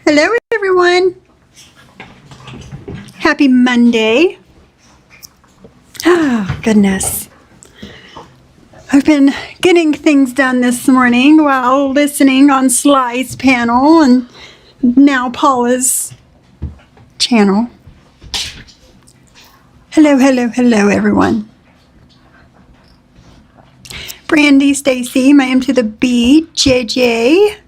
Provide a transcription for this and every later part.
Hello, everyone. Happy Monday. Oh, goodness. I've been getting things done this morning while listening on Sly's panel and now Paula's channel. Hello, hello, hello, everyone. Brandy, Stacy, my M to the B, JJ,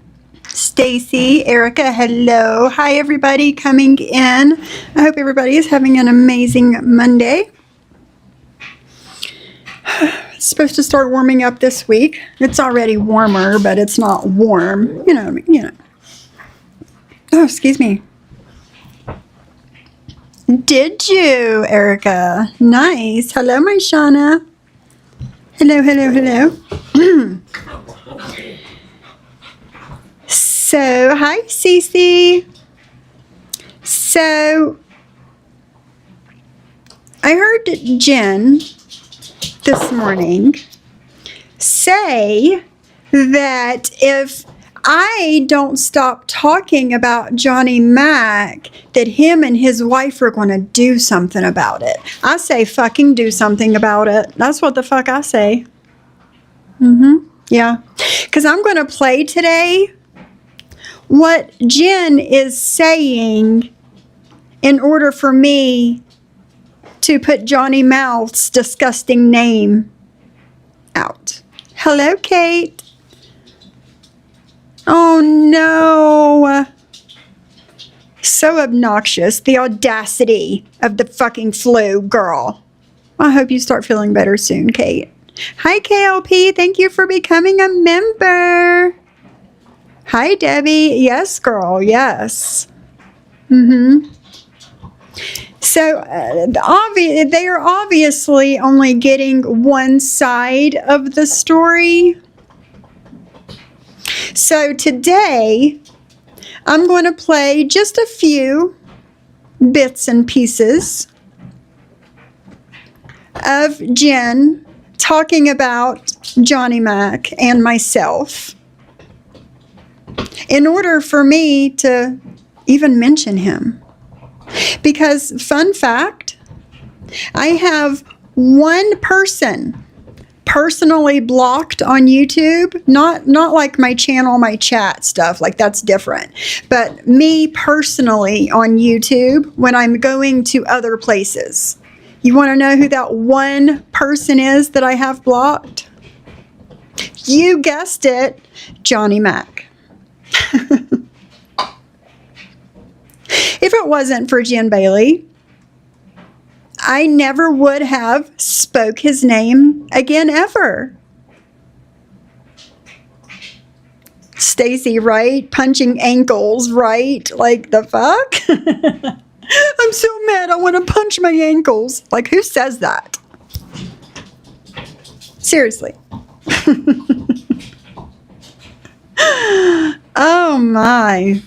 Stacy, Erica, hello. Hi, everybody coming in. I hope everybody is having an amazing Monday. It's supposed to start warming up this week. It's already warmer, but it's not warm. You know. Oh, excuse me. Did you, Erica? Nice. Hello, my Shauna. Hello, hello, hello. So, hi, Cece. So, I heard Jen this morning say that if I don't stop talking about Johnny Mac, that him and his wife are going to do something about it. I say fucking do something about it. That's what the fuck I say. Yeah. Because I'm going to play today what Jen is saying in order for me to put Johnny Mouth's disgusting name out. Hello, Kate. Oh, no. So obnoxious. The audacity of the fucking flu, girl. I hope you start feeling better soon, Kate. Hi, KLP. Thank you for becoming a member. Hi, Debbie. Yes, girl. Yes. So they are obviously only getting one side of the story. So today, I'm going to play just a few bits and pieces of Jen talking about Johnny Mac and myself in order for me to even mention him. Because, fun fact, I have one person personally blocked on YouTube, not like my channel, my chat stuff, like that's different, but me personally on YouTube when I'm going to other places. You want to know who that one person is that I have blocked? You guessed it, Johnny Mac. If it wasn't for Jen Bailey, I never would have spoke his name again ever. Stacy, right? Punching ankles, right? Like the fuck? I'm so mad I want to punch my ankles. Like, who says that? Seriously. Oh my.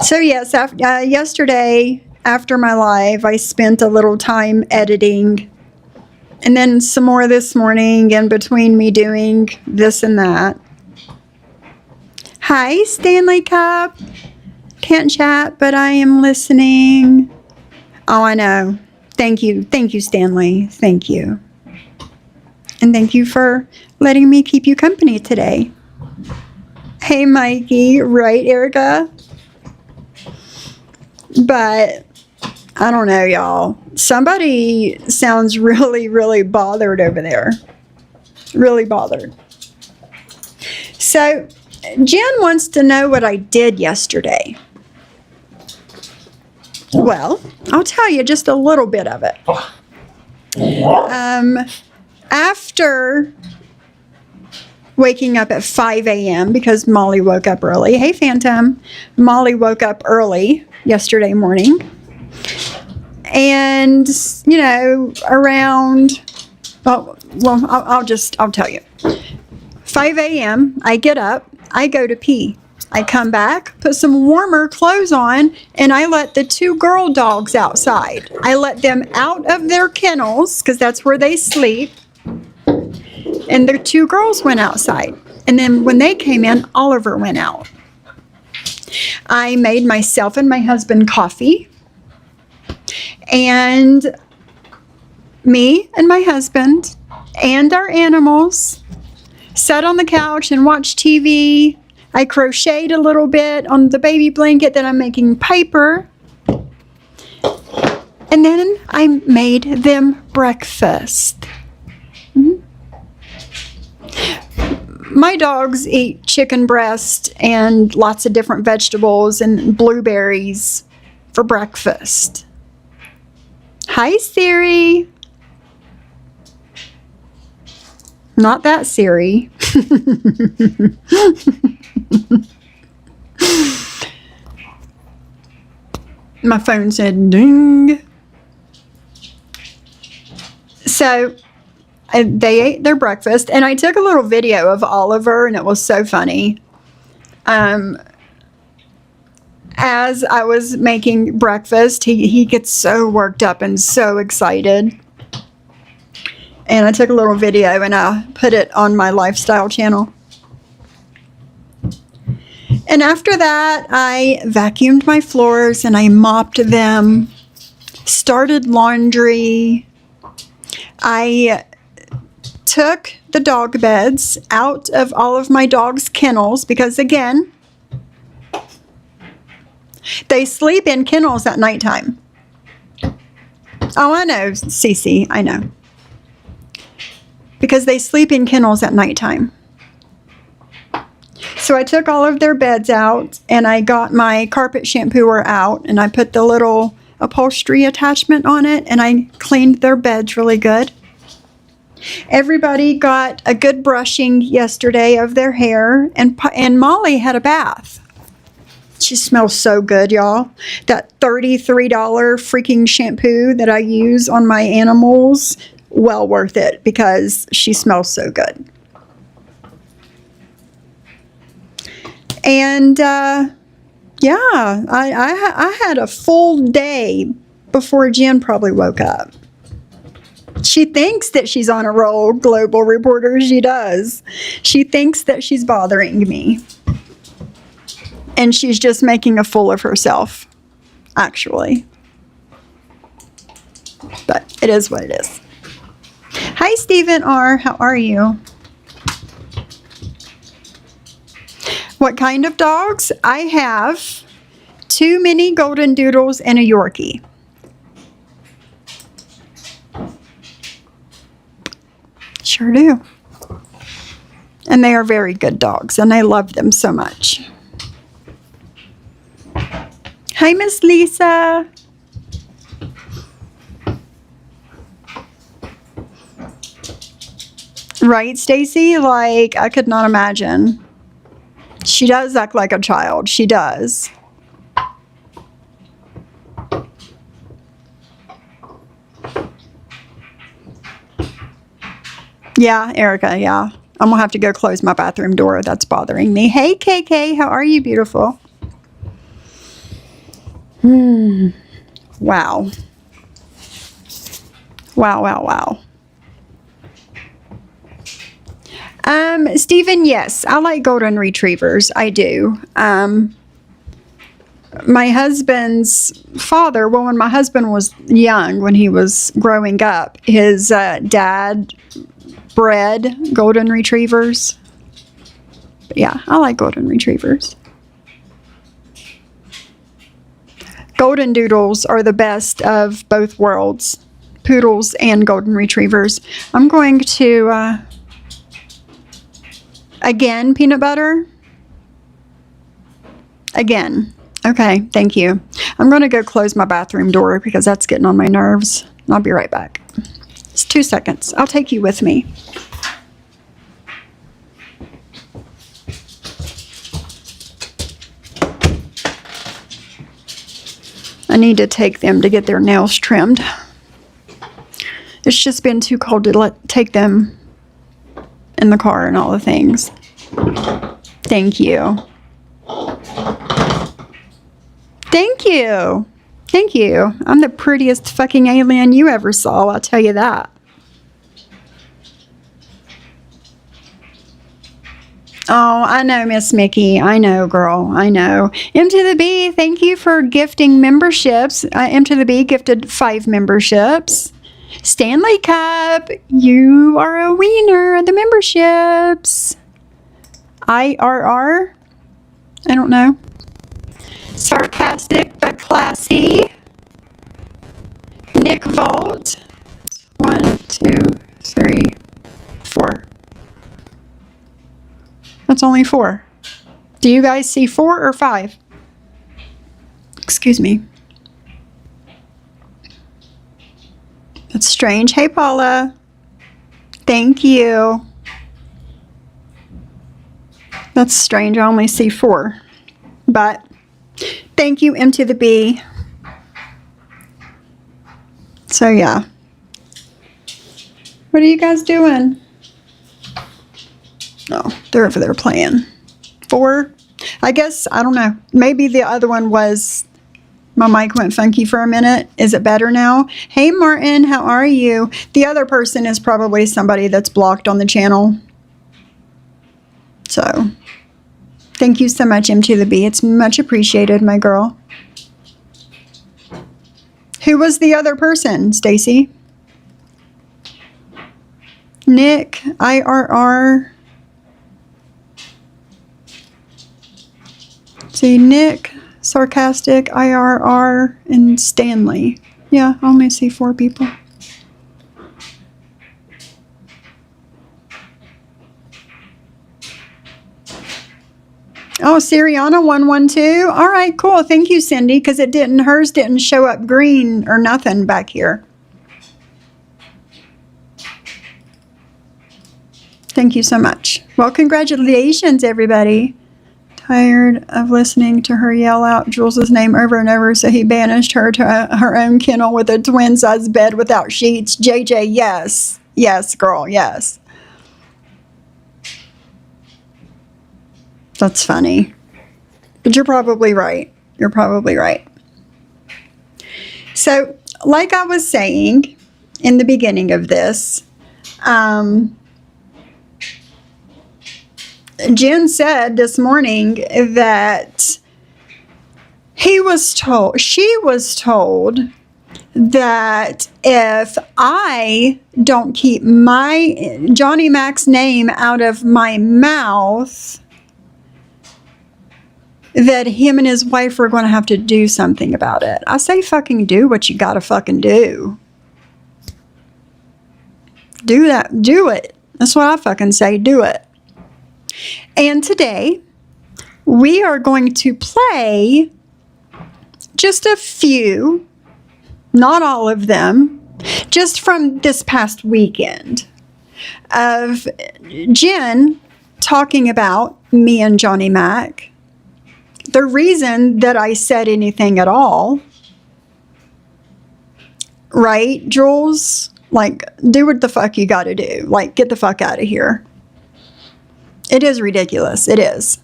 So yes, yesterday after my live, I spent a little time editing, and then some more this morning in between me doing this and that. Hi, Stanley Cup. Can't chat, but I am listening. Oh, I know. Thank you. Thank you, Stanley. Thank you. And thank you for letting me keep you company today. Hey, Mikey. Right, Erica? But I don't know, y'all. Somebody sounds really, really bothered over there. Really bothered. So, Jen wants to know what I did yesterday. Well, I'll tell you just a little bit of it. After waking up at 5 a.m. because Molly woke up early. Hey, Phantom. Molly woke up early yesterday morning. And, you know, around, I'll tell you. 5 a.m., I get up, I go to pee. I come back, put some warmer clothes on, and I let the 2 girl dogs outside. I let them out of their kennels, because that's where they sleep. And the 2 girls went outside. And then when they came in, Oliver went out. I made myself and my husband coffee. And me and my husband and our animals sat on the couch and watched TV. I crocheted a little bit on the baby blanket that I'm making Piper. And then I made them breakfast. My dogs eat chicken breast and lots of different vegetables and blueberries for breakfast. Hi, Siri. Not that Siri. My phone said ding. So they ate their breakfast, and I took a little video of Oliver, and it was so funny. As I was making breakfast, he gets so worked up and so excited. And I took a little video and I put it on my lifestyle channel. And after that, I vacuumed my floors and I mopped them, started laundry. I took the dog beds out of all of my dogs' kennels because, again, they sleep in kennels at nighttime. Oh, I know, Cece, I know. Because they sleep in kennels at nighttime. So I took all of their beds out, and I got my carpet shampooer out, and I put the little upholstery attachment on it, and I cleaned their beds really good. Everybody got a good brushing yesterday of their hair, and Molly had a bath. She smells so good, y'all. That $33 freaking shampoo that I use on my animals, well worth it because she smells so good. And yeah, I had a full day before Jen probably woke up. She thinks that she's on a roll, Global Reporter. She does. She thinks that she's bothering me. And she's just making a fool of herself, actually. But it is what it is. Hi, Stephen R. How are you? What kind of dogs? I have 2 mini golden doodles and a Yorkie. Sure do. And they are very good dogs, and I love them so much. Hi, Miss Lisa. Right, Stacy? Like, I could not imagine. She does act like a child. She does. Yeah, Erica, yeah. I'm going to have to go close my bathroom door. That's bothering me. Hey, KK, how are you, beautiful? Wow. Wow, wow, wow. Stephen, yes, I like golden retrievers. I do. My husband's father, well, when my husband was young, when he was growing up, his dad bred golden retrievers. But yeah, I like golden retrievers. Golden doodles are the best of both worlds, poodles and golden retrievers. I'm going to, again, peanut butter. Again. Okay, thank you. I'm going to go close my bathroom door because that's getting on my nerves. I'll be right back. It's 2 seconds. I'll take you with me. I need to take them to get their nails trimmed. It's just been too cold to take them in the car and all the things. Thank you. Thank you. Thank you. I'm the prettiest fucking alien you ever saw, I'll tell you that. Oh, I know, Miss Mickey. I know, girl. I know. M to the B, thank you for gifting memberships. M to the B gifted 5 memberships. Stanley Cup, you are a winner of the memberships. IRR? I don't know. Sarcastic but classy. Nick Volt. 1, 2, 3, 4. That's only 4. Do you guys see 4 or 5? Excuse me. That's strange. Hey, Paula. Thank you. That's strange. I only see 4. But thank you, M to the B. So, yeah. What are you guys doing? Oh, they're over there playing. 4? I guess, I don't know. Maybe the other one was, my mic went funky for a minute. Is it better now? Hey, Martin, how are you? The other person is probably somebody that's blocked on the channel. So, thank you so much, M to the B. It's much appreciated, my girl. Who was the other person, Stacy? Nick, IRR. See, Nick, Sarcastic, IRR, and Stanley. Yeah, I only see 4 people. Oh, Siriana112. All right, cool. Thank you, Cindy, because hers didn't show up green or nothing back here. Thank you so much. Well, congratulations, everybody. Tired of listening to her yell out Jules' name over and over, so he banished her to her own kennel with a twin-size bed without sheets. JJ, yes. Yes, girl, yes. That's funny. But you're probably right. You're probably right. So, like I was saying in the beginning of this, Jen said this morning that she was told that if I don't keep my Johnny Mac's name out of my mouth, that him and his wife are going to have to do something about it. I say fucking do what you gotta fucking do. Do that. Do it. That's what I fucking say. Do it. And today, we are going to play just a few, not all of them, just from this past weekend of Jen talking about me and Johnny Mac. The reason that I said anything at all, right, Jules? Like, do what the fuck you gotta do. Like, get the fuck out of here. It is ridiculous. It is.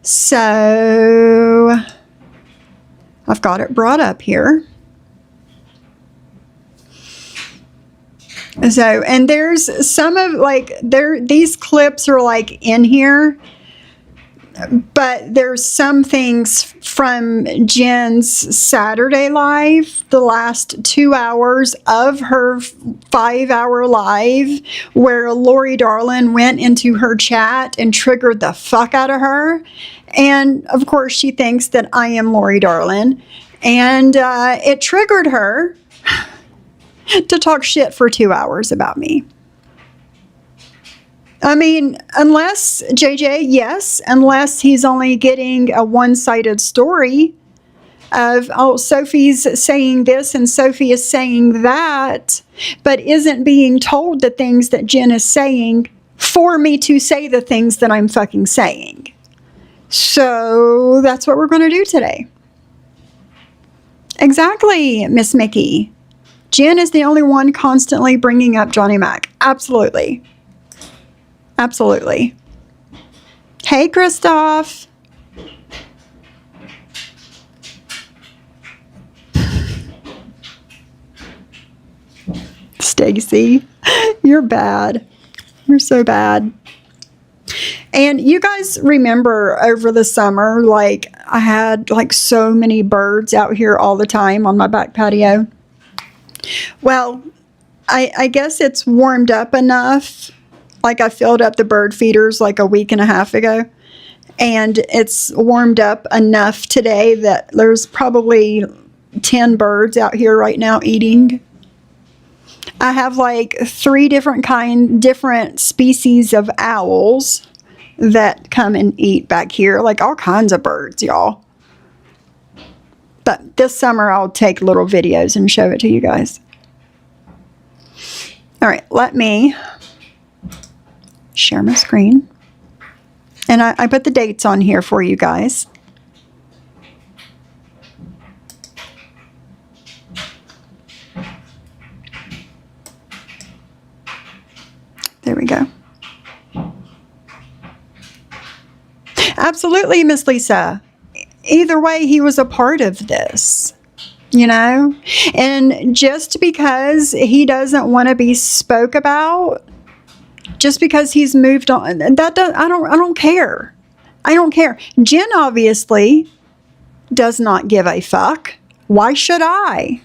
So, I've got it brought up here. So, and there's some of these clips are like in here, but there's some things from Jen's Saturday live, the last 2 hours of her 5-hour live, where Lori Darlin went into her chat and triggered the fuck out of her. And of course, she thinks that I am Lori Darlin. And it triggered her to talk shit for 2 hours about me. I mean, unless, JJ, yes, unless he's only getting a one-sided story of, oh, Sophie's saying this and Sophie is saying that, but isn't being told the things that Jen is saying for me to say the things that I'm fucking saying. So that's what we're going to do today. Exactly, Miss Mickey. Jen is the only one constantly bringing up Johnny Mac. Absolutely. Absolutely. Hey, Christoph. Stacy, you're bad. You're so bad. And you guys remember over the summer, like I had like so many birds out here all the time on my back patio. Well, I guess it's warmed up enough. Like I filled up the bird feeders like a week and a half ago. And it's warmed up enough today that there's probably 10 birds out here right now eating. I have like 3 different species of owls that come and eat back here. Like all kinds of birds, y'all. But this summer I'll take little videos and show it to you guys. All right, let me share my screen. And I put the dates on here for you guys. There we go. Absolutely, Miss Lisa. Either way, he was a part of this. You know? And just because he doesn't want to be spoke about, just because he's moved on, I don't care. I don't care. Jen obviously does not give a fuck. Why should I?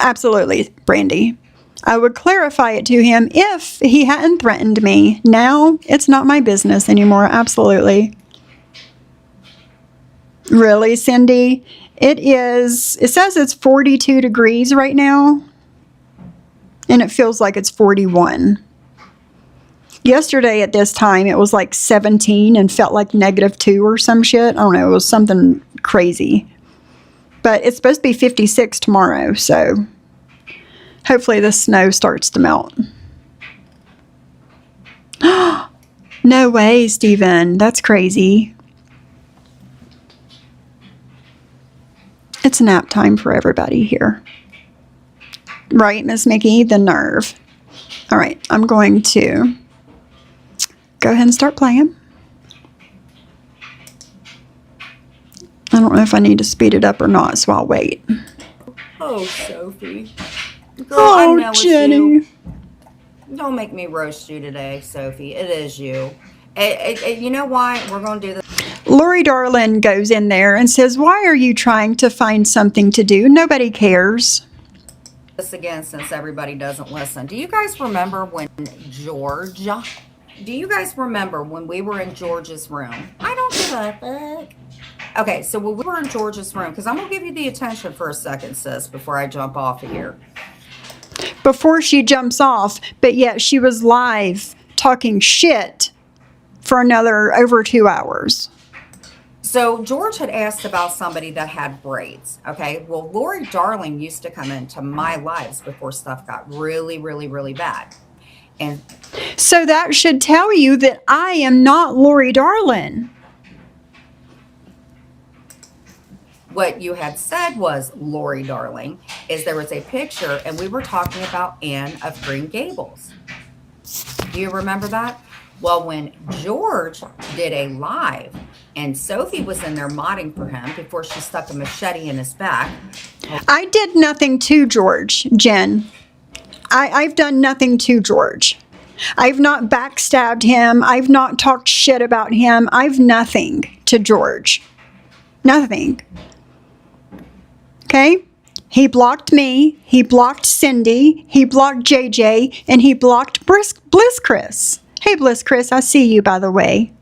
Absolutely, Brandy. I would clarify it to him if he hadn't threatened me. Now, it's not my business anymore. Absolutely. Really, Cindy? It says it's 42 degrees right now. And it feels like it's 41. Yesterday at this time, it was like 17 and felt like -2 or some shit. I don't know. It was something crazy. But it's supposed to be 56 tomorrow, so hopefully the snow starts to melt. No way, Stephen. That's crazy. It's nap time for everybody here. Right, Miss Mickey? The nerve. All right, I'm going to go ahead and start playing. I don't know if I need to speed it up or not, so I'll wait. Oh, Sophie. Girl, I know it's Jenny. you. Don't make me roast you today, Sophie. It is you. You know why? We're going to do this Lori Darlin goes in there and says, "Why are you trying to find something to do? Nobody cares." again since everybody doesn't listen. Do you guys remember when George... Do you guys remember when we were in George's room? I don't give a fuck. Okay, so when we were in George's room, because I'm going to give you the attention for a second, sis, before I jump off of here. Before she jumps off, but yet she was live talking shit for another over 2 hours. So George had asked about somebody that had braids. Okay, well, Lori Darling used to come into my lives before stuff got really, really, really bad. And so that should tell you that I am not Lori Darlin. What you had said was, Lori Darling, is there was a picture and we were talking about Anne of Green Gables. Do you remember that? Well, when George did a live and Sophie was in there modding for him before she stuck a machete in his back. I did nothing to George, Jen. I've done nothing to George. I've not backstabbed him. I've not talked shit about him. I've nothing to George. Nothing. Okay? He blocked me. He blocked Cindy. He blocked JJ. And he blocked Bliss Chris. Hey, Bliss Chris, I see you, by the way.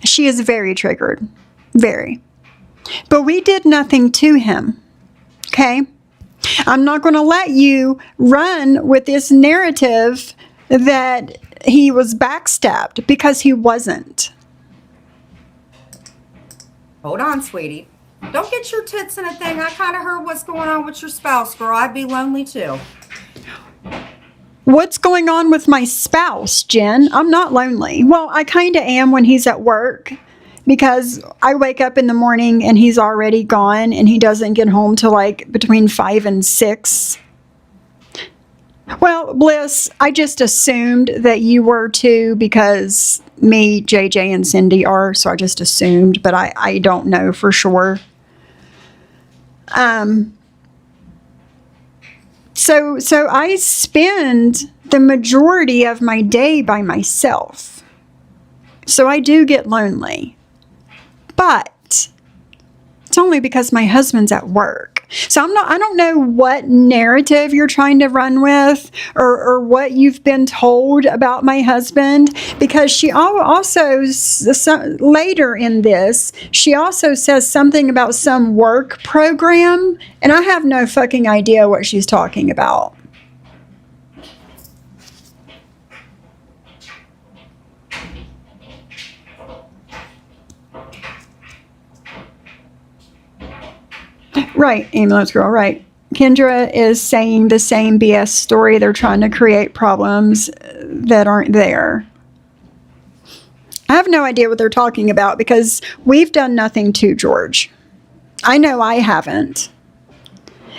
She is very triggered. Very. But we did nothing to him. Okay? I'm not going to let you run with this narrative that he was backstabbed, because he wasn't. Hold on, sweetie. Don't get your tits in a thing. I kind of heard what's going on with your spouse, girl. I'd be lonely too. What's going on with my spouse, Jen? I'm not lonely. Well, I kind of am when he's at work, because I wake up in the morning and he's already gone, and he doesn't get home till like between 5 and 6. Well, Bliss, I just assumed that you were too, because me, JJ, and Cindy are, so I just assumed, but I don't know for sure. So I spend the majority of my day by myself. So I do get lonely. But it's only because my husband's at work. So I don't know what narrative you're trying to run with, or what you've been told about my husband, because she also, later in this, she also says something about some work program, and I have no fucking idea what she's talking about. Right, ambulance girl, right. Kendra is saying the same BS story. They're trying to create problems that aren't there. I have no idea what they're talking about, because we've done nothing to George. I know I haven't.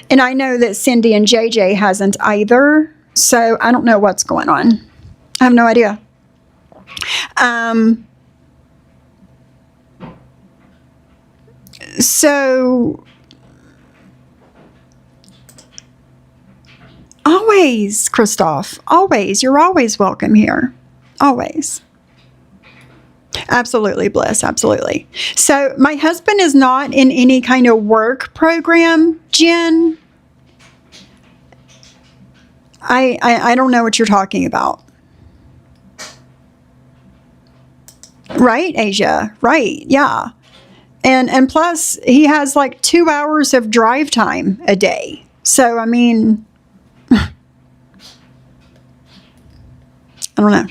And I know that Cindy and JJ hasn't either. So I don't know what's going on. I have no idea. So always, Christoph, always. You're always welcome here. Always. Absolutely, Bliss. Absolutely. So my husband is not in any kind of work program, Jen. I don't know what you're talking about. Right, Asia? Right, yeah. And plus, he has like 2 hours of drive time a day. So, I mean, I don't know.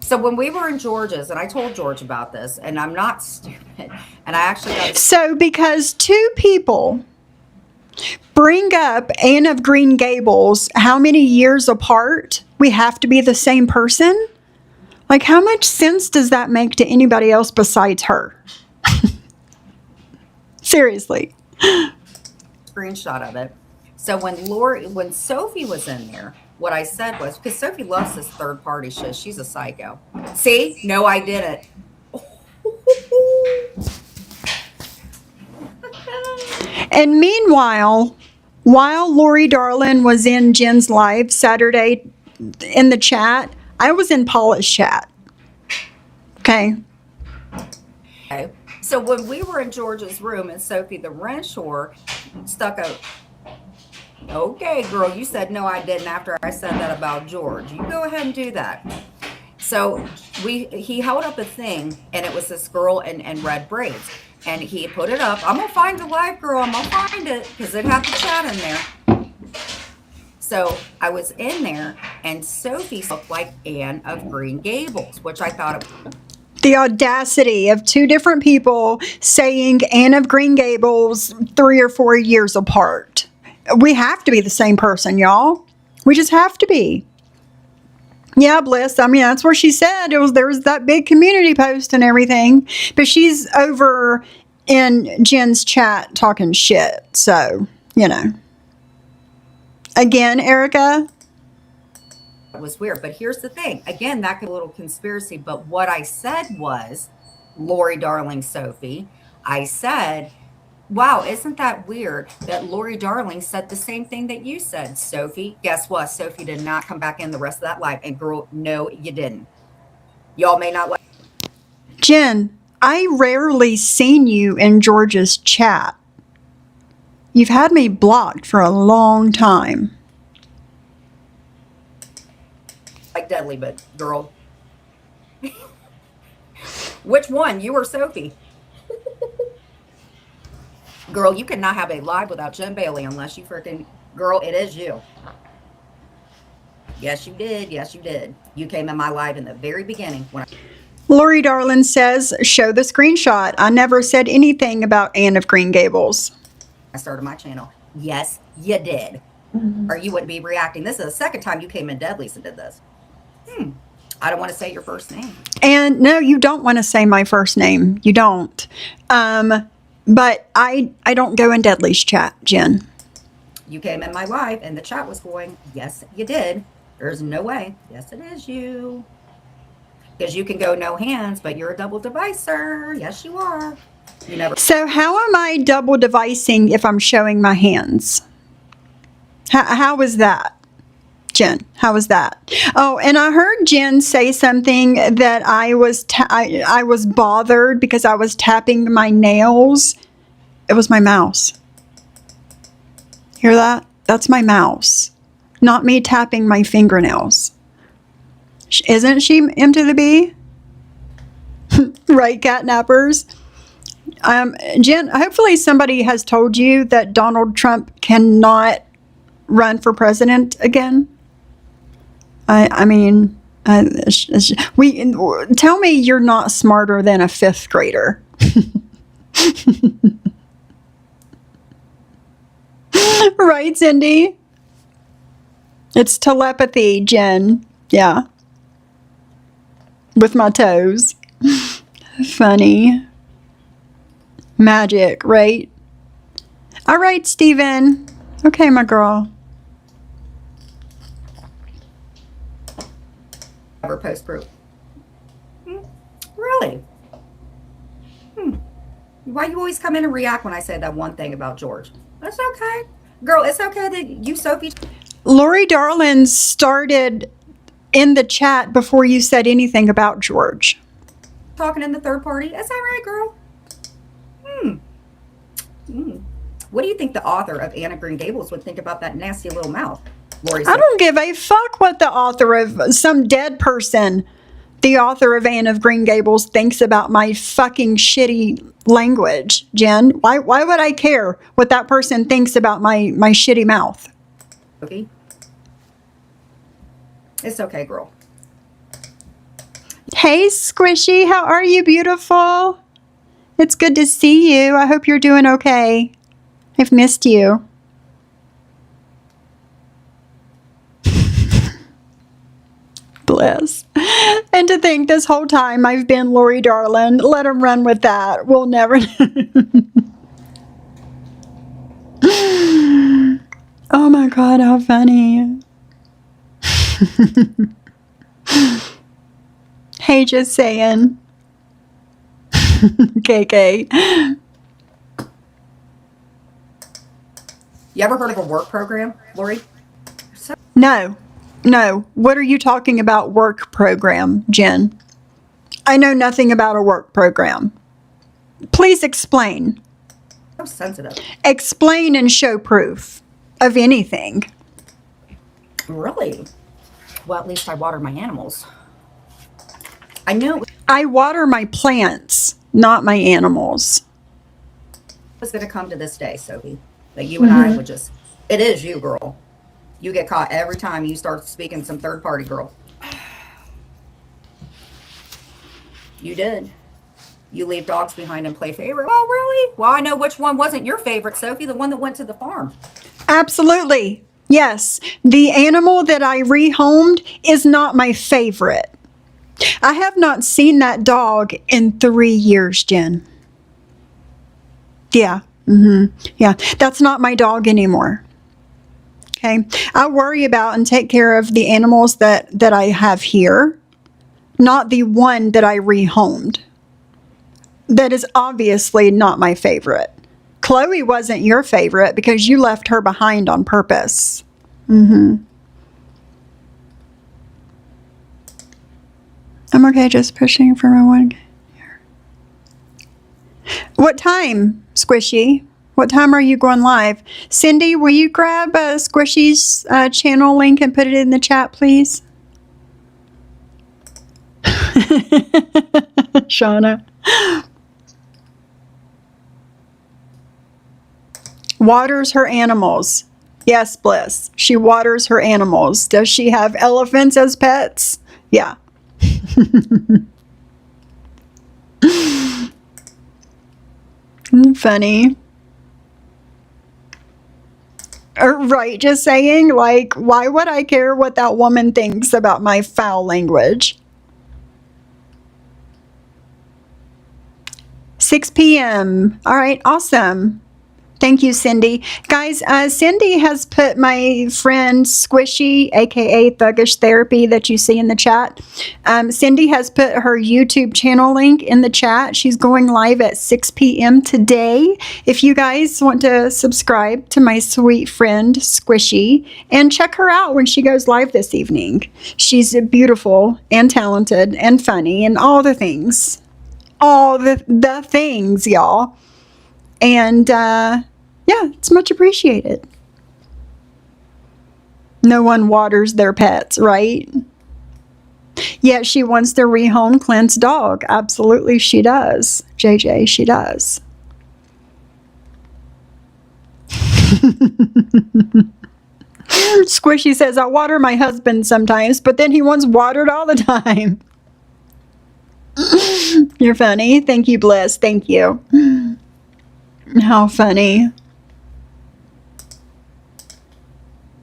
So when we were in George's, and I told George about this, and I'm not stupid, and I actually got... So because two people bring up Anne of Green Gables, how many years apart, we have to be the same person? Like, how much sense does that make to anybody else besides her? Seriously. Screenshot of it. So when Sophie was in there, what I said was, because Sophie loves this third party shit. She's a psycho. See? No, I didn't. And meanwhile, while Lori Darlin was in Jen's live Saturday in the chat, I was in Paula's chat. Okay. Okay. So when we were in George's room and Sophie the Renshaw stuck a... Okay, girl, you said no, I didn't after I said that about George. You go ahead and do that. So he held up a thing, and it was this girl in red braids. And he put it up. I'm going to find the live girl. I'm going to find it, because it had the chat in there. So I was in there, and Sophie looked like Anne of Green Gables, which I thought... The audacity of two different people saying Anne of Green Gables 3 or 4 years apart. We have to be the same person, y'all. We just have to be. Yeah, Bliss. I mean, that's where she said there was that big community post and everything. But she's over in Jen's chat talking shit. So, you know. Again, Erica, was weird. But here's the thing. Again, that could be a little conspiracy. But what I said was, Lori Darling Sophie, I said, wow, isn't that weird that Lori Darling said the same thing that you said, Sophie? Guess what? Sophie did not come back in the rest of that live. And girl, no, you didn't. Y'all may not like. Jen, I rarely seen you in George's chat. You've had me blocked for a long time. Like deadly, but girl. Which one? You or Sophie? Girl, you cannot have a live without Jen Bailey unless you freaking, girl, it is you. Yes, you did. Yes, you did. You came in my live in the very beginning when Lori Darlin says, show the screenshot. I never said anything about Anne of Green Gables. I started my channel. Yes, you did. Or you wouldn't be reacting. This is the second time you came in deadlies and did this. I don't want to say your first name. And no, you don't want to say my first name. You don't. But I don't go in Deadly's chat, Jen. You came in my live and the chat was going, yes, you did. There's no way. Yes, it is you. Because you can go no hands, but you're a double devicer. Yes, you are. You never. So how am I double devicing if I'm showing my hands? How is that, Jen? How is that? Oh, and I heard Jen say something that I was bothered because I was tapping my nails. It was my mouse. Hear that? That's my mouse, not me tapping my fingernails. Isn't she M to the B? Right, catnappers? Jen, hopefully somebody has told you that Donald Trump cannot run for president again. I mean, tell me you're not smarter than a fifth grader. Right, Cindy? It's telepathy, Jen. Yeah. With my toes. Funny. Magic, right? All right, Steven. Okay, my girl. Ever post proof. Really? Why you always come in and react when I say that one thing about George? That's okay. Girl, it's okay that you, Sophie. Lori Darlin started in the chat before you said anything about George. Talking in the third party. Is that right, girl? What do you think the author of Anne of Green Gables would think about that nasty little mouth? Lori said. I don't give a fuck what the author of some dead person, the author of Anne of Green Gables, thinks about my fucking shitty language, Jen. Why would I care what that person thinks about my shitty mouth? Okay. It's okay, girl. Hey, Squishy, how are you, beautiful? It's good to see you. I hope you're doing okay. I've missed you. Bliss. And to think this whole time I've been Lori Darlin. Let him run with that. We'll never. Oh my God, how funny. Hey, just saying. KK. You ever heard of a work program, Lori? No. What are you talking about, work program, Jen? I know nothing about a work program. Please explain. So sensitive. Explain and show proof of anything. Really? Well, at least I water my animals. I knew it I water my plants, not my animals. was going to come to this day, Sophie. That you and I would just, it is you, girl. You get caught every time you start speaking some third party, girl. You did. You leave dogs behind and play favorite. Oh, really? Well, I know which one wasn't your favorite, Sophie. The one that went to the farm. Absolutely. Yes. The animal that I rehomed is not my favorite. I have not seen that dog in 3 years, Jen. Yeah. Yeah. That's not my dog anymore. Okay. I worry about and take care of the animals that I have here, not the one that I rehomed. That is obviously not my favorite. Chloe wasn't your favorite because you left her behind on purpose. I'm okay, just pushing for my one. What time, Squishy? What time are you going live? Cindy, will you grab Squishy's channel link and put it in the chat, please? Shauna. Waters her animals. Yes, Bliss. She waters her animals. Does she have elephants as pets? Yeah. Funny. Right, just saying, like, why would I care what that woman thinks about my foul language? 6 p.m. All right, awesome. Thank you, Cindy. Guys, Cindy has put my friend Squishy, aka Thuggish Therapy, that you see in the chat. Cindy has put her YouTube channel link in the chat. She's going live at 6 p.m. today. If you guys want to subscribe to my sweet friend Squishy and check her out when she goes live this evening. She's beautiful and talented and funny and all the things. All the things, y'all. And yeah, it's much appreciated. No one waters their pets, right? Yet she wants to rehome Clint's dog. Absolutely, she does. JJ, she does. Squishy says, I water my husband sometimes, but then he wants watered all the time. You're funny. Thank you, Bliss. Thank you. How funny.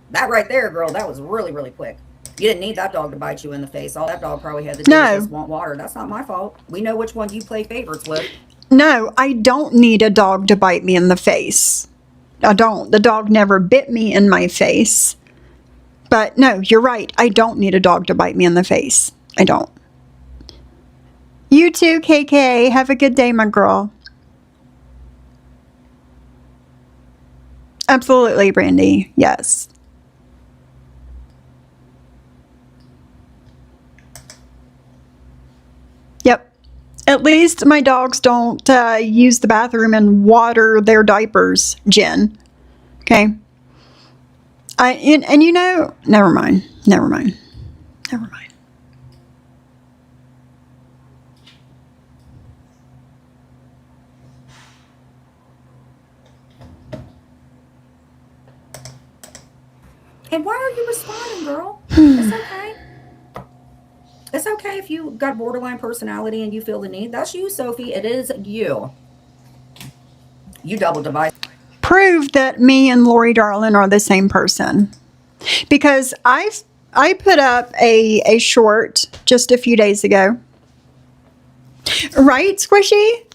That right there, girl, that was really, really quick. You didn't need that dog to bite you in the face. All that dog probably had to do was just want water. That's not my fault. We know which one you play favorites with. No, I don't need a dog to bite me in the face. I don't. The dog never bit me in my face. But no, you're right. I don't need a dog to bite me in the face. I don't. You too, KK. Have a good day, my girl. Absolutely, Brandy. Yes. Yep. At least my dogs don't use the bathroom and water their diapers, Jen. Okay. And you know, never mind. Never mind. Never mind. And why are you responding, girl? It's okay. It's okay if you got borderline personality and you feel the need. That's you, Sophie. It is you. You double device. Prove that me and Lori Darlin are the same person. Because I put up a short just a few days ago. Right, Squishy?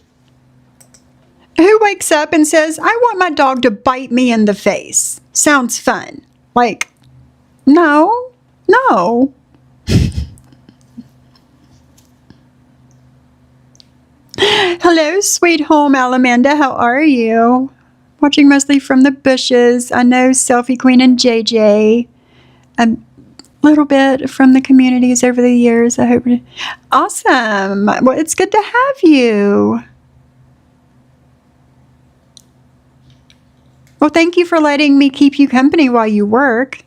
Who wakes up and says, I want my dog to bite me in the face? Sounds fun. Like, no. Hello, sweet home Alamanda. How are you? Watching mostly from the bushes. I know Selfie Queen and JJ. A little bit from the communities over the years. I hope. Awesome. Well, it's good to have you. Well, thank you for letting me keep you company while you work.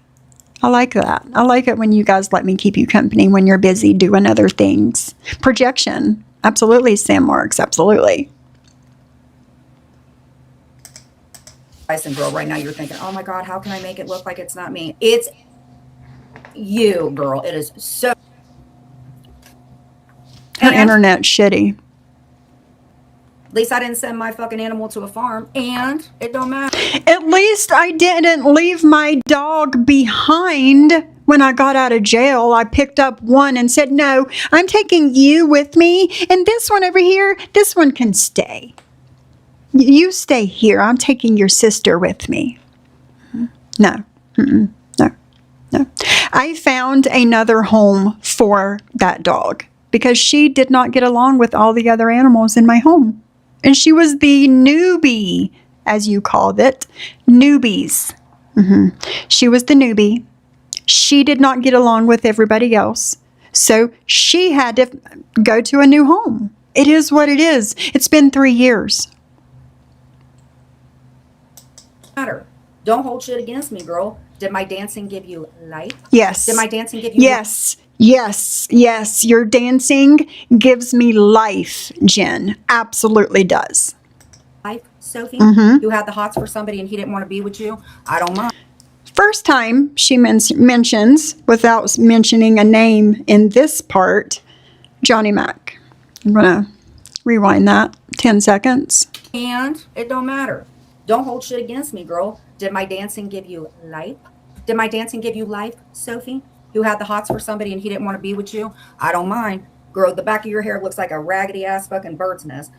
I like that. I like it when you guys let me keep you company when you're busy doing other things. Projection. Absolutely, Sam Marks. Absolutely. And girl, right now you're thinking, oh my God, how can I make it look like it's not me? It's you, girl. It is so. Her internet's shitty. At least I didn't send my fucking animal to a farm, and it don't matter. At least I didn't leave my dog behind when I got out of jail. I picked up one and said, no, I'm taking you with me, and this one over here, this one can stay. You stay here. I'm taking your sister with me. No. Mm-mm. No. I found another home for that dog because she did not get along with all the other animals in my home. And she was the newbie, as you called it. Newbies. She was the newbie. She did not get along with everybody else. So she had to go to a new home. It is what it is. It's been 3 years. Matter. Don't hold shit against me, girl. Did my dancing give you life? Yes. Did my dancing give you Yes. Yes. Yes. Your dancing gives me life, Jen. Absolutely does. life, Sophie? You had the hots for somebody and he didn't want to be with you? I don't mind. First time she mentions, without mentioning a name in this part, Johnny Mac. I'm going to rewind that 10 seconds. And it don't matter. Don't hold shit against me, girl. Did my dancing give you life? Did my dancing give you life, Sophie? You had the hots for somebody and he didn't want to be with you? I don't mind. Girl, the back of your hair looks like a raggedy ass fucking bird's nest.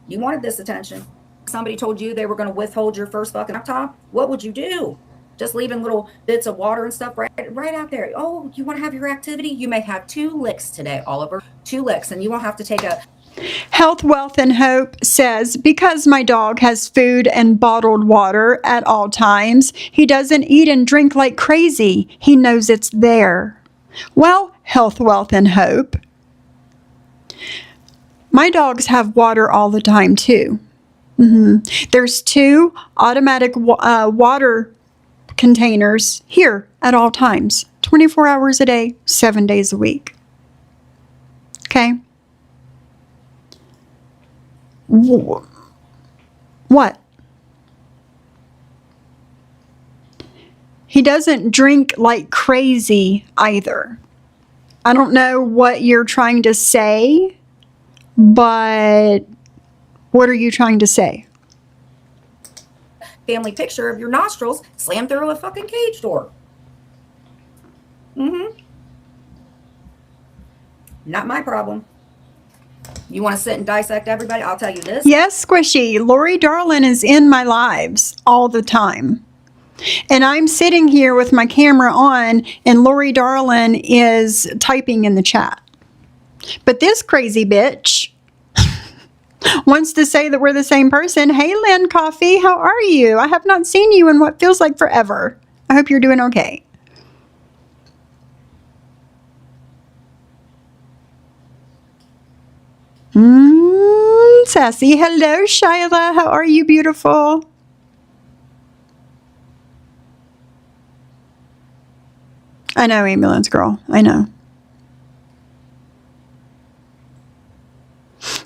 You wanted this attention. Somebody told you they were going to withhold your first fucking laptop. What would you do? Just leaving little bits of water and stuff right out there. Oh, you want to have your activity? You may have 2 licks today, Oliver. 2 licks, and you won't have to take a... Health, Wealth, and Hope says, because my dog has food and bottled water at all times, he doesn't eat and drink like crazy. He knows it's there. Well, Health, Wealth, and Hope, my dogs have water all the time too. There's 2 automatic water containers here at all times, 24 hours a day, 7 days a week. Okay? What? He doesn't drink like crazy either. I don't know what you're trying to say, but what are you trying to say? family picture of your nostrils slammed through a fucking cage door. Not my problem. You want to sit and dissect everybody? I'll tell you this. Yes, Squishy. Lori Darlin is in my lives all the time. And I'm sitting here with my camera on, and Lori Darlin is typing in the chat. But this crazy bitch wants to say that we're the same person. Hey, Lynn Coffee, how are you? I have not seen you in what feels like forever. I hope you're doing okay. Sassy. Hello, Shyla. How are you, beautiful? I know, ambulance girl. I know.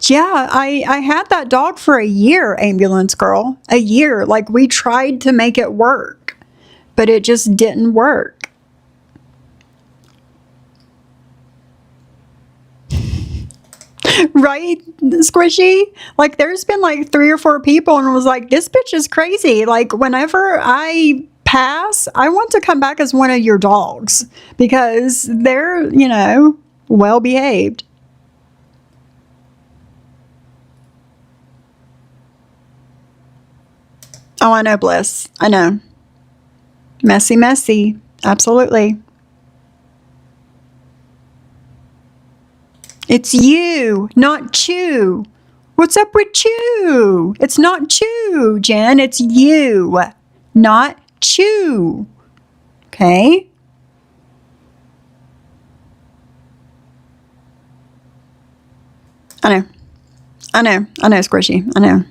Yeah, I had that dog for a year, ambulance girl. A year. Like, we tried to make it work, but it just didn't work. Right, Squishy? Like, there's been like 3 or 4 people and was like, this bitch is crazy. Like, whenever I pass, I want to come back as one of your dogs because they're, you know, well behaved. Oh, I know, Bliss. I know. Messy, messy. Absolutely. It's you, not Chew. What's up with Chew? It's not Chew, Jen. It's you, not Chew. Okay? I know, Squishy. I know.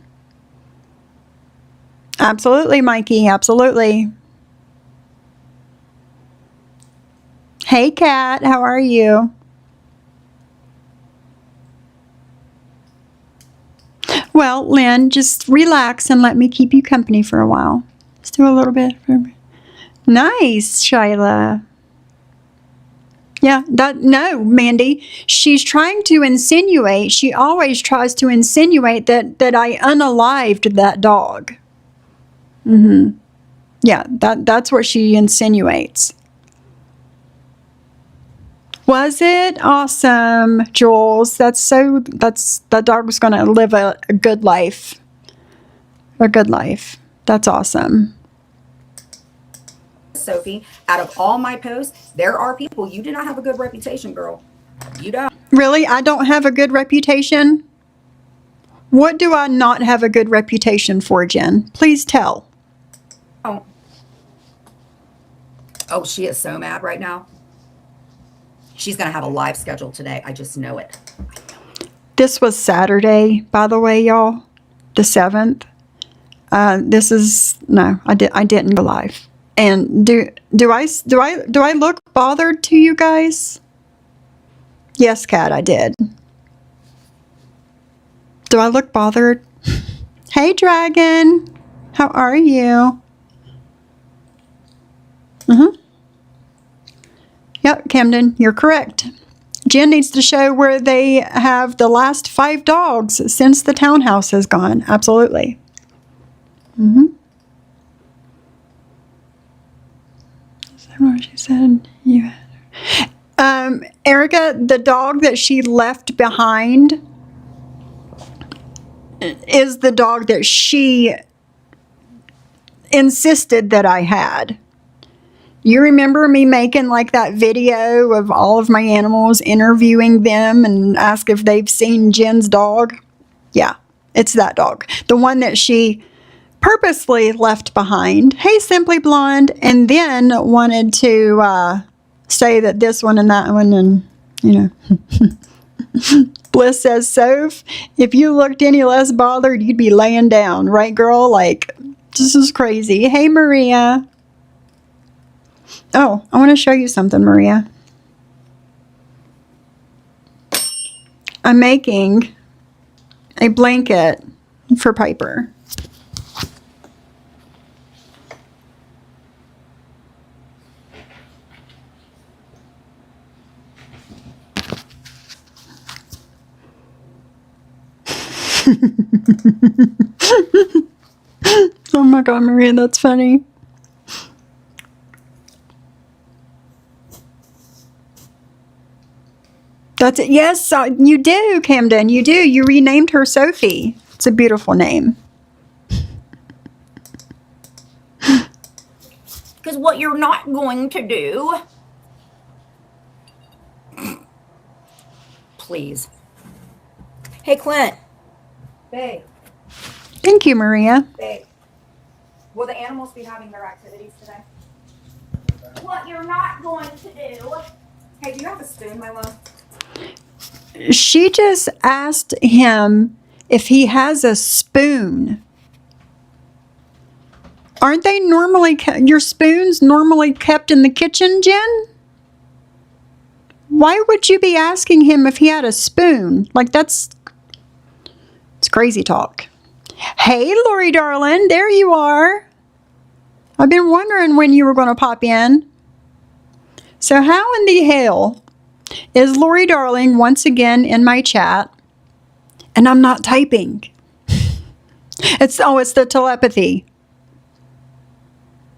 Absolutely, Mikey. Absolutely. Hey, Kat. How are you? Well, Lynn, just relax and let me keep you company for a while. Let's do a little bit. Nice, Shyla. Yeah, no, Mandy. She's trying to insinuate, she always tries to insinuate that I unalived that dog. Yeah, that's what she insinuates. Was it awesome, Jules? That dog was going to live a good life. A good life. That's awesome. Sophie, out of all my posts, there are people, you do not have a good reputation, girl. You don't. Really? I don't have a good reputation? What do I not have a good reputation for, Jen? Please tell. Oh, she is so mad right now. She's going to have a live schedule today. I just know it. This was Saturday, by the way, y'all. The 7th. I didn't go live. And do I look bothered to you guys? Yes, Kat, I did. Do I look bothered? Hey, Dragon. How are you? Yep, Camden, you're correct. Jen needs to show where they have the last 5 dogs since the townhouse has gone. Absolutely. She said you had Erica, the dog that she left behind is the dog that she insisted that I had. You remember me making like that video of all of my animals, interviewing them and ask if they've seen Jen's dog? Yeah, it's that dog. The one that she purposely left behind. Hey, Simply Blonde. And then wanted to say that this one and that one and, you know. Bliss says, Soph, if you looked any less bothered, you'd be laying down. Right, girl? Like, this is crazy. Hey, Maria. Oh, I want to show you something, Maria. I'm making a blanket for Piper. Oh my God, Maria, that's funny. That's it. Yes, you do, Camden. You do. You renamed her Sophie. It's a beautiful name. Because what you're not going to do... Please. Hey, Clint. Babe. Thank you, Maria. Babe. Will the animals be having their activities today? What you're not going to do... Hey, do you have a spoon, my love? She just asked him if he has a spoon. Aren't they normally, your spoons normally kept in the kitchen, Jen? Why would you be asking him if he had a spoon? Like, it's crazy talk. Hey, Lori darling, there you are. I've been wondering when you were going to pop in. So how in the hell is Lori darling once again in my chat and I'm not typing? It's the telepathy.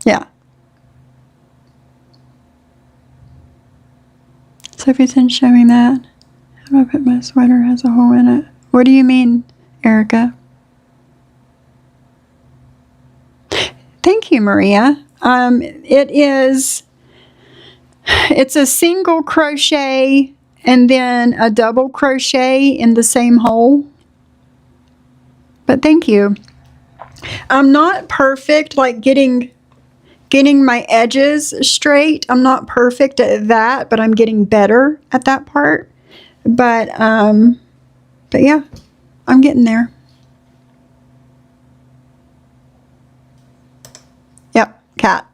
Yeah. Sophie's in showing that. How do I put my sweater has a hole in it? What do you mean, Erica? Thank you, Maria. It's a single crochet and then a double crochet in the same hole. But thank you. I'm not perfect, like getting my edges straight. I'm not perfect at that, but I'm getting better at that part. But yeah, I'm getting there. Yep, cat.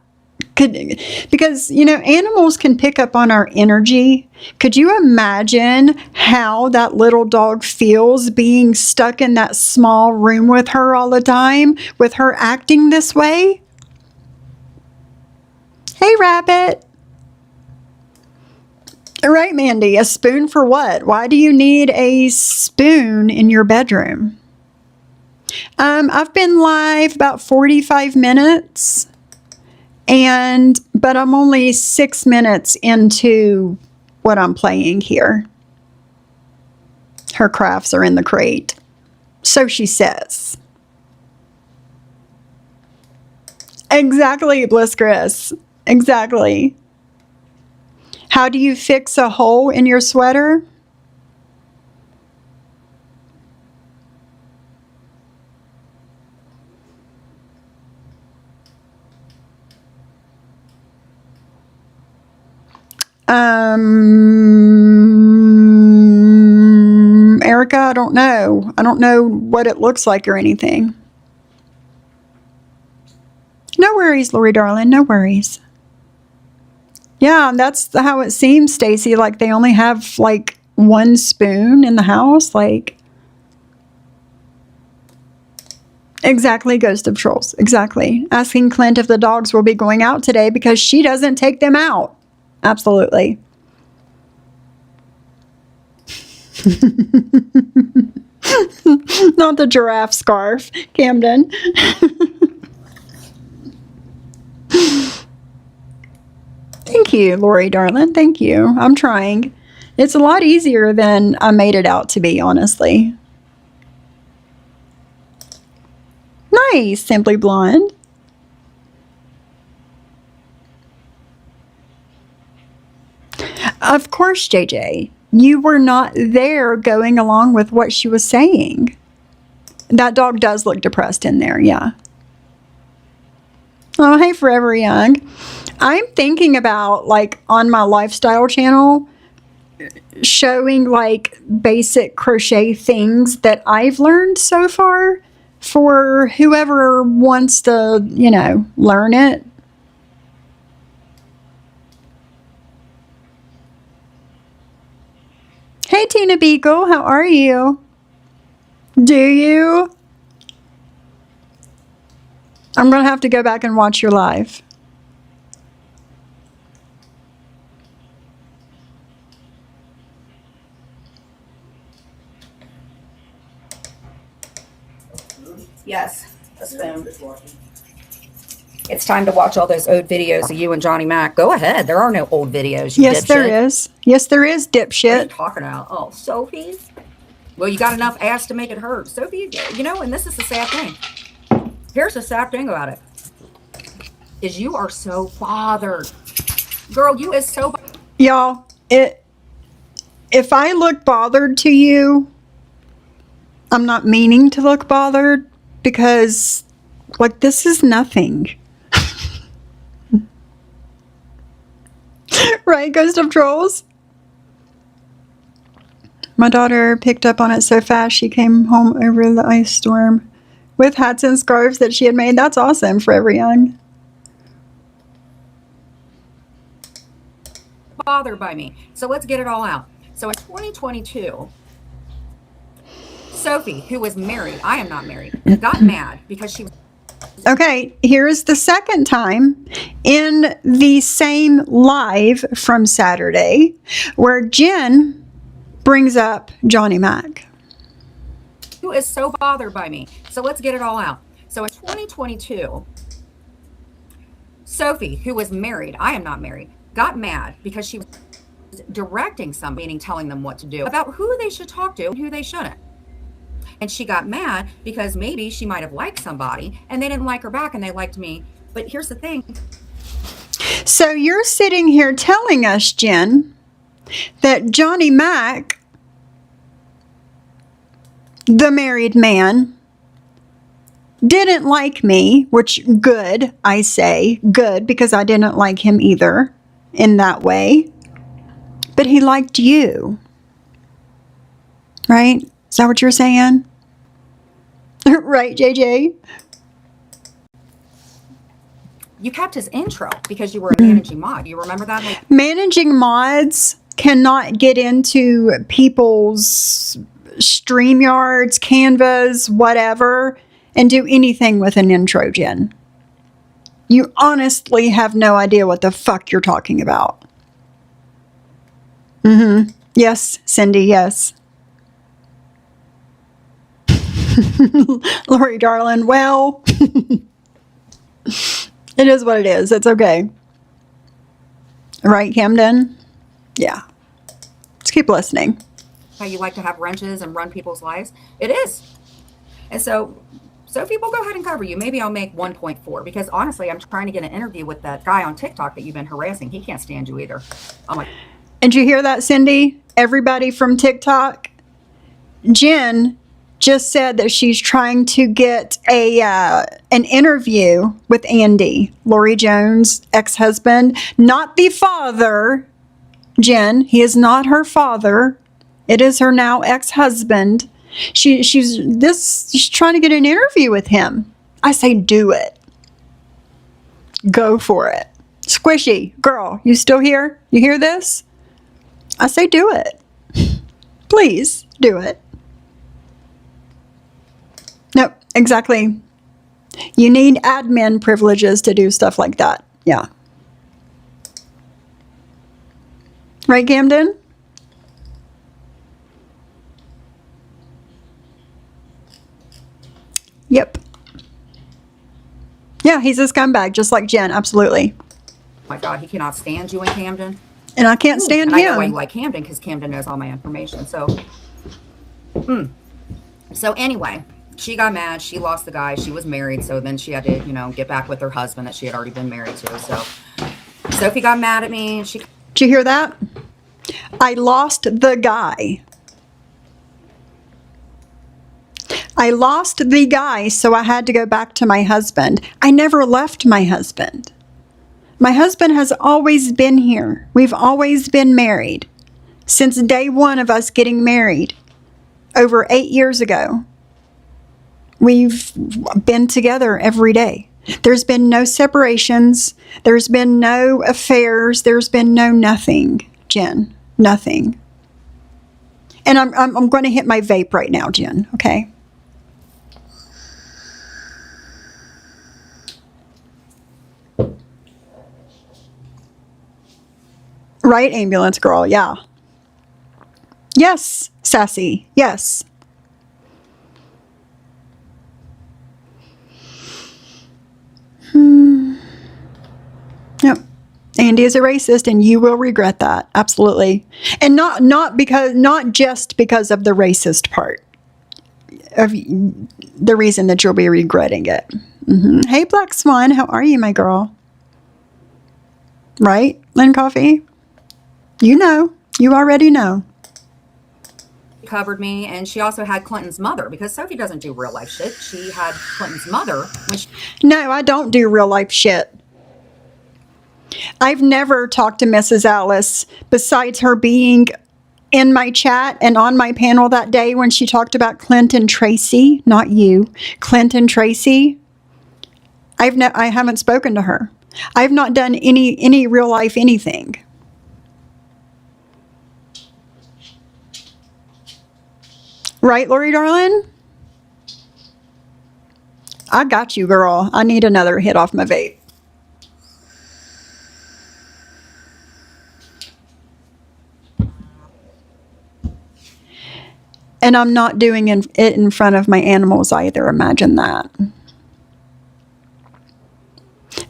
Because, animals can pick up on our energy. Could you imagine how that little dog feels being stuck in that small room with her all the time, with her acting this way? Hey, Rabbit. All right, Mandy, a spoon for what? Why do you need a spoon in your bedroom? I've been live about 45 minutes. But I'm only 6 minutes into what I'm playing here. Her crafts are in the crate. So she says. Exactly, Bliss Chris. Exactly. How do you fix a hole in your sweater? Erica, I don't know. I don't know what it looks like or anything. No worries, Lori darling, no worries. Yeah, that's how it seems, Stacy. Like they only have like one spoon in the house. Like, exactly, Ghost of Trolls. Exactly. Asking Clint if the dogs will be going out today because she doesn't take them out. Absolutely. Not the giraffe scarf, Camden. Thank you, Lori darling. Thank you. I'm trying. It's a lot easier than I made it out to be, honestly. Nice, Simply Blonde. Of course, JJ. You were not there going along with what she was saying. That dog does look depressed in there, yeah. Oh, hey, Forever Young. I'm thinking about, like, on my lifestyle channel, showing, like, basic crochet things that I've learned so far for whoever wants to, you know, learn it. Hey, Tina Beagle, how are you? Do you? I'm going to have to go back and watch your live. Yes, a spoon. It's time to watch all those old videos of you and Johnny Mac. Go ahead. There are no old videos. You Yes, dipshit. there is. Yes, there is, What are you dipshit. talking about? Oh, Sophie? Well, you got enough ass to make it hurt. Sophie, you know, and this is the sad thing. Here's the sad thing about it. Is you are so bothered. Girl, you is so Y'all, if I look bothered to you, I'm not meaning to look bothered because, like, this is nothing. Right, Ghost of Trolls? My daughter picked up on it so fast she came home over the ice storm with hats and scarves that she had made. That's awesome, Forever Young. bothered by me. So let's get it all out. So in 2022, Sophie, who was married, I am not married, got mad because she was Okay, here's the second time in the same live from Saturday where Jen brings up Johnny Mac. who is so bothered by me. So let's get it all out. So in 2022, Sophie, who was married, I am not married, got mad because she was directing some, meaning telling them what to do, about who they should talk to and who they shouldn't. And she got mad because maybe she might have liked somebody and they didn't like her back and they liked me. But here's the thing. So you're sitting here telling us, Jen, that Johnny Mac, the married man, didn't like me, which good, I say, good, because I didn't like him either in that way. But he liked you. Right? Is that what you're saying? Right, JJ? You kept his intro because you were a managing mod. You remember that? Like, Managing mods cannot get into people's StreamYards, Canvas, whatever, and do anything with an intro, Jen. You honestly have no idea what the fuck you're talking about. Yes, Cindy, yes. Lori, darling, well, it is what it is. It's okay. Right, Camden? Yeah. Just keep listening. how you like to have wrenches and run people's lives. It is. And so Sophie, we'll go ahead and cover you. Maybe I'll make 1.4 because honestly, I'm trying to get an interview with that guy on TikTok that you've been harassing. He can't stand you either. I'm like, And you hear that, Cindy? Everybody from TikTok? Jen just said that she's trying to get an interview with Andy, Lori Jones' ex-husband, not the father. Jen, he is not her father. It is her now ex-husband. She's trying to get an interview with him. I say do it. Go for it. Squishy, girl, you still here? You hear this? I say do it. Please do it. No, exactly. You need admin privileges to do stuff like that. Yeah. Right, Camden? Yep. Yeah, he's a scumbag, just like Jen. Absolutely. oh my God, he cannot stand you in Camden. And I can't stand And I know why you him. like Camden because Camden knows all my information. So, so anyway, she got mad. She lost the guy. She was married. So then she had to, get back with her husband that she had already been married to. So Sophie got mad at me. She Did you hear that? I lost the guy. I lost the guy, so I had to go back to my husband. I never left my husband. My husband has always been here. We've always been married. Since day one of us getting married, over 8 years ago. We've been together every day. There's been no separations. There's been no affairs. There's been no nothing, Jen. Nothing. And I'm going to hit my vape right now, Jen, okay? Right, ambulance girl, yeah. Yes, Sassy, yes. Yep. Andy is a racist, and you will regret that. Absolutely. And not just because of the racist part of the reason that you'll be regretting it. Hey, Black Swan, how are you, my girl? Right, Lynn Coffee? You already know. covered me, and she also had Clinton's mother, because Sophie doesn't do real life shit. She had Clinton's mother when she No, I don't do real life shit. I've never talked to Mrs. Alice besides her being in my chat and on my panel that day when she talked about Clinton Tracy, not you, Clinton Tracy. I haven't spoken to her. I've not done any real life anything. Right, Lori darling? I got you, girl. I need another hit off my vape. And I'm not doing it in front of my animals either. Imagine that.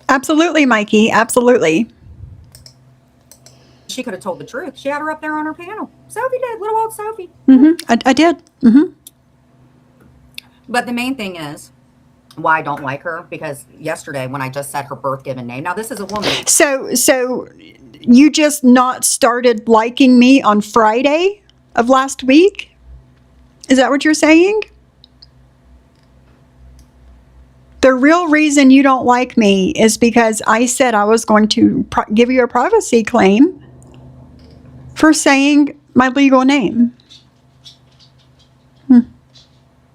Absolutely, Mikey. Absolutely. could have told the truth. She had her up there on her panel. Sophie did, little old Sophie. I did. But the main thing is why I don't like her, because yesterday when I just said her birth given name, now this is a woman. So you just not started liking me on Friday of last week? Is that what you're saying? The real reason you don't like me is because I said I was going to give you a privacy claim for saying my legal name.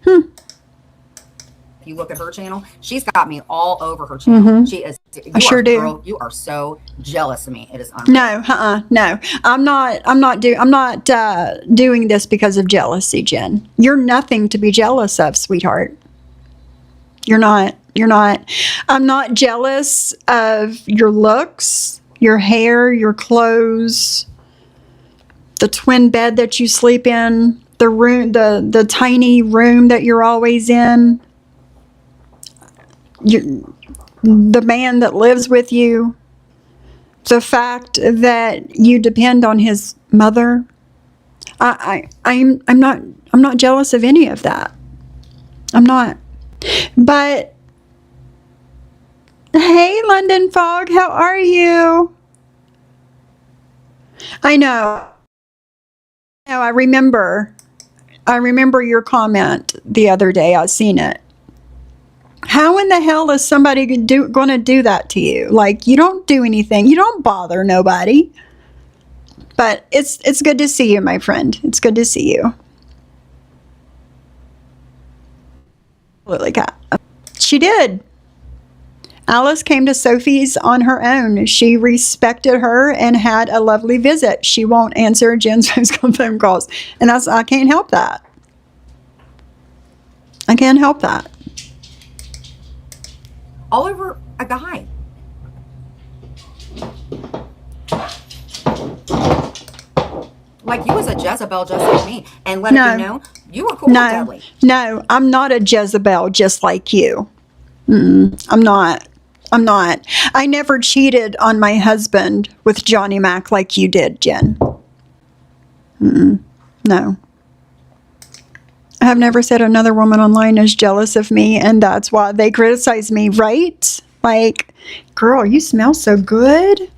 If you look at her channel, she's got me all over her channel. She is. I sure do. Girl, you are so jealous of me. It is unreal. No. I'm not doing this because of jealousy, Jen. You're nothing to be jealous of, sweetheart. You're not. I'm not jealous of your looks, your hair, your clothes, the twin bed that you sleep in, the room, the tiny room that you're always in. The man that lives with you, the fact that you depend on his mother. I'm not jealous of any of that. I'm not. But hey, London Fog, how are you? I know. No, I remember. I remember your comment the other day. I seen it. How in the hell is somebody going to do that to you? Like, you don't do anything. You don't bother nobody. But it's good to see you, my friend. It's good to see you. Absolutely, Kat. She did. Alice came to Sophie's on her own. She respected her and had a lovely visit. She won't answer Jen's phone calls. And I can't help that. I can't help that. All over a guy. Like you was a Jezebel just like me. And let it be known, you were cool with Dudley. No, I'm not a Jezebel just like you. I'm not. I never cheated on my husband with Johnny Mac like you did, Jen. No. I have never said another woman online is jealous of me, and that's why they criticize me, right? Like, girl, you smell so good.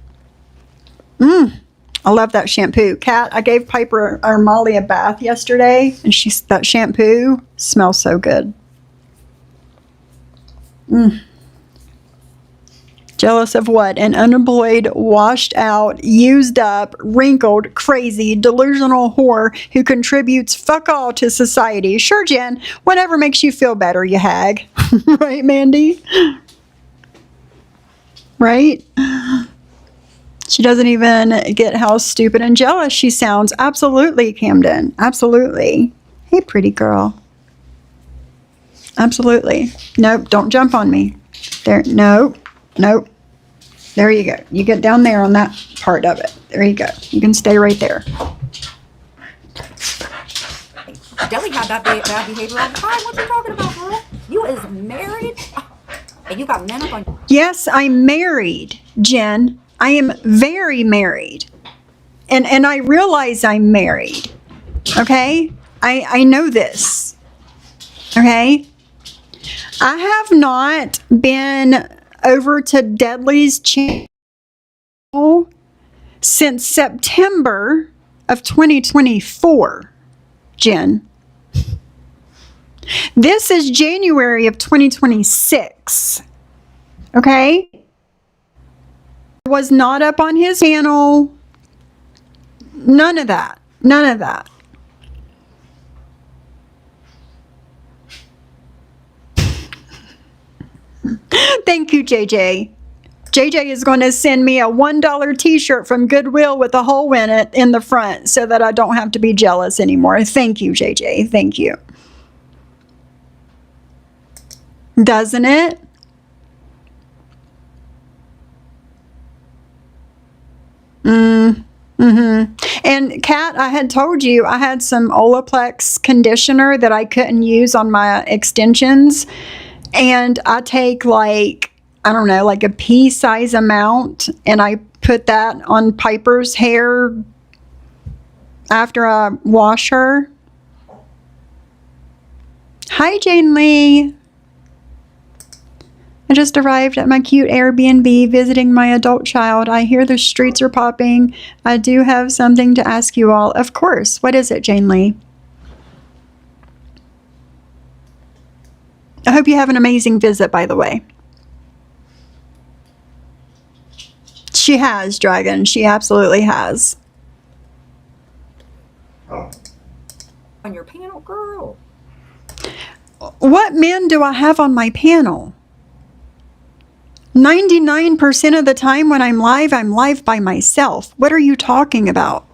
I love that shampoo. Kat, I gave Piper or Molly a bath yesterday, and that shampoo smells so good. Jealous of what? An unemployed, washed out, used up, wrinkled, crazy, delusional whore who contributes fuck all to society. Sure, Jen, whatever makes you feel better, you hag. Right, Mandy? Right? She doesn't even get how stupid and jealous she sounds. Absolutely, Camden. Absolutely. Hey, pretty girl. Absolutely. Nope, don't jump on me. There, nope. There you go. You get down there on that part of it. There you go. You can stay right there. Dudley had that bad behavior all the time. What you talking about, girl? You is married? And you got men up on... Yes, I'm married, Jen. I am very married. And I realize I'm married. Okay? I know this. Okay? I have not been over to Dudley's channel since September of 2024, Jen. This is January of 2026. Okay? I was not up on his channel. None of that. None of that. Thank you, JJ. JJ is going to send me a $1 t-shirt from Goodwill with a hole in it in the front so that I don't have to be jealous anymore. Thank you, JJ. Thank you. Doesn't it? And Kat, I had told you I had some Olaplex conditioner that I couldn't use on my extensions. And I take like, I don't know, like a pea-size amount, and I put that on Piper's hair after I wash her. Hi, Jane Lee. I just arrived at my cute Airbnb visiting my adult child. I hear the streets are popping. I do have something to ask you all. Of course. What is it, Jane Lee? I hope you have an amazing visit, by the way. She has, Dragon. She absolutely has. On your panel, girl. What men do I have on my panel? 99% of the time when I'm live by myself. What are you talking about?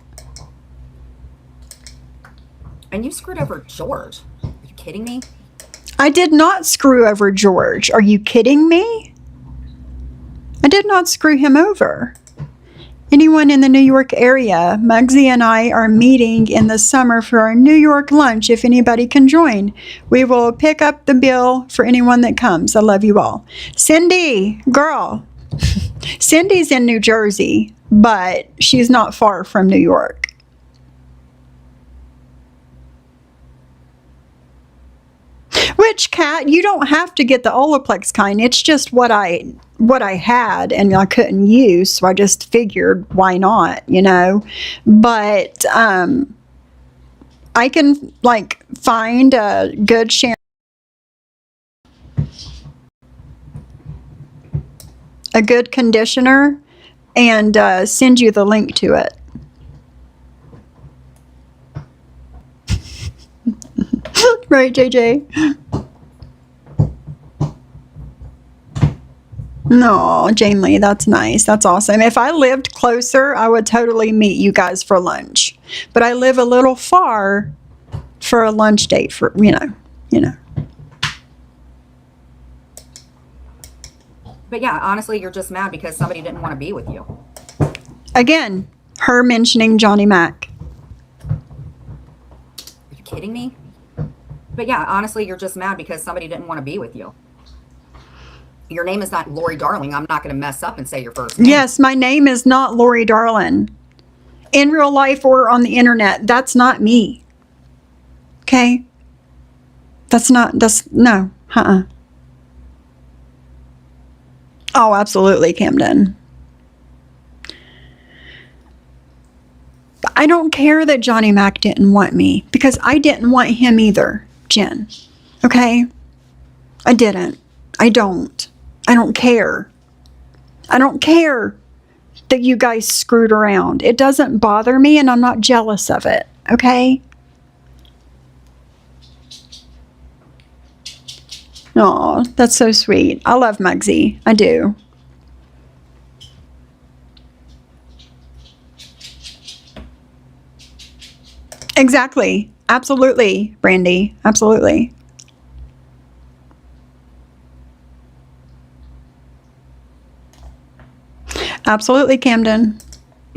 And you screwed over George. Are you kidding me? I did not screw over George. Are you kidding me? I did not screw him over. Anyone in the New York area, Muggsy and I are meeting in the summer for our New York lunch if anybody can join. We will pick up the bill for anyone that comes. I love you all. Cindy, girl. Cindy's in New Jersey, but she's not far from New York. Wait, Which, Kat, you don't have to get the Olaplex kind. It's just what I had and I couldn't use, so I just figured why not, you know. But I can like find a good shampoo, a good conditioner, and send you the link to it. Right, JJ? No, Jane Lee, that's nice. That's awesome. If I lived closer, I would totally meet you guys for lunch. But I live a little far for a lunch date for, you know. But yeah, honestly, you're just mad because somebody didn't want to be with you. Again, her mentioning Johnny Mac. Are you kidding me? But yeah, honestly, you're just mad because somebody didn't want to be with you. Your name is not Lori Darling. I'm not going to mess up and say your first name. Yes, my name is not Lori Darling. In real life or on the internet, that's not me. Okay? No. Oh, absolutely, Camden. But I don't care that Johnny Mac didn't want me because I didn't want him either, Jen. Okay? I didn't. I don't care. I don't care that you guys screwed around. It doesn't bother me and I'm not jealous of it. Okay? Oh, that's so sweet. I love Muggsy. I do. Exactly. Absolutely, Brandy. Absolutely. Absolutely, Camden.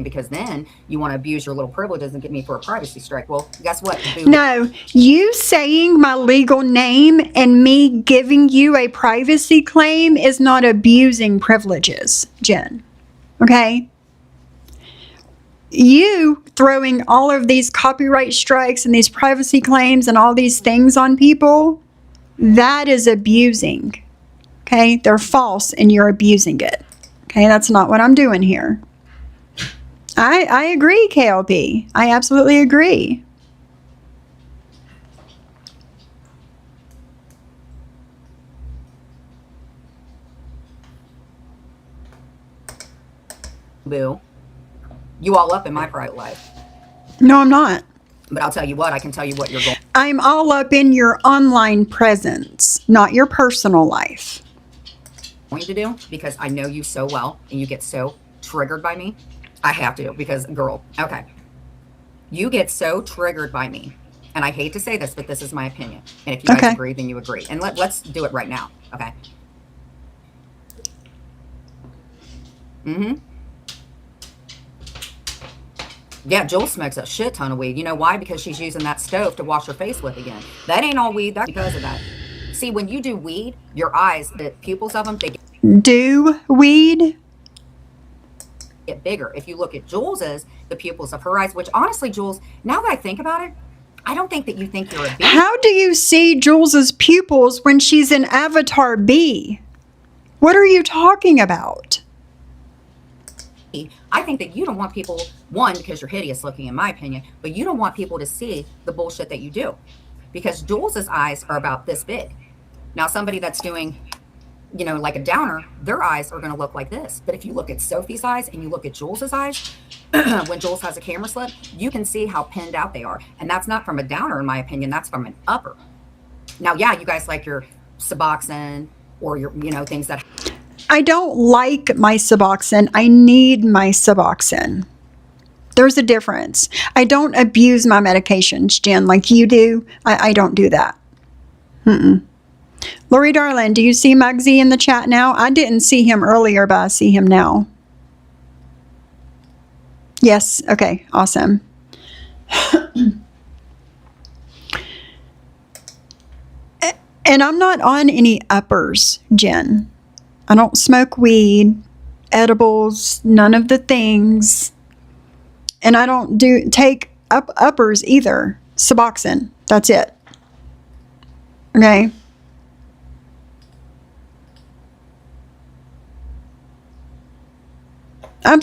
Because then you want to abuse your little privileges and get me for a privacy strike. Well, guess what? Boo. No, you saying my legal name and me giving you a privacy claim is not abusing privileges, Jen. Okay? You throwing all of these copyright strikes and these privacy claims and all these things on people, that is abusing. Okay? They're false and you're abusing it. Okay? That's not what I'm doing here. I agree, KLP. I absolutely agree. Boo. You all up in my private life. No, I'm not. But I'll tell you what, I can tell you what you're I'm all up in your online presence, not your personal life. going to do, because I know you so well and you get so triggered by me. I have to, because girl, okay. You get so triggered by me. And I hate to say this, but this is my opinion. And if you guys agree, then you agree. And let's do it right now, okay? Yeah, Jules smokes a shit ton of weed. You know why? Because she's using that stove to wash her face with again. That ain't all weed. That's because of that. See, when you do weed, your eyes, the pupils of them, they Do weed? get bigger. If you look at Jules's, the pupils of her eyes, which honestly, Jules, now that I think about it, I don't think that you think you're a bee. How do you see Jules's pupils when she's an avatar bee? What are you talking about? I think that you don't want people, one, because you're hideous looking in my opinion, but you don't want people to see the bullshit that you do. Because Jules's eyes are about this big. Now, somebody that's doing, you know, like a downer, their eyes are going to look like this. But if you look at Sophie's eyes and you look at Jules's eyes, when Jules has a camera slip, you can see how pinned out they are. And that's not from a downer, in my opinion. That's from an upper. Now, yeah, you guys like your Suboxone or your, you know, things that... I don't like my Suboxone. I need my Suboxone. There's a difference. I don't abuse my medications, Jen, like you do. I don't do that. Lori Darling, do you see Muggsy in the chat now? I didn't see him earlier, but I see him now. Yes. Okay. Awesome. And I'm not on any uppers, Jen. I don't smoke weed, edibles, none of the things. And I don't take uppers either. Suboxone. That's it. Okay.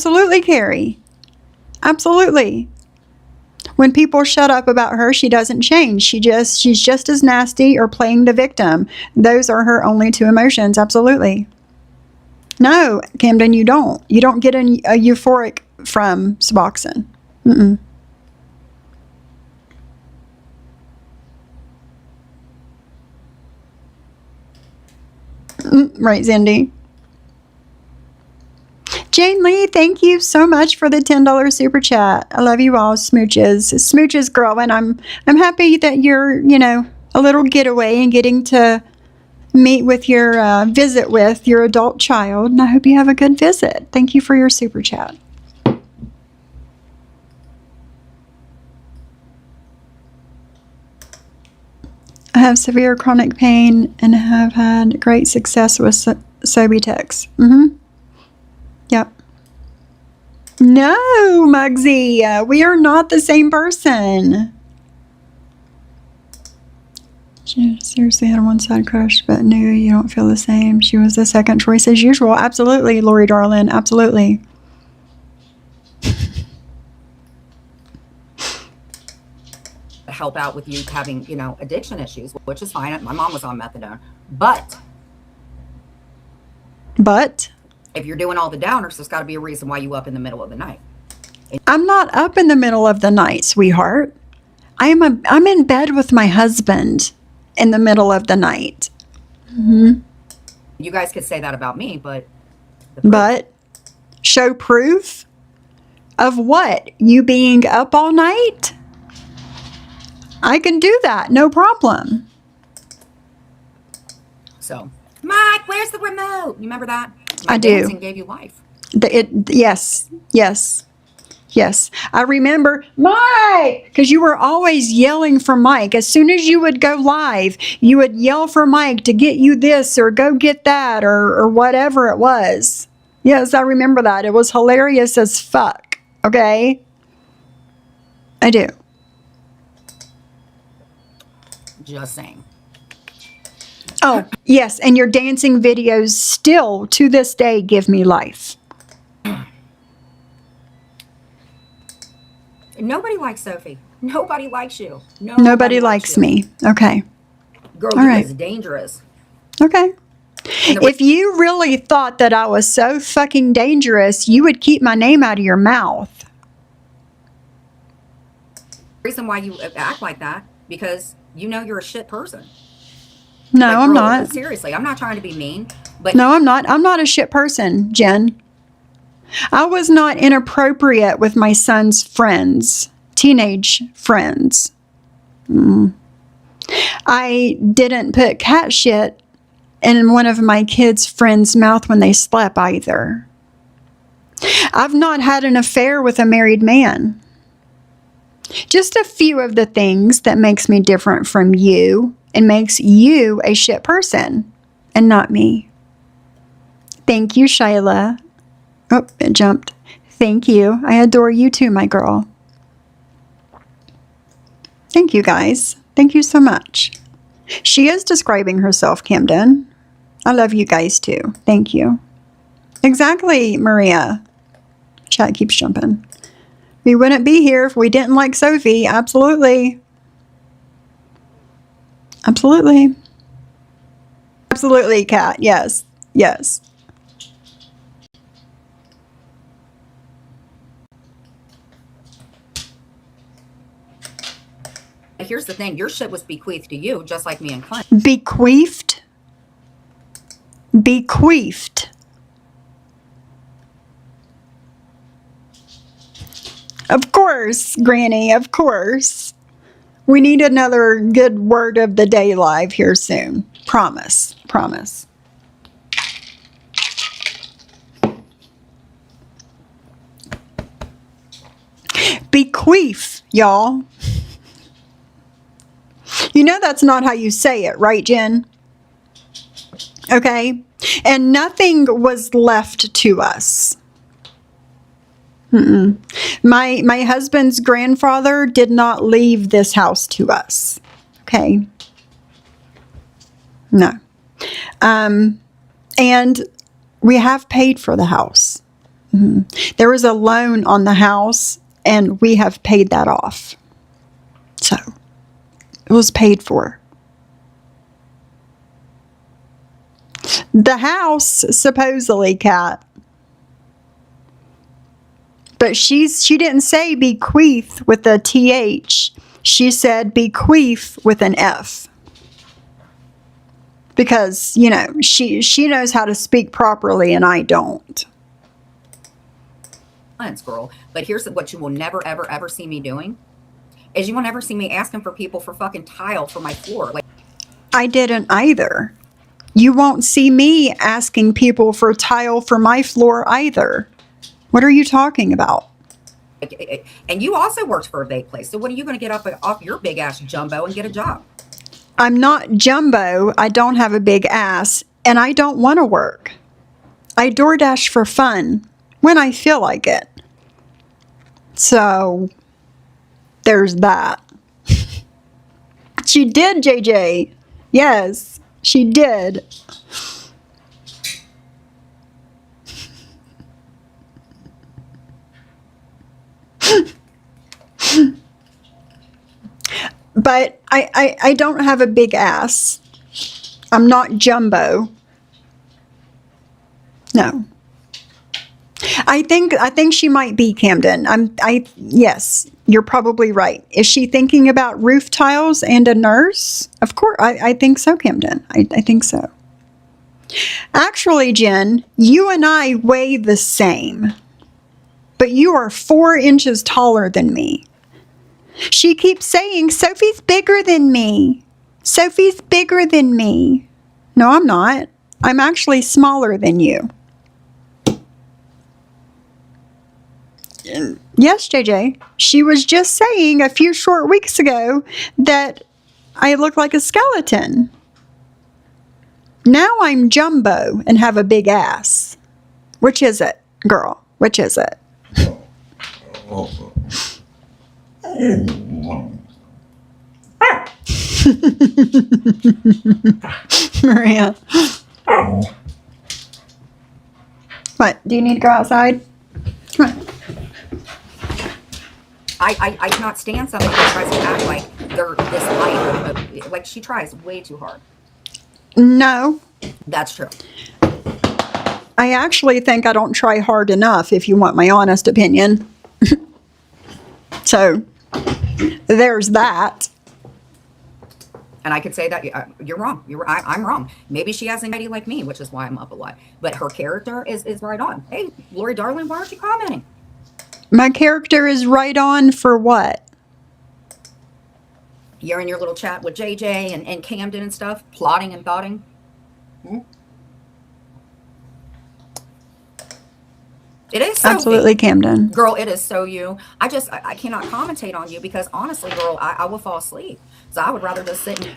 Absolutely, Carrie. Absolutely. When people shut up about her, she doesn't change. She's just as nasty or playing the victim. Those are her only two emotions. Absolutely. No, Camden, you don't. You don't get a euphoric from Suboxone. Mm-mm. Right, Cindy. Jane Lee, thank you so much for the $10 super chat. I love you all, smooches. Smooches, girl, and I'm happy that you're, a little getaway and getting to meet with your visit with your adult child. And I hope you have a good visit. Thank you for your super chat. I have severe chronic pain and have had great success with Sobitex. Yep. No, Mugsy, we are not the same person. She seriously had a one-side crush, but knew you don't feel the same. She was the second choice as usual. Absolutely, Lori Darlin, absolutely. Help out with you having, addiction issues, which is fine. My mom was on methadone. But if you're doing all the downers, there's got to be a reason why you up in the middle of the night. I'm not up in the middle of the night, sweetheart. I'm in bed with my husband in the middle of the night. You guys could say that about me, but show proof of what? You being up all night? I can do that, no problem. So, Mike, where's the remote? You remember that? I do. Dancing gave you life. Yes. I remember, Mike, because you were always yelling for Mike. As soon as you would go live, you would yell for Mike to get you this or go get that or whatever it was. Yes, I remember that. It was hilarious as fuck. Okay? I do. Just saying. Oh, yes, and your dancing videos still, to this day, give me life. Nobody likes Sophie. Nobody likes you. Nobody likes me. Okay. Girl, all you right. is dangerous. Okay. If you really thought that I was so fucking dangerous, you would keep my name out of your mouth. The reason why you act like that, because you're a shit person. No, like, I'm girl, not. Seriously, I'm not trying to be mean, but no, I'm not. I'm not a shit person, Jen. I was not inappropriate with my son's friends, teenage friends. I didn't put cat shit in one of my kids' friends' mouth when they slept either. I've not had an affair with a married man. Just a few of the things that makes me different from you and makes you a shit person and not me. Thank you, Shyla. Oh, it jumped. Thank you. I adore you too, my girl. Thank you, guys. Thank you so much. She is describing herself, Camden. I love you guys too. Thank you. Exactly, Maria. Chat keeps jumping. We wouldn't be here if we didn't like Sophie. Absolutely. Absolutely. Absolutely, Kat. Yes. Yes. here's the thing. Your shit was bequeathed to you, just like me and Clint. Bequeathed? Bequeathed. Of course, Granny, of course. We need another good word of the day live here soon. Promise. Promise. Bequeath, y'all. You know that's not how you say it, right, Jen? Okay? And nothing was left to us. My husband's grandfather did not leave this house to us. Okay? No. And we have paid for the house. There was a loan on the house, and we have paid that off. So it was paid for. The house, supposedly, Kat. But she didn't say bequeath with a TH. She said bequeath with an F. Because, she knows how to speak properly and I don't. Girl, but here's what you will never, ever, ever see me doing is you won't ever see me asking for people for fucking tile for my floor. Like, I didn't either. You won't see me asking people for tile for my floor either. What are you talking about? and you also worked for a bake place. So when are you going to get up off your big ass jumbo and get a job? I'm not jumbo. I don't have a big ass, and I don't want to work. I DoorDash for fun when I feel like it. So there's that. She did, JJ. Yes, she did. But I don't have a big ass. I'm not jumbo. No. I think she might be, Camden. Yes, you're probably right. Is she thinking about roof tiles and a nurse? Of course, I think so, Camden. I think so. Actually, Jen, you and I weigh the same, but you are 4 inches taller than me. She keeps saying, Sophie's bigger than me. Sophie's bigger than me. No, I'm not. I'm actually smaller than you. Yes, JJ. She was just saying a few short weeks ago that I look like a skeleton. Now I'm jumbo and have a big ass. Which is it, girl? Which is it? Maria. What? Do you need to go outside? Come on. I cannot stand somebody who tries to act like they're this light. Like she tries way too hard. No. That's true. I actually think I don't try hard enough, if you want my honest opinion. So, there's that. And I could say that you're wrong. I'm wrong. Maybe she has anxiety like me, which is why I'm up a lot. But her character is right on. Hey, Lori Darling, why aren't you commenting? My character is right on for what? You're in your little chat with JJ and Camden and stuff, plotting and thoughting. It is so Absolutely, you. Camden. Girl, it is so you. I cannot commentate on you because honestly, girl, I will fall asleep. So I would rather just sit and...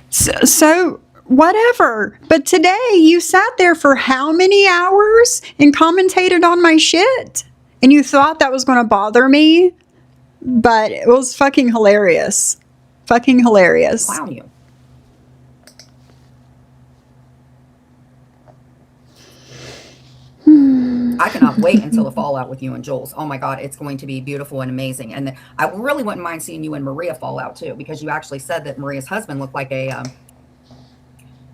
So whatever. But today you sat there for how many hours and commentated on my shit? And you thought that was going to bother me? But it was fucking hilarious. Fucking hilarious. Clown you. I cannot wait until the fallout with you and Jules. Oh my God, it's going to be beautiful and amazing. And I really wouldn't mind seeing you and Maria fallout too, because you actually said that Maria's husband looked like a,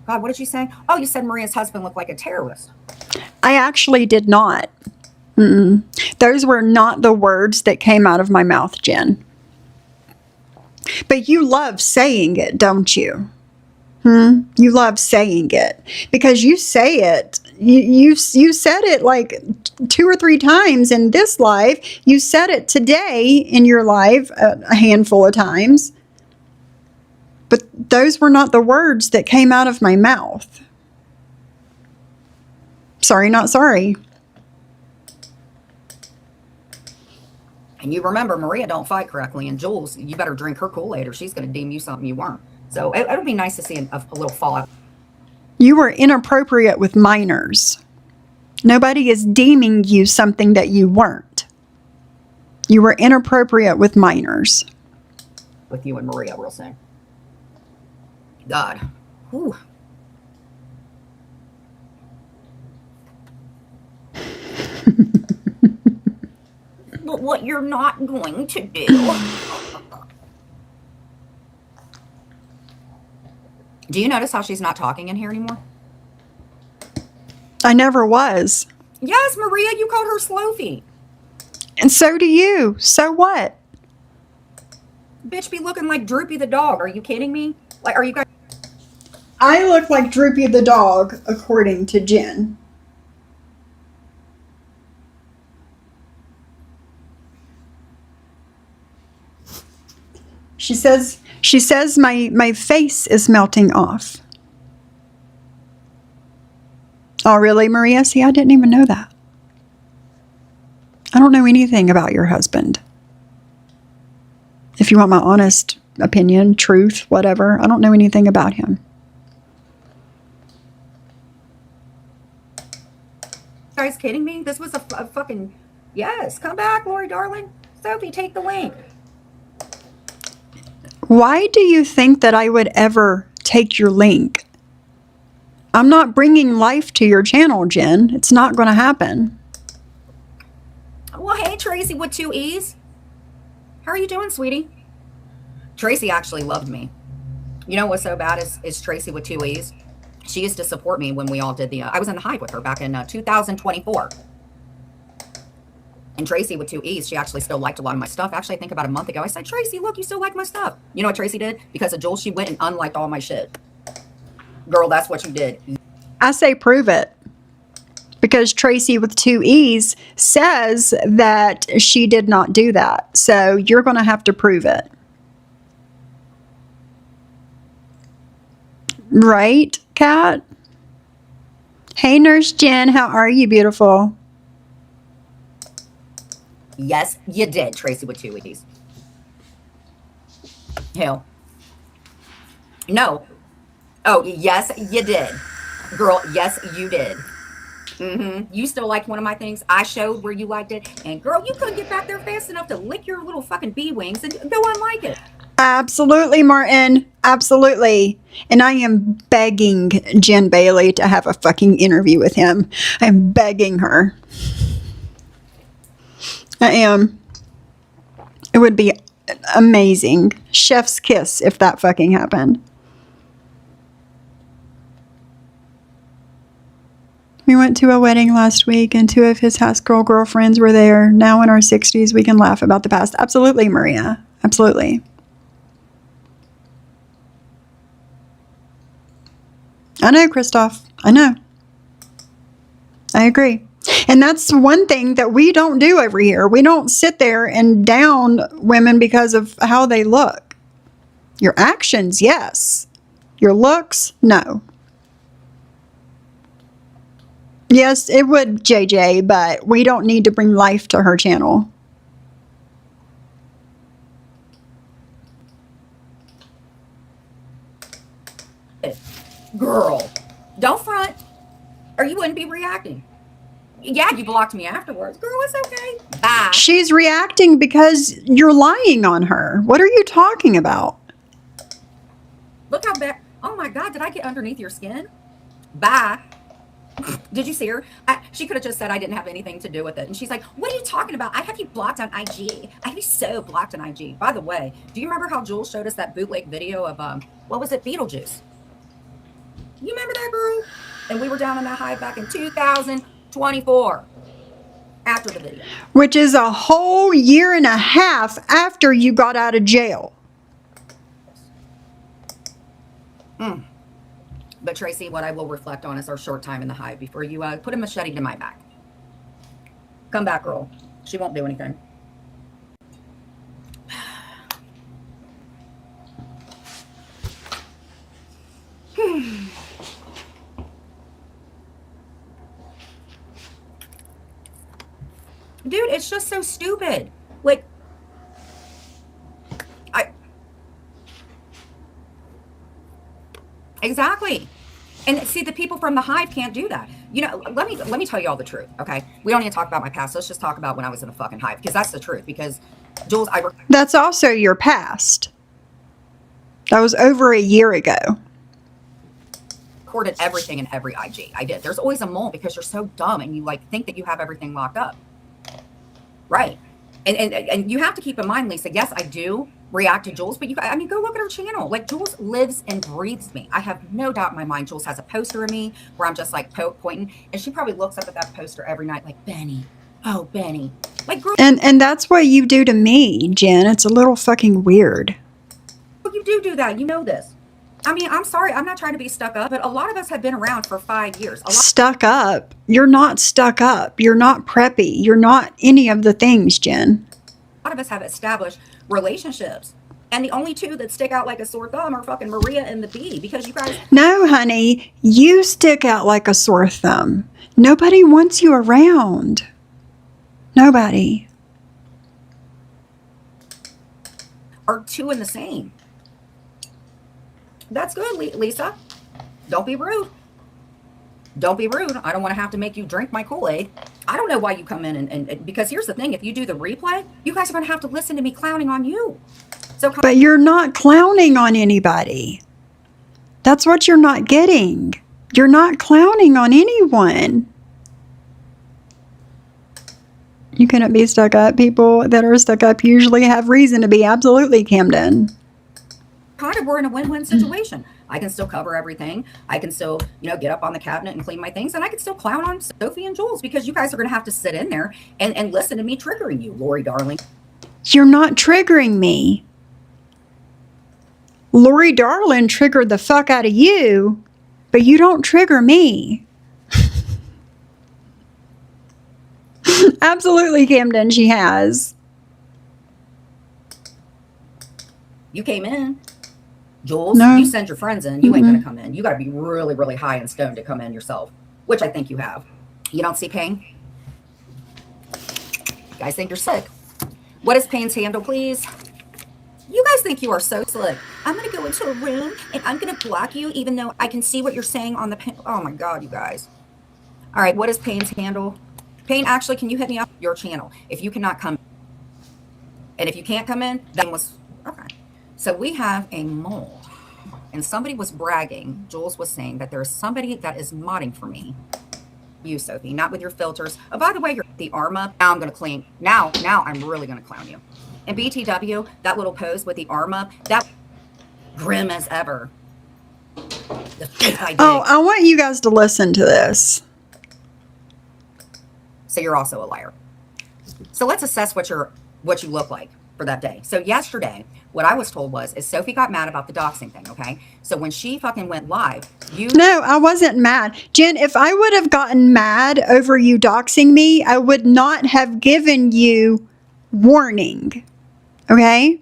God, what did you say? Oh, you said Maria's husband looked like a terrorist. I actually did not. Those were not the words that came out of my mouth, Jen. But you love saying it, don't you? You love saying it because you say it. You said it like 2 or 3 times in this live. You said it today in your live a handful of times. But those were not the words that came out of my mouth. Sorry, not sorry. And you remember, Maria don't fight correctly, and Jules, you better drink her Kool-Aid or she's going to deem you something you weren't. So it would be nice to see a little fallout. You were inappropriate with minors. Nobody is deeming you something that you weren't. You were inappropriate with minors. With you and Maria real soon. God. Whew. what you're not going to do. Do you notice how she's not talking in here anymore? I never was. Yes, Maria, you called her Sloafy. And so do you. So what? Bitch be looking like Droopy the dog. Are you kidding me? Like, are you guys... I look like Droopy the dog, according to Jen. She says my face is melting off. Oh, really, Maria? See, I didn't even know that. I don't know anything about your husband. If you want my honest opinion, truth, whatever, I don't know anything about him. You guys kidding me? This was a fucking... Yes, come back, Lori, darling. Sophie, take the link. Why do you think that I would ever take your link? I'm not bringing life to your channel, Jen. It's not going to happen. Well, hey, Tracy with 2 E's. How are you doing, sweetie? Tracy actually loved me. You know what's so bad is Tracy with 2 E's. She used to support me when we all did the... I was in the Hive with her back in 2024. And Tracy with 2 E's, she actually still liked a lot of my stuff. Actually, I think about a month ago, I said, Tracy, look, you still like my stuff. You know what Tracy did? Because of Jules, she went and unliked all my shit. Girl, that's what you did. I say prove it. Because Tracy with 2 E's says that she did not do that. So you're going to have to prove it. Right, Kat? Hey, Nurse Jen, how are you, beautiful? Yes, you did, Tracy with 2 E's. Hell. No. Oh, yes, you did. Girl, yes, you did. You still liked one of my things. I showed where you liked it. And girl, you couldn't get back there fast enough to lick your little fucking bee wings and go unlike it. Absolutely, Martin. Absolutely. And I am begging Jen Bailey to have a fucking interview with him. I'm begging her. I am. It would be amazing. Chef's kiss if that fucking happened. We went to a wedding last week and 2 of his Haskell girlfriends were there. Now in our 60s, we can laugh about the past. Absolutely, Maria. Absolutely. I know, Christoph. I know. I agree. And that's one thing that we don't do over here. We don't sit there and down women because of how they look. Your actions, yes. Your looks, no. Yes, it would, JJ, but we don't need to bring life to her channel. Girl, don't front or you wouldn't be reacting. Yeah, you blocked me afterwards. Girl, it's okay. Bye. She's reacting because you're lying on her. What are you talking about? Look how bad. Oh my God, did I get underneath your skin? Bye. Did you see her? She could have just said I didn't have anything to do with it. And she's like, what are you talking about? I have you blocked on IG. I have you so blocked on IG. By the way, do you remember how Jules showed us that bootleg video of, what was it? Beetlejuice. You remember that, girl? And we were down in that Hive back in 2024 after the video. Which is a whole year and a half after you got out of jail. But Tracy, what I will reflect on is our short time in the Hive before you put a machete to my back. Come back, girl. She won't do anything. Dude, it's just so stupid. Like, exactly. And see, the people from the Hive can't do that. You know, let me tell you all the truth, okay? We don't need to talk about my past. Let's just talk about when I was in the fucking Hive, because that's the truth. Because Jules, That's also your past. That was over a year ago. recorded everything in every IG. I did. There's always a mole because you're so dumb and you like think that you have everything locked up. Right. And you have to keep in mind, Lisa, yes, I do react to Jules, but I mean, go look at her channel. Like, Jules lives and breathes me. I have no doubt in my mind Jules has a poster of me where I'm just like pointing, and she probably looks up at that poster every night like, Benny, oh, Benny. Like, girl, And that's what you do to me, Jen. It's a little fucking weird. you do that. You know this. I mean, I'm sorry. I'm not trying to be stuck up, but a lot of us have been around for 5 years. Stuck up? You're not stuck up. You're not preppy. You're not any of the things, Jen. A lot of us have established relationships. And the only two that stick out like a sore thumb are fucking Maria and the Bee, because you guys... No, honey. You stick out like a sore thumb. Nobody wants you around. Nobody. Are two in the same. That's good, Lisa. Don't be rude. Don't be rude. I don't want to have to make you drink my Kool-Aid. I don't know why you come in and because here's the thing. If you do the replay, you guys are going to have to listen to me clowning on you. So, But you're not clowning on anybody. That's what you're not getting. You're not clowning on anyone. You couldn't be stuck up. People that are stuck up usually have reason to be. Absolutely, Camden. kind of we're in a win-win situation. I can still cover everything. I can still, get up on the cabinet and clean my things, and I can still clown on Sophie and Jules, because you guys are going to have to sit in there and listen to me triggering you, Lori darling. You're not triggering me. Lori Darling triggered the fuck out of you, but you don't trigger me. Absolutely, Camden, she has. You came in. Jules, No. you send your friends in. You ain't going to come in. You got to be really, really high and stoned to come in yourself, which I think you have. You don't see pain? You guys think you're sick. What is Pain's handle, please? You guys think you are so slick. I'm going to go into a room and I'm going to block you even though I can see what you're saying on the pen. Oh my God, you guys. All right, what is Pain's handle? Pain, actually, can you hit me up your channel if you cannot come? And if you can't come in, then was okay. So we have a mole, and somebody was bragging. Jules was saying that there is somebody that is modding for me. You, Sophie, not with your filters. Oh, by the way, you're the Arma. Now I'm going to clean. Now I'm really going to clown you. And BTW, that little pose with the arm up, that grim as ever. The fake I did. Oh, I want you guys to listen to this. So you're also a liar. So let's assess what you look like for that day. So yesterday, what I was told is Sophie got mad about the doxing thing, okay? So when she fucking went live, No, I wasn't mad. Jen, if I would have gotten mad over you doxing me, I would not have given you warning. Okay?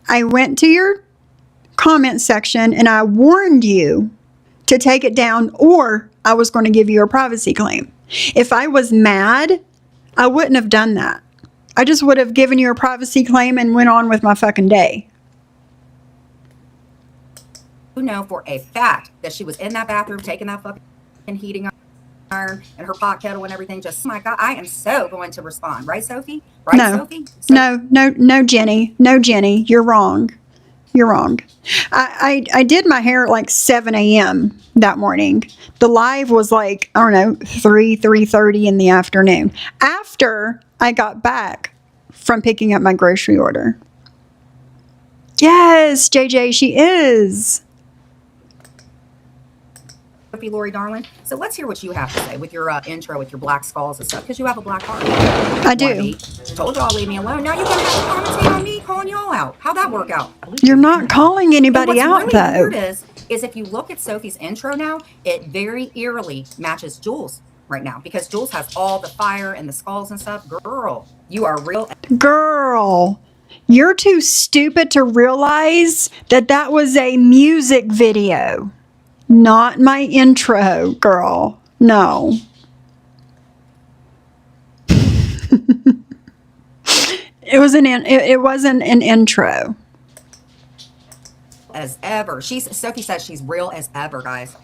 I went to your comment section and I warned you to take it down, or I was going to give you a privacy claim. If I was mad, I wouldn't have done that. I just would have given you a privacy claim and went on with my fucking day. You know for a fact that she was in that bathroom taking that fucking heating iron and her pot kettle and everything. Just, oh my God, I am so going to respond. Right, Sophie? Right, No. Sophie? No, Jenny. No, Jenny. You're wrong. You're wrong. I did my hair at like 7 a.m. that morning. The live was like, I don't know, 3:30 in the afternoon. After I got back from picking up my grocery order. Yes, JJ, she is. Sophie, Lori, darling. So let's hear what you have to say with your intro, with your black skulls and stuff, because you have a black heart. I do. Told y'all leave me alone. Now you're going to have to commentate on me calling y'all out. How'd that work out? You're not calling anybody And out, what's really though. weird is if you look at Sophie's intro now, it very eerily matches Jules right now, because Jules has all the fire and the skulls and stuff. Girl, you are real. Girl, you're too stupid to realize that that was a music video. Not my intro, girl. No. It wasn't an intro. As ever. Sophie says she's real as ever, guys.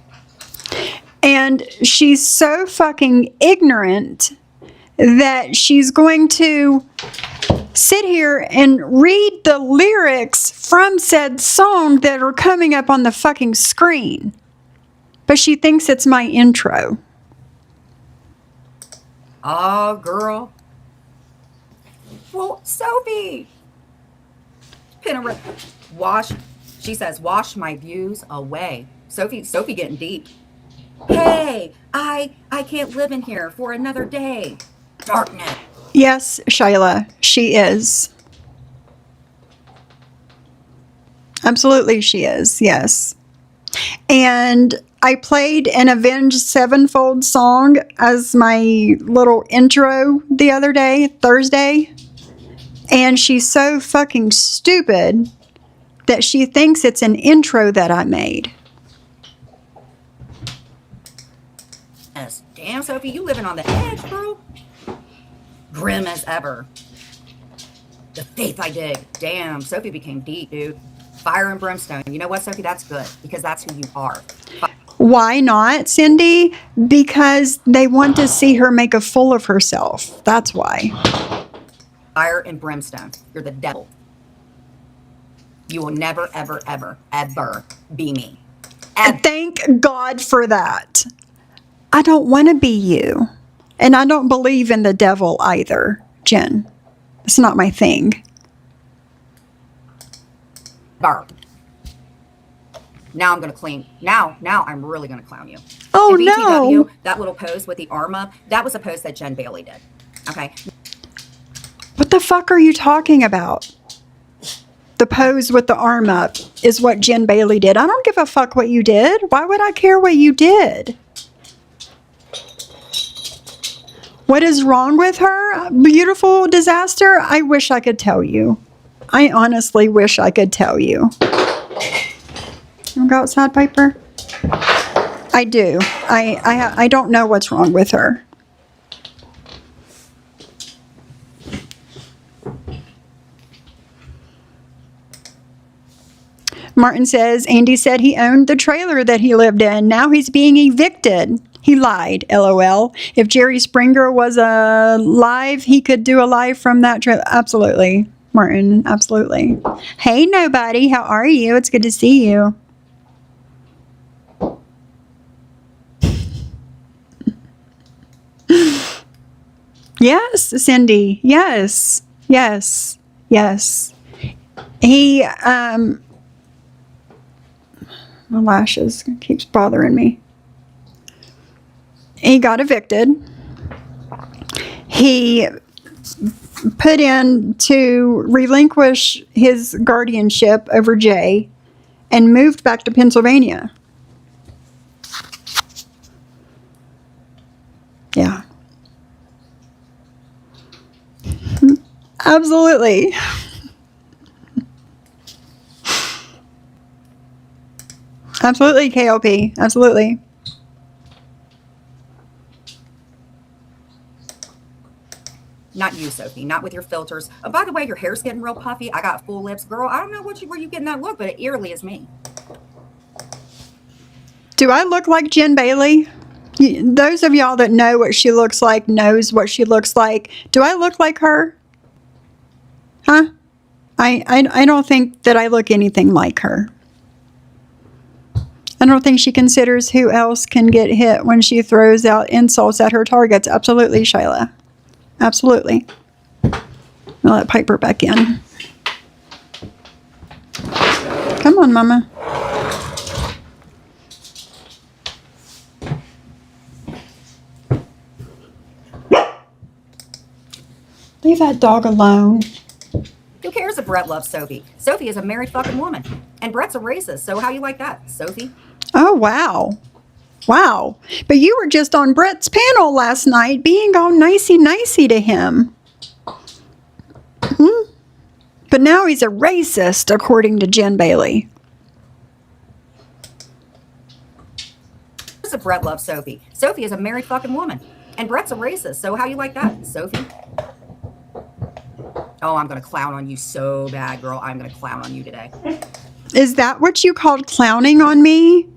And she's so fucking ignorant that she's going to sit here and read the lyrics from said song that are coming up on the fucking screen. But she thinks it's my intro. Oh, girl. Well, Sophie, wash. She says, wash my views away. Sophie getting deep. Hey, I can't live in here for another day. Darkness. Yes, Shyla, she is. Absolutely, she is. Yes. And I played an Avenged Sevenfold song as my little intro the other day, Thursday. And she's so fucking stupid that she thinks it's an intro that I made. Yes. Damn, Sophie, you living on the edge, bro. Grim as ever. The faith I dig. Damn, Sophie became deep, dude. Fire and brimstone. You know what, Sophie? That's good because that's who you are. Why not, Cindy? Because they want to see her make a fool of herself. That's why. Fire and brimstone. You're the devil. You will never, ever, ever, ever be me. And thank God for that. I don't want to be you. And I don't believe in the devil either, Jen. It's not my thing. Burp. Now I'm going to clean. Now I'm really going to clown you. Oh, and BTW, no. that little pose with the arm up, that was a pose that Jen Bailey did. Okay. What the fuck are you talking about? The pose with the arm up is what Jen Bailey did. I don't give a fuck what you did. Why would I care what you did? What is wrong with her? Beautiful disaster? I wish I could tell you. I honestly wish I could tell you. You wanna go outside, Piper? I do. I don't know what's wrong with her. Martin says, Andy said he owned the trailer that he lived in. Now he's being evicted. He lied, LOL. If Jerry Springer was alive, he could do a live from that trailer. Absolutely, Martin, absolutely. Hey, nobody, how are you? It's good to see you. Yes, Cindy, yes, yes, yes. He, my lashes keeps bothering me. He got evicted. He put in to relinquish his guardianship over Jay and moved back to Pennsylvania. Yeah. Absolutely. Absolutely, KLP. Absolutely. Not you, Sophie. Not with your filters. Oh, by the way, your hair's getting real puffy. I got full lips. Girl, I don't know where you getting that look, but it eerily is me. Do I look like Jen Bailey? Those of y'all that know what she looks like knows what she looks like. Do I look like her? Huh? I don't think that I look anything like her. I don't think she considers who else can get hit when she throws out insults at her targets. Absolutely, Shyla. Absolutely. I'll let Piper back in. Come on, Mama. Leave that dog alone. Who cares if Brett loves Sophie? Sophie is a married fucking woman. And Brett's a racist. So how you like that, Sophie? Oh, wow. Wow. But you were just on Brett's panel last night being all nicey-nicey to him. Hmm? But now he's a racist, according to Jen Bailey. If Brett loves Sophie. Sophie is a married fucking woman. And Brett's a racist. So how you like that, Sophie? Oh, I'm going to clown on you so bad, girl. I'm going to clown on you today. Is that what you called clowning on me?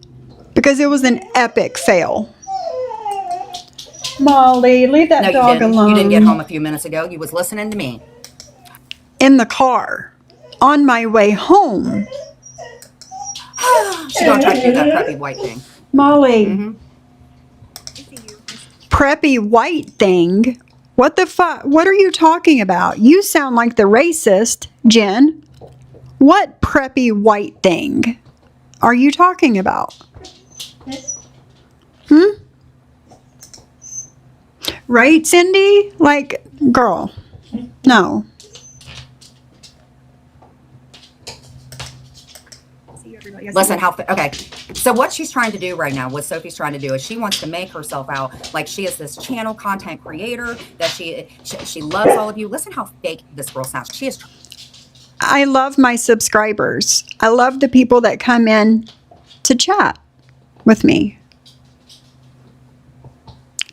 Because it was an epic fail. Molly, leave that dog alone. You didn't get home a few minutes ago. You was listening to me. In the car. On my way home. She gonna try to do that preppy white thing. Molly. Preppy white thing? What the fuck? What are you talking about? You sound like the racist, Jen. What preppy white thing are you talking about? Right, Cindy? Like, girl, no. Listen, okay. So what she's trying to do right now, what Sophie's trying to do, is she wants to make herself out like she is this channel content creator, that she loves all of you. Listen how fake this girl sounds. She is. I love my subscribers. I love the people that come in to chat with me.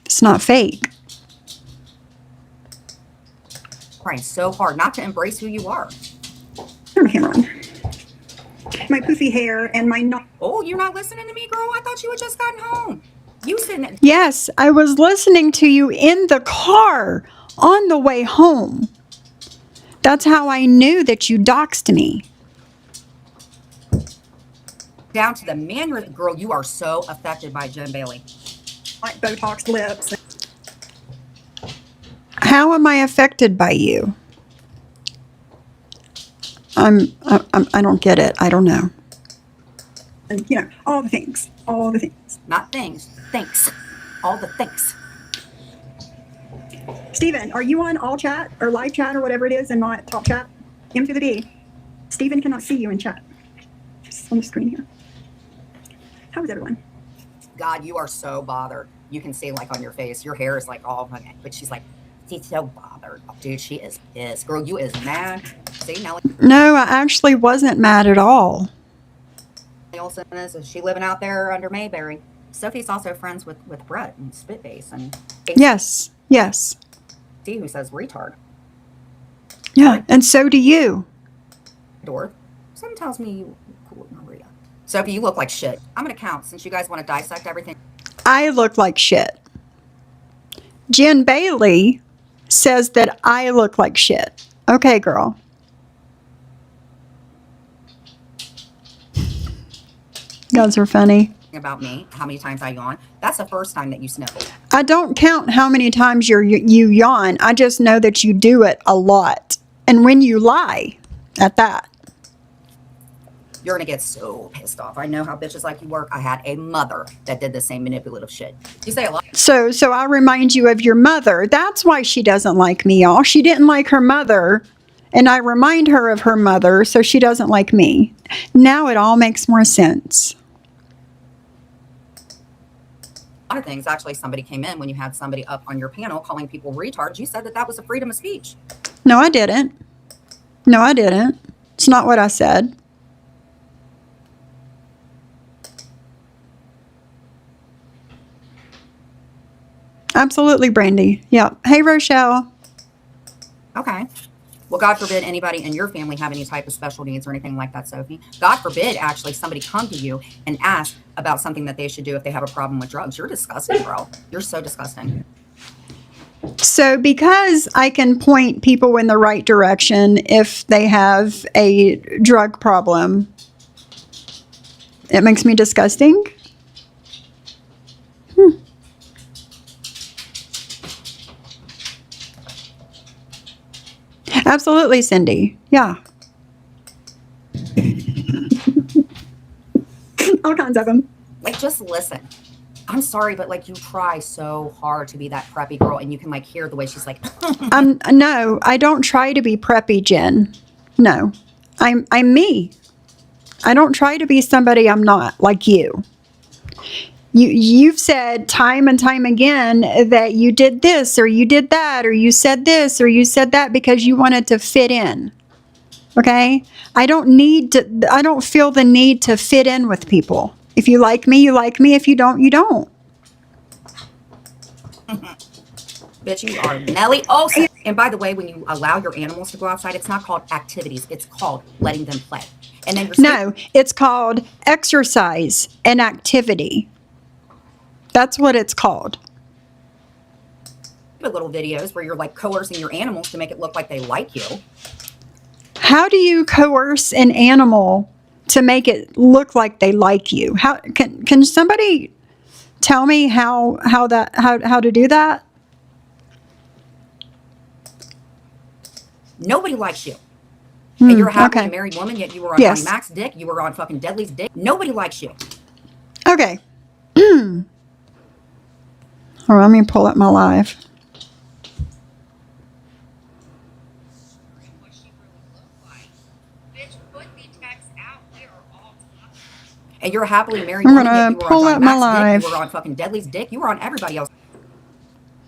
It's not fake. Trying so hard not to embrace who you are. Turn my camera on. My poofy hair and my not. Oh, you're not listening to me, girl? I thought you had just gotten home. You sitting. Yes, I was listening to you in the car on the way home. That's how I knew that you doxed me. Down to the man, girl, you are so affected by Jen Bailey. Like Botox lips. How am I affected by you? I don't get it. I don't know. And, you know, all the things. Not things. Thanks. All the thanks. Steven, are you on all chat or live chat or whatever it is and not top chat? M to the D. Steven cannot see you in chat. Just on the screen here. How is everyone? God, you are so bothered. You can see like on your face, your hair is like all okay. But she's like, she's so bothered. Oh, dude, she is pissed. Girl, you is mad. See, Nellie No, I actually wasn't mad at all. Olsen is she living out there under Mayberry. Sophie's also friends with Brett and Spitbase and Yes, yes. see who says retard. Yeah, and so do you. Dorth. Something tells me you cool with Maria. Sophie, you look like shit. I'm gonna count since you guys want to dissect everything. I look like shit. Jen Bailey says that I look like shit. Okay, girl. You guys are funny. About me, how many times I yawn. That's the first time that you sniffled. I don't count how many times you yawn. I just know that you do it a lot. And when you lie, at that. You're gonna get so pissed off. I know how bitches like you work. I had a mother that did the same manipulative shit. You say a lot. So I'll remind you of your mother. That's why she doesn't like me, y'all. She didn't like her mother. And I remind her of her mother, so she doesn't like me. Now it all makes more sense. A lot of things. Actually, somebody came in when you had somebody up on your panel calling people retards. You said that was a freedom of speech. No, I didn't. No, I didn't. It's not what I said. Absolutely, Brandy. Yeah. Hey, Rochelle. Okay. Well, God forbid anybody in your family have any type of special needs or anything like that, Sophie. God forbid, actually, somebody come to you and ask about something that they should do if they have a problem with drugs. You're disgusting, bro. You're so disgusting. So because I can point people in the right direction if they have a drug problem, it makes me disgusting? Absolutely, Cindy. Yeah. All kinds of them. Like, just listen. I'm sorry, but like you try so hard to be that preppy girl, and you can like hear the way she's like. No, I don't try to be preppy, Jen. No, I'm me. I don't try to be somebody I'm not, like you. You've said time and time again that you did this or you did that or you said this or you said that because you wanted to fit in. Okay? I don't feel the need to fit in with people. If you like me, you like me. If you don't, you don't. Bitch, you are Nellie Olsen. And by the way, when you allow your animals to go outside, it's not called activities. It's called letting them play. And then No, it's called exercise and activity. That's what it's called. Little videos where you're like coercing your animals to make it look like they like you. How do you coerce an animal to make it look like they like you? How can somebody tell me how to do that? Nobody likes you. And you're a happily okay. married woman, yet you were on Yes. Johnny Mac's dick. You were on fucking Deadly's dick. Nobody likes you. Okay. All right, let me pull up my live. What she really looked like. Bitch, put the text out. We are all talking. And you're a happily married I'm woman, gonna yet you were pull on up Johnny my Mac's live. dick. You were on fucking Deadly's dick. You were on everybody else.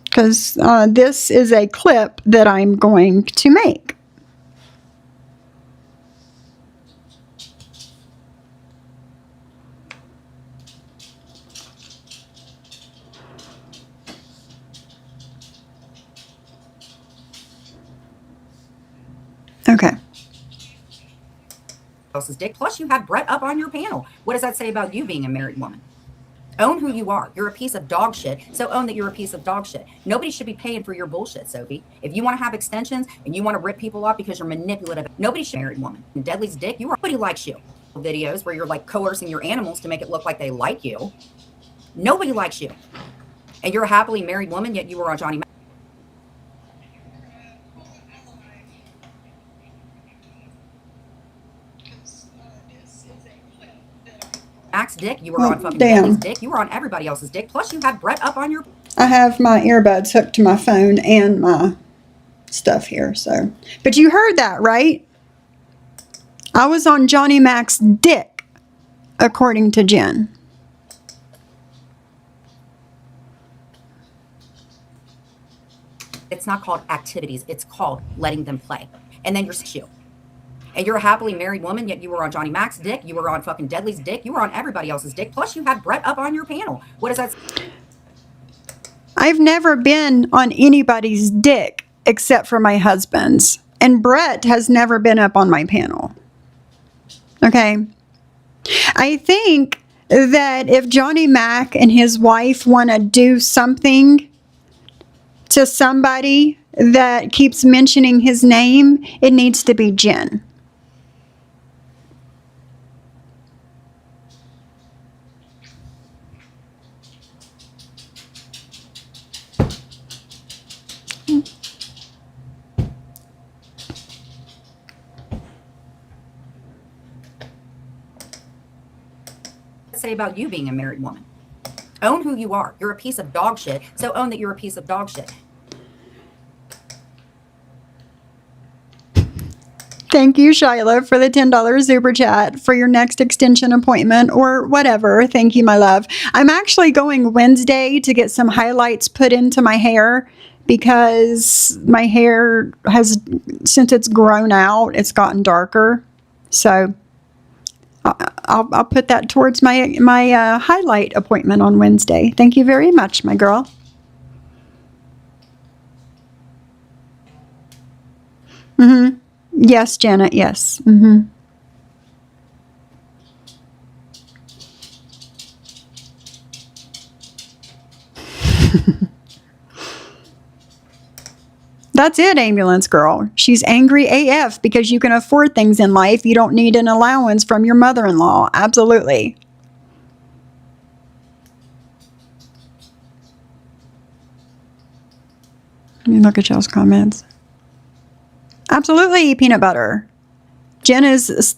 Because this is a clip that I'm going to make. Okay. Else's dick. Plus, you had Brett up on your panel. What does that say about you being a married woman? Own who you are. You're a piece of dog shit, so own that you're a piece of dog shit. Nobody should be paying for your bullshit, Sophie. If you want to have extensions and you want to rip people off because you're manipulative, nobody should be a married woman. And Deadly's dick, nobody likes you. Videos where you're like coercing your animals to make it look like they like you. Nobody likes you. And you're a happily married woman, yet you were on Johnny Mac's dick. You were Oh, on fucking damn. Deadly's dick. You were on everybody else's dick. Plus, you had Brett up on your I have my earbuds hooked to my phone and my stuff here, so. But you heard that, right? I was on Johnny Mac's dick, according to Jen. It's not called activities. It's called letting them play. And then you're you. And you're a happily married woman, yet you were on Johnny Mac's dick. You were on fucking Deadly's dick. You were on everybody else's dick. Plus, you had Brett up on your panel. What does that say? I've never been on anybody's dick except for my husband's. And Brett has never been up on my panel. Okay? I think that if Johnny Mac and his wife want to do something to somebody that keeps mentioning his name, it needs to be Jen. Say about you being a married woman. Own who you are. You're a piece of dog shit, so own that you're a piece of dog shit. Thank you, Shiloh, for the $10 super chat for your next extension appointment or whatever. Thank you, my love. I'm actually going Wednesday to get some highlights put into my hair because my hair has, since it's grown out, it's gotten darker. So I'll put that towards my highlight appointment on Wednesday. Thank you very much, my girl. Mm-hmm. Yes, Janet, yes. Mm-hmm. That's it, ambulance girl. She's angry AF because you can afford things in life. You don't need an allowance from your mother-in-law. Absolutely. Let me look at y'all's comments. Absolutely, peanut butter. Jen is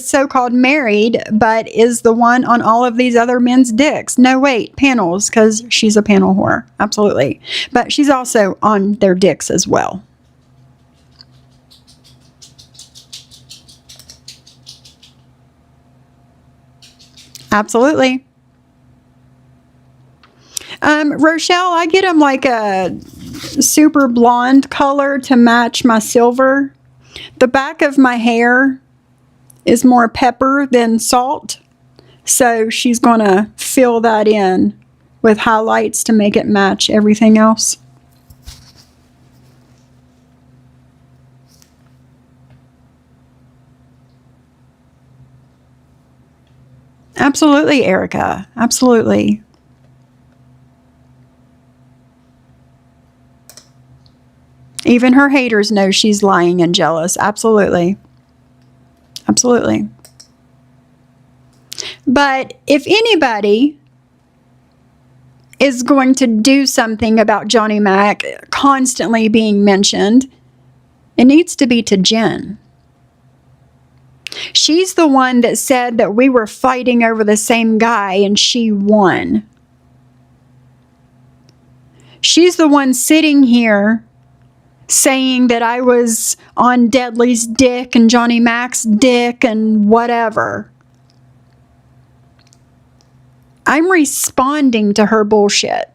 so-called married, but is the one on all of these other men's dicks. No, wait, panels, because she's a panel whore. Absolutely. But she's also on their dicks as well. Absolutely. Rochelle, I get them like a super blonde color to match my silver. The back of my hair is more pepper than salt, so she's going to fill that in with highlights to make it match everything else. Absolutely, Erica. Absolutely. Even her haters know she's lying and jealous. Absolutely. Absolutely. But if anybody is going to do something about Johnny Mac constantly being mentioned, It needs to be to Jen. She's the one that said that we were fighting over the same guy and she won. She's the one sitting here saying that I was on Deadly's dick and Johnny Mac's dick and whatever. I'm responding to her bullshit.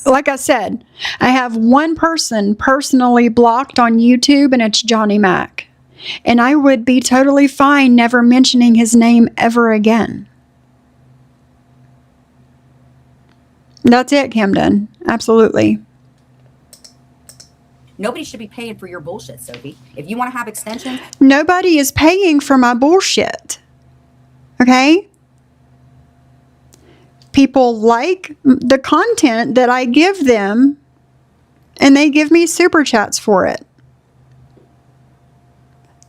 Like I said, I have one person personally blocked on YouTube, and it's Johnny Mac. And I would be totally fine never mentioning his name ever again. That's it, Camden. Absolutely. Nobody should be paying for your bullshit, Sophie. If you want to have extensions, Nobody is paying for my bullshit. Okay? People like the content that I give them, and they give me super chats for it.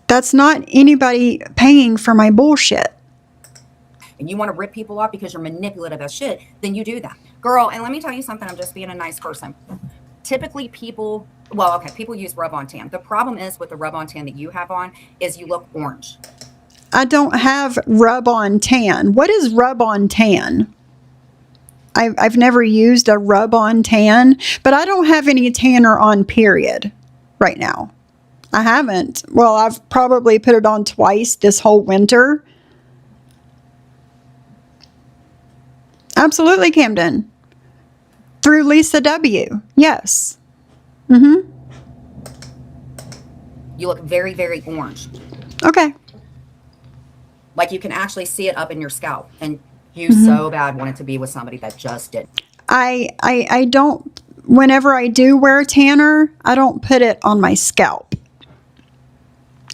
That's not anybody paying for my bullshit. and you want to rip people off because you're manipulative as shit, then you do that. Girl, and let me tell you something, I'm just being a nice person. Typically people use rub-on tan. The problem is with the rub-on tan that you have on is you look orange. I don't have rub-on tan. What is rub-on tan? I've never used a rub-on tan, but I don't have any tanner on, period, right now. I haven't. Well, I've probably put it on twice this whole winter. Absolutely, Camden. Through Lisa W. Yes. Mm-hmm. You look very, very orange. Okay. Like you can actually see it up in your scalp. And you so bad wanted to be with somebody that just didn't. I don't, whenever I do wear tanner, I don't put it on my scalp.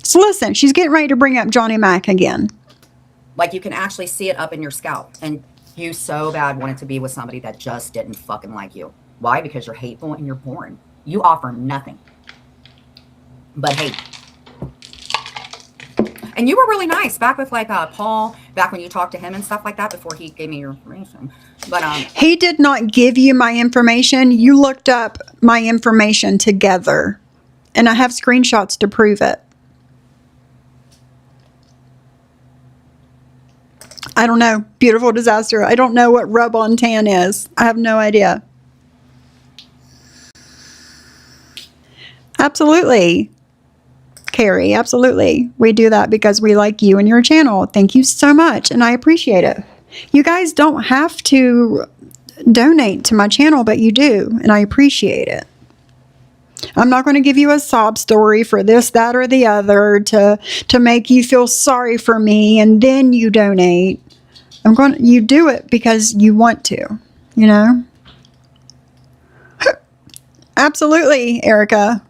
So listen, she's getting ready to bring up Johnny Mac again. Like you can actually see it up in your scalp. And you so bad wanted to be with somebody that just didn't fucking like you. Why? Because you're hateful and you're boring. You offer nothing but hate. And you were really nice back with like Paul, back when you talked to him and stuff like that before he gave me your information. But he did not give you my information. You looked up my information together. And I have screenshots to prove it. I don't know. Beautiful disaster. I don't know what rub-on tan is. I have no idea. Absolutely. Carrie, absolutely. We do that because we like you and your channel. Thank you so much, and I appreciate it. You guys don't have to donate to my channel, but you do, and I appreciate it. I'm not going to give you a sob story for this, that, or the other to make you feel sorry for me, and then you donate. You do it because you want to, you know? Absolutely, Erica.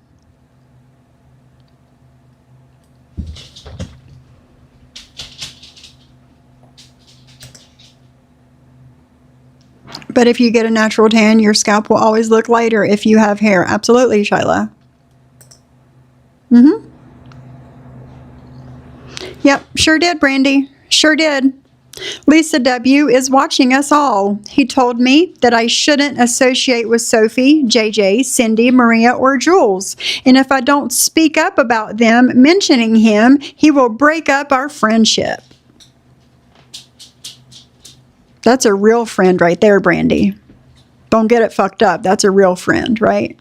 But if you get a natural tan, your scalp will always look lighter if you have hair. Absolutely, Shyla. Mm-hmm. Yep, sure did, Brandy. Sure did. Lisa W. is watching us all. He told me that I shouldn't associate with Sophie, JJ, Cindy, Maria, or Jules. And if I don't speak up about them mentioning him, he will break up our friendship. That's a real friend right there, Brandy. Don't get it fucked up. That's a real friend, right?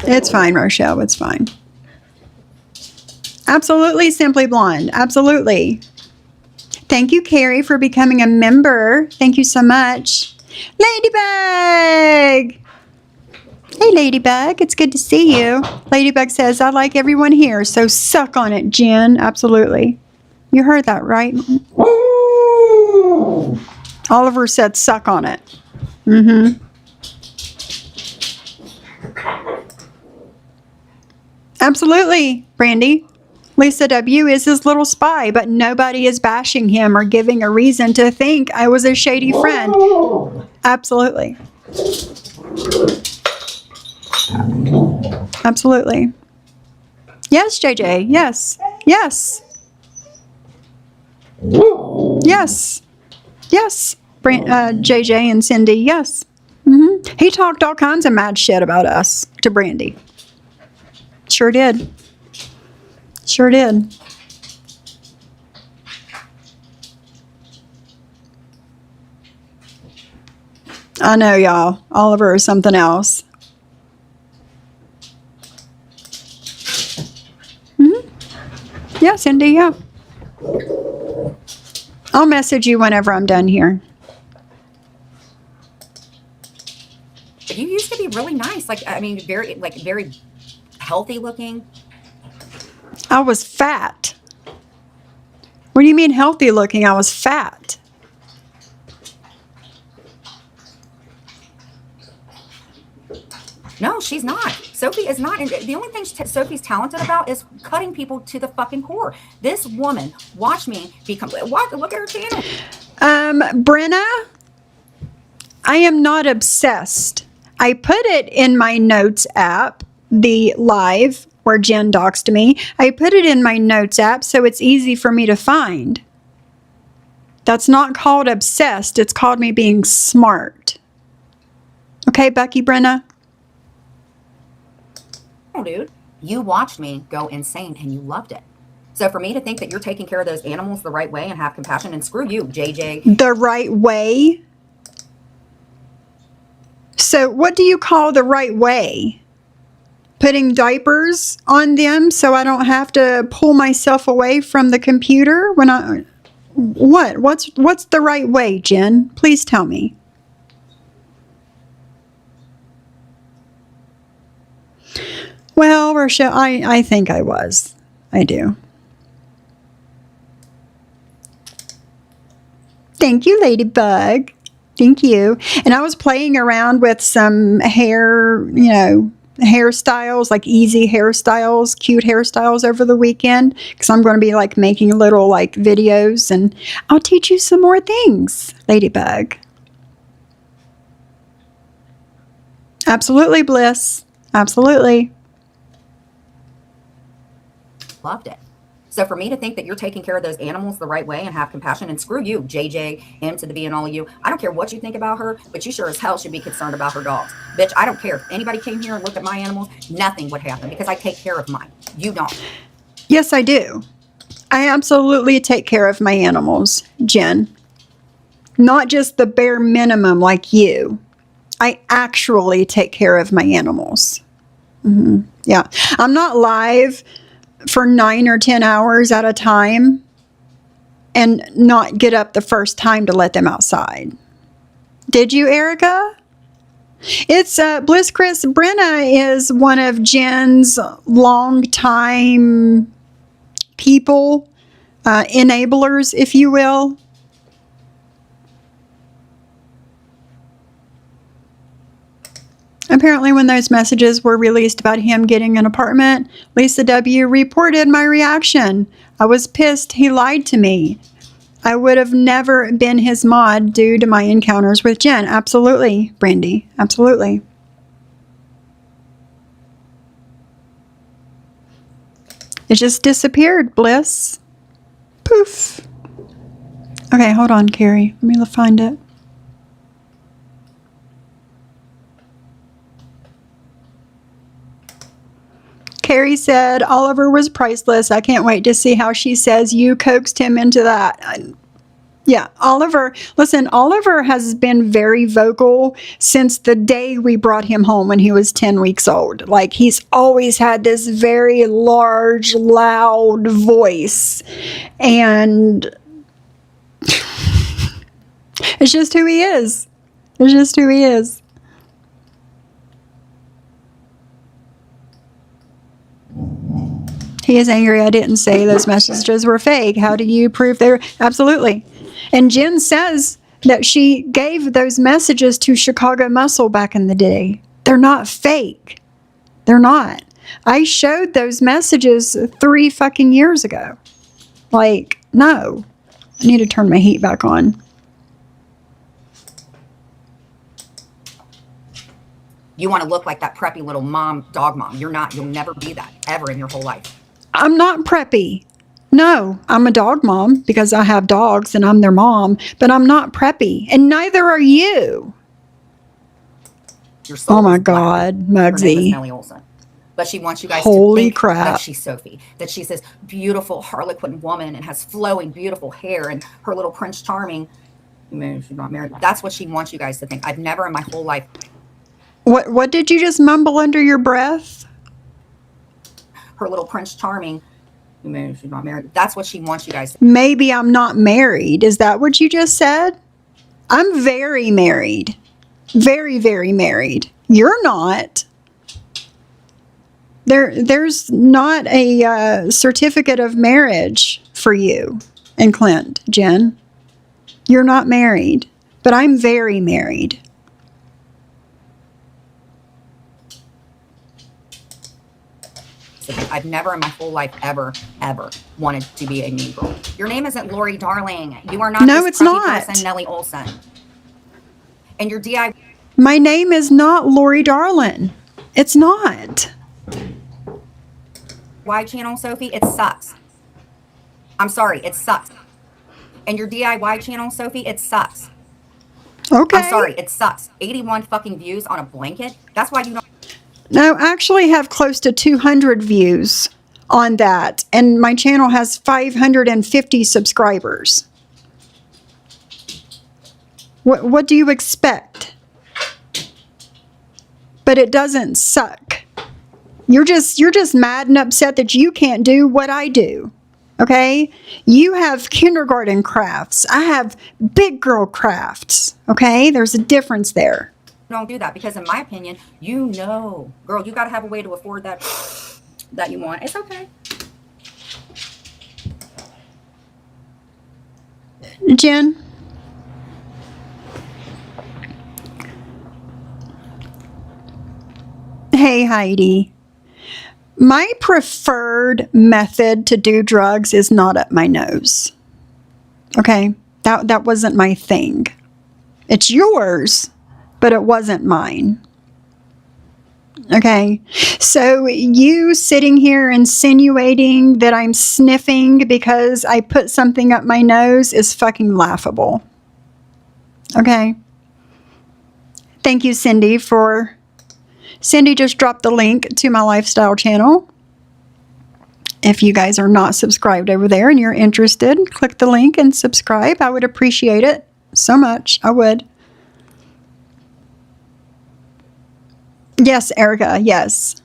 It's fine, Rochelle. It's fine. Absolutely, Simply Blonde. Absolutely. Thank you, Carrie, for becoming a member. Thank you so much. Ladybug! Hey, Ladybug. It's good to see you. Ladybug says, I like everyone here, so suck on it, Jen. Absolutely. You heard that, right? Oliver said, suck on it. Mm-hmm. Absolutely, Brandy. Lisa W. is his little spy, but nobody is bashing him or giving a reason to think I was a shady friend. Absolutely. Absolutely. Yes, JJ. Yes. Yes. Yes. Yes. JJ and Cindy. Yes. He talked all kinds of mad shit about us to Brandy. Sure did. Sure did. I know, y'all. Oliver is something else. Yeah, Cindy, yeah. I'll message you whenever I'm done here. You used to be really nice. Like, I mean, very healthy looking. I was fat. What do you mean healthy looking? I was fat. No, she's not. Sophie is not. And the only thing Sophie's talented about is cutting people to the fucking core. This woman, watch me become. Look at her channel. Brenna, I am not obsessed. I put it in my notes app, the live where Jen doxed me. I put it in my notes app so it's easy for me to find. That's not called obsessed. It's called me being smart. Okay, Becky, Brenna? Oh, dude, you watched me go insane and you loved it. So for me to think that you're taking care of those animals the right way and have compassion, and screw you, JJ. The right way? So what do you call the right way? Putting diapers on them so I don't have to pull myself away from the computer when I... What's the right way, Jen? Please tell me. Well, Rochelle, I think I was. I do. Thank you, Ladybug. Thank you. And I was playing around with some hair, hairstyles, like easy hairstyles, cute hairstyles over the weekend, because I'm going to be like making little like videos, and I'll teach you some more things, Ladybug. Absolutely, Bliss. Absolutely. Loved it. So for me to think that you're taking care of those animals the right way and have compassion, and screw you, JJ, M to the B and all of you. I don't care what you think about her, but you sure as hell should be concerned about her dogs. Bitch, I don't care. If anybody came here and looked at my animals, nothing would happen because I take care of mine. You don't. Yes, I do. I absolutely take care of my animals, Jen. Not just the bare minimum like you. I actually take care of my animals. Yeah. I'm not live for 9 or 10 hours at a time and not get up the first time to let them outside. Did you, Erica? It's Bliss Chris. Brenna is one of Jen's longtime people, enablers, if you will. Apparently, when those messages were released about him getting an apartment, Lisa W. reported my reaction. I was pissed. He lied to me. I would have never been his mod due to my encounters with Jen. Absolutely, Brandy. Absolutely. It just disappeared, Bliss. Poof. Okay, hold on, Carrie. Let me find it. Carrie said, Oliver was priceless. I can't wait to see how she says you coaxed him into that. Yeah, Oliver, listen, Oliver has been very vocal since the day we brought him home when he was 10 weeks old. Like, he's always had this very large, loud voice. And it's just who he is. It's just who he is. He is angry I didn't say those messages were fake. How do you prove they were? Absolutely. And Jen says that she gave those messages to Chicago Muscle back in the day. They're not fake. They're not. I showed those messages 3 fucking years ago. Like, no. I need to turn my heat back on. You want to look like that preppy little mom, dog mom. You're not. You'll never be that ever in your whole life. I'm not preppy. No, I'm a dog mom because I have dogs and I'm their mom, but I'm not preppy, and neither are you. Your soul Oh my is black. God, Her name is Muggsy. Nellie Olson. But she wants you guys Holy to think crap. that she's Sophie, that she's this beautiful harlequin woman and has flowing, beautiful hair and her little Prince Charming. She's not married. That's what she wants you guys to think. I've never in my whole life. What did you just mumble under your breath? Her little Prince Charming. She's not married. That's what she wants you guys to. Maybe I'm not married. Is that what you just said? I'm very married. Very, very married. You're not. There's not a certificate of marriage for you and Clint, Jen. You're not married, but I'm very married. I've never in my whole life ever wanted to be a mean girl. Your name isn't Lori Darling. You are not No, this it's crappy not. person, Nellie Olson. And your DIY My name is not Lori Darlin. It's not. channel, Sophie, it sucks. I'm sorry, it sucks. And your DIY channel, Sophie, it sucks. Okay. I'm sorry, it sucks. 81 fucking views on a blanket. That's why you don't. No, I actually have close to 200 views on that, and my channel has 550 subscribers. What do you expect? But it doesn't suck. You're just mad and upset that you can't do what I do. Okay? You have kindergarten crafts. I have big girl crafts. Okay? There's a difference there. Don't do that because in my opinion, you know, girl, you got to have a way to afford that you want. It's okay. Jen? Hey, Heidi. My preferred method to do drugs is not up my nose. Okay? That wasn't my thing. It's yours, but it wasn't mine. Okay? So you sitting here insinuating that I'm sniffing because I put something up my nose is fucking laughable. Okay? Thank you, Cindy, Cindy just dropped the link to my lifestyle channel. If you guys are not subscribed over there and you're interested, click the link and subscribe. I would appreciate it so much. I would. Yes, Erica, yes.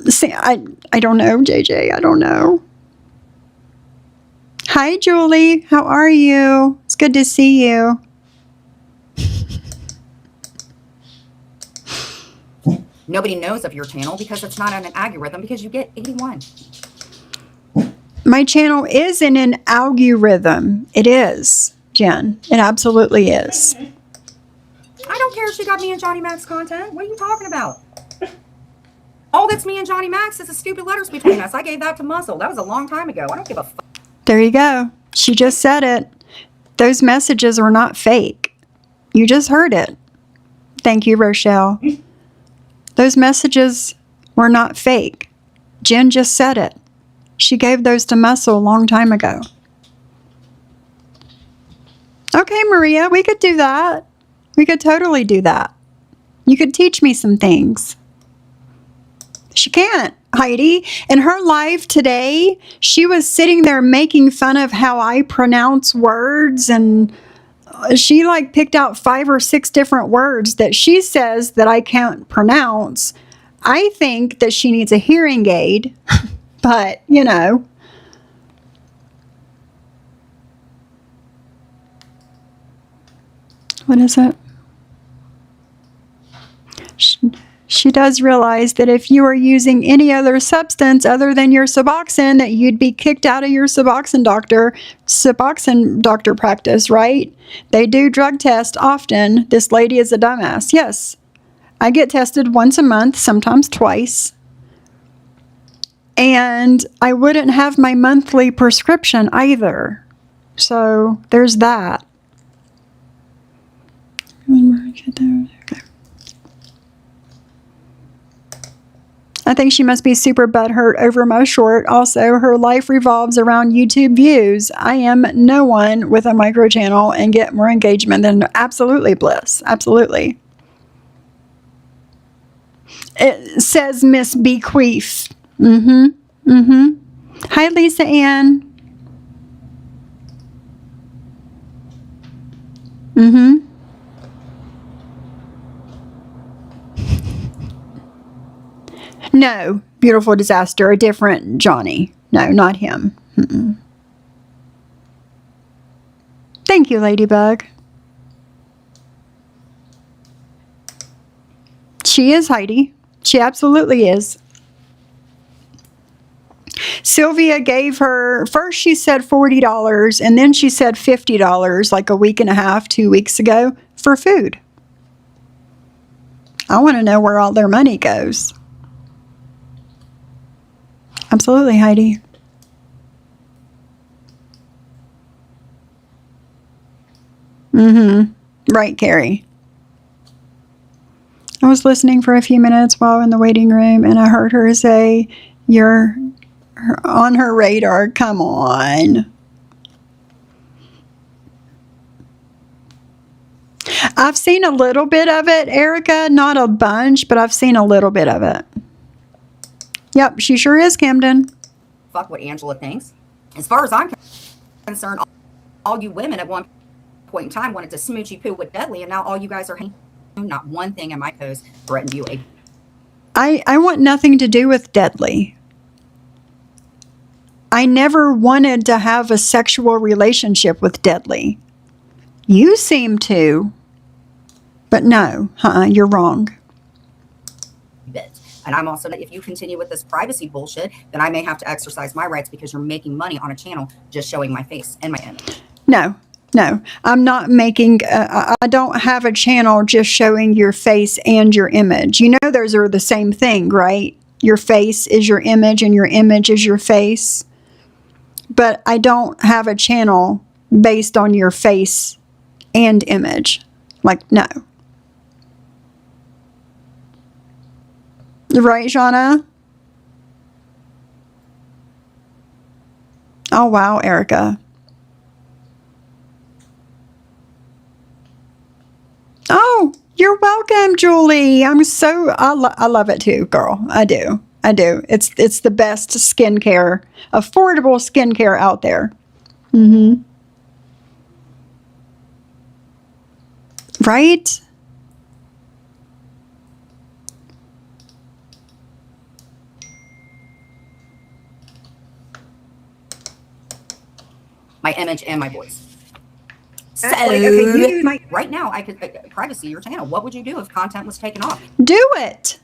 See, I don't know, JJ. I don't know. Hi, Julie. How are you? It's good to see you. Nobody knows of your channel because it's not on an algorithm because you get 81. My channel is in an algorithm. It is, Jen. It absolutely is. I don't care if she got me and Johnny Max content. What are you talking about? All that's me and Johnny Max is the stupid letters between us. I gave that to Muzzle. That was a long time ago. I don't give a fuck. There you go. She just said it. Those messages are not fake. You just heard it. Thank you, Rochelle. Those messages were not fake. Jen just said it. She gave those to Muscle a long time ago. Okay, Maria, we could do that. We could totally do that. You could teach me some things. She can't, Heidi. In her live today, she was sitting there making fun of how I pronounce words, and she like picked out 5 or 6 different words that she says that I can't pronounce. I think that she needs a hearing aid, but you know. What is it? She does realize that if you are using any other substance other than your Suboxone, that you'd be kicked out of your Suboxone doctor practice, right? They do drug test often. This lady is a dumbass. Yes, I get tested once a month, sometimes twice. And I wouldn't have my monthly prescription either. So there's that. Okay. I think she must be super butthurt over my short. Also, her life revolves around YouTube views. I am no one with a micro channel and get more engagement than absolutely Bliss. Absolutely. It says Miss Bequeath. Hi, Lisa Ann. No, beautiful disaster, a different Johnny. No, not him. Thank you, Ladybug. She is Heidi. She absolutely is. Sylvia gave her, first she said $40, and then she said $50 like a week and a half, 2 weeks ago for food. I want to know where all their money goes. Absolutely, Heidi. Right, Carrie. I was listening for a few minutes while in the waiting room, and I heard her say, "You're on her radar. Come on." I've seen a little bit of it, Erica. Not a bunch, but I've seen a little bit of it. Yep, she sure is, Camden. Fuck what Angela thinks. As far as I'm concerned, all you women at one point in time wanted to smoochy poo with Deadly, and now all you guys are not one thing in my post threatened you. I want nothing to do with Deadly. I never wanted to have a sexual relationship with Deadly. You seem to, but no, you're wrong. Bit. And I'm also, if you continue with this privacy bullshit, then I may have to exercise my rights because you're making money on a channel just showing my face and my image. No, I'm not making, I don't have a channel just showing your face and your image. You know those are the same thing, right? Your face is your image and your image is your face. But I don't have a channel based on your face and image. Like, no. Right, Shauna? Oh, wow, Erica. Oh, you're welcome, Julie. I love it too, girl. I do. It's the best skincare, affordable skincare out there. Right? My image and my voice. So, right now, I could privacy your channel. What would you do if content was taken off? Do it.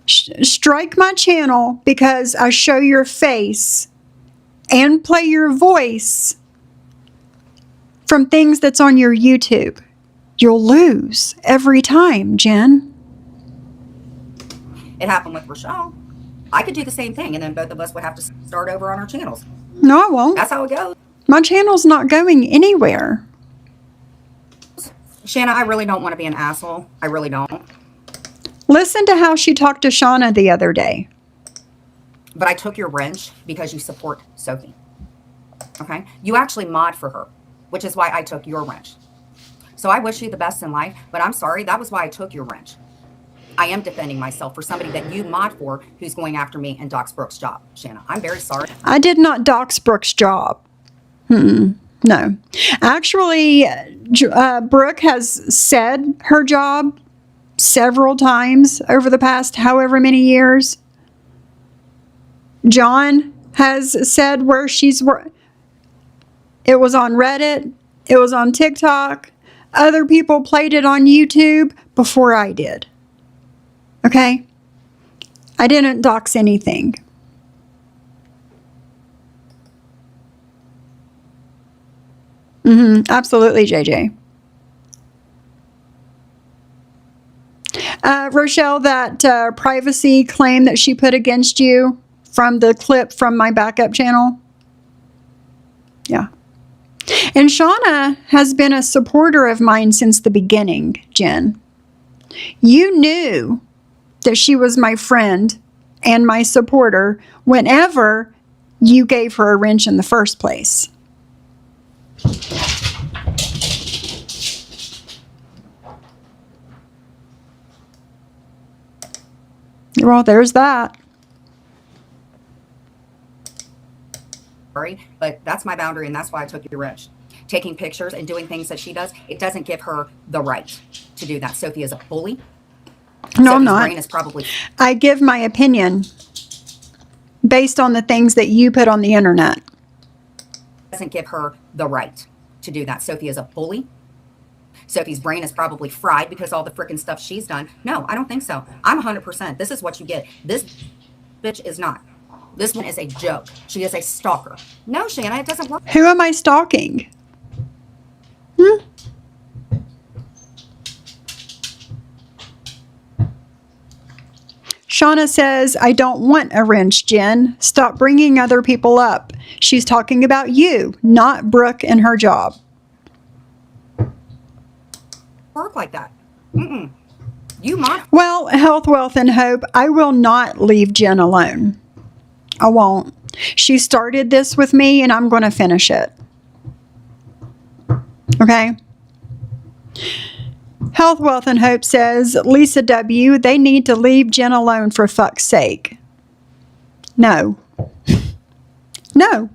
Strike my channel because I show your face and play your voice from things that's on your YouTube. You'll lose every time, Jen. It happened with Rochelle. I could do the same thing, and then both of us would have to start over on our channels. No, I won't. That's how it goes. My channel's not going anywhere. Shanna, I really don't want to be an asshole. I really don't. Listen to how she talked to Shauna the other day. But I took your wrench because you support Sophie. Okay? You actually mod for her, which is why I took your wrench. So I wish you the best in life, but I'm sorry. That was why I took your wrench. I am defending myself for somebody that you mod for who's going after me and Docs Brooks' job, Shanna. I'm very sorry. I did not dox Brooke's job. No. Actually, Brooke has said her job several times over the past however many years. John has said where she's worked. It was on Reddit. It was on TikTok. Other people played it on YouTube before I did. Okay? I didn't dox anything. Absolutely, JJ. Rochelle, that privacy claim that she put against you from the clip from my backup channel. Yeah. And Shauna has been a supporter of mine since the beginning, Jen. You knew that she was my friend and my supporter whenever you gave her a wrench in the first place. Well, there's that. Sorry, but that's my boundary, and that's why I took your wrench. Taking pictures and doing things that she does, it doesn't give her the right to do that. Sophie is a bully. No, I'm Sophie's not. brain is probably I give my opinion based on the things that you put on the internet. doesn't give her the right to do that. Sophie is a bully. Sophie's brain is probably fried because all the freaking stuff she's done. No, I don't think so. I'm 100%. This is what you get. This bitch is not. This one is a joke. She is a stalker. No, Shanna, it doesn't work. Who am I stalking? Shauna says, I don't want a wrench, Jen. Stop bringing other people up. She's talking about you, not Brooke and her job. Work like that. You might. Well, health, wealth, and hope, I will not leave Jen alone. I won't. She started this with me, and I'm going to finish it. Okay? Health, Wealth, and Hope says, Lisa W., they need to leave Jen alone for fuck's sake. No. No.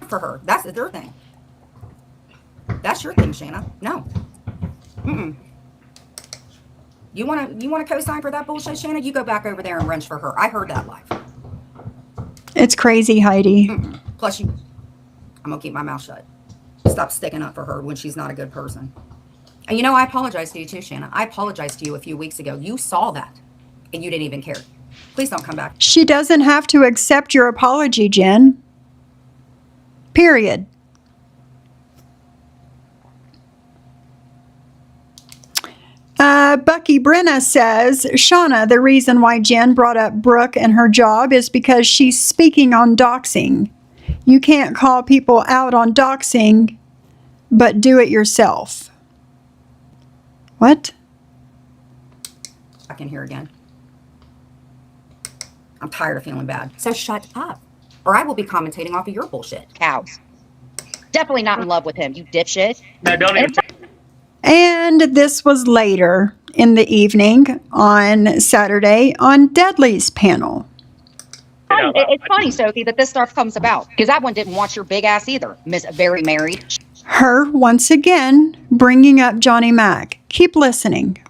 For her. That's their thing. That's your thing, Shanna. No. You wanna co-sign for that bullshit, Shanna? You go back over there and wrench for her. I heard that live. It's crazy, Heidi. Plus, I'm gonna keep my mouth shut. Stop sticking up for her when she's not a good person. And you know, I apologize to you too, Shanna. I apologized to you a few weeks ago. You saw that, and you didn't even care. Please don't come back. She doesn't have to accept your apology, Jen. Period. Bucky Brenna says, Shauna, the reason why Jen brought up Brooke and her job is because she's speaking on doxing. You can't call people out on doxing, but do it yourself. What? I can hear again. I'm tired of feeling bad. So shut up, or I will be commentating off of your bullshit. Cows. Definitely not in love with him, you dipshit. No, don't even. And this was later in the evening on Saturday on Deadly's panel. It's funny, Sophie, that this stuff comes about because that one didn't want your big ass either. Miss Very Married. Her once again bringing up Johnny Mac. Keep listening.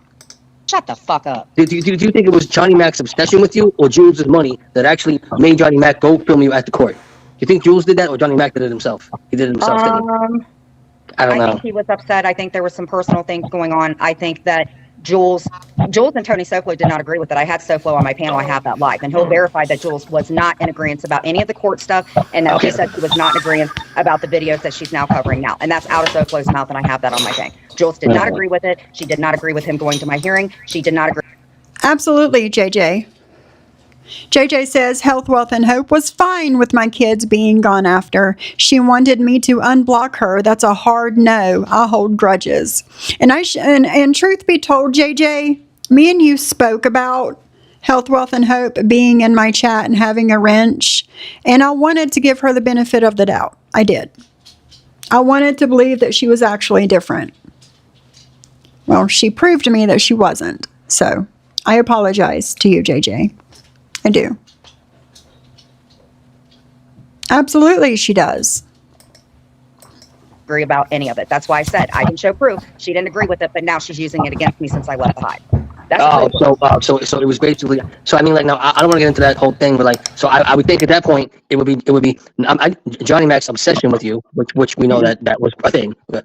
Shut the fuck up. Do you think it was Johnny Mac's obsession with you or Jules' money that actually made Johnny Mac go film you at the court? Do you think Jules did that or Johnny Mac did it himself? He did it himself, didn't he? I don't know. think he was upset. I think there was some personal things going on. I think that Jules and Tony Soflo did not agree with it. I had Soflo on my panel. I have that live, and he'll verify that Jules was not in agreement about any of the court stuff, and that she said she was not in agreement about the videos that she's now covering now. And that's out of Soflo's mouth, and I have that on my thing. Jules did not agree with it. She did not agree with him going to my hearing. She did not agree. Absolutely, JJ. JJ says Health, Wealth, and Hope was fine with my kids being gone after. She wanted me to unblock her. That's a hard no. I hold grudges. And and truth be told, JJ, me and you spoke about Health, Wealth, and Hope being in my chat and having a wrench. And I wanted to give her the benefit of the doubt. I did. I wanted to believe that she was actually different. Well, she proved to me that she wasn't. So I apologize to you, JJ. I do. Absolutely, she does. Agree about any of it. That's why I said I can show proof. She didn't agree with it, but now she's using it against me since I left the hive. That's So it was basically. So I mean, like, now I don't want to get into that whole thing, but like, so I would think at that point it would be Johnny Mac's obsession with you, which we know that was a thing, but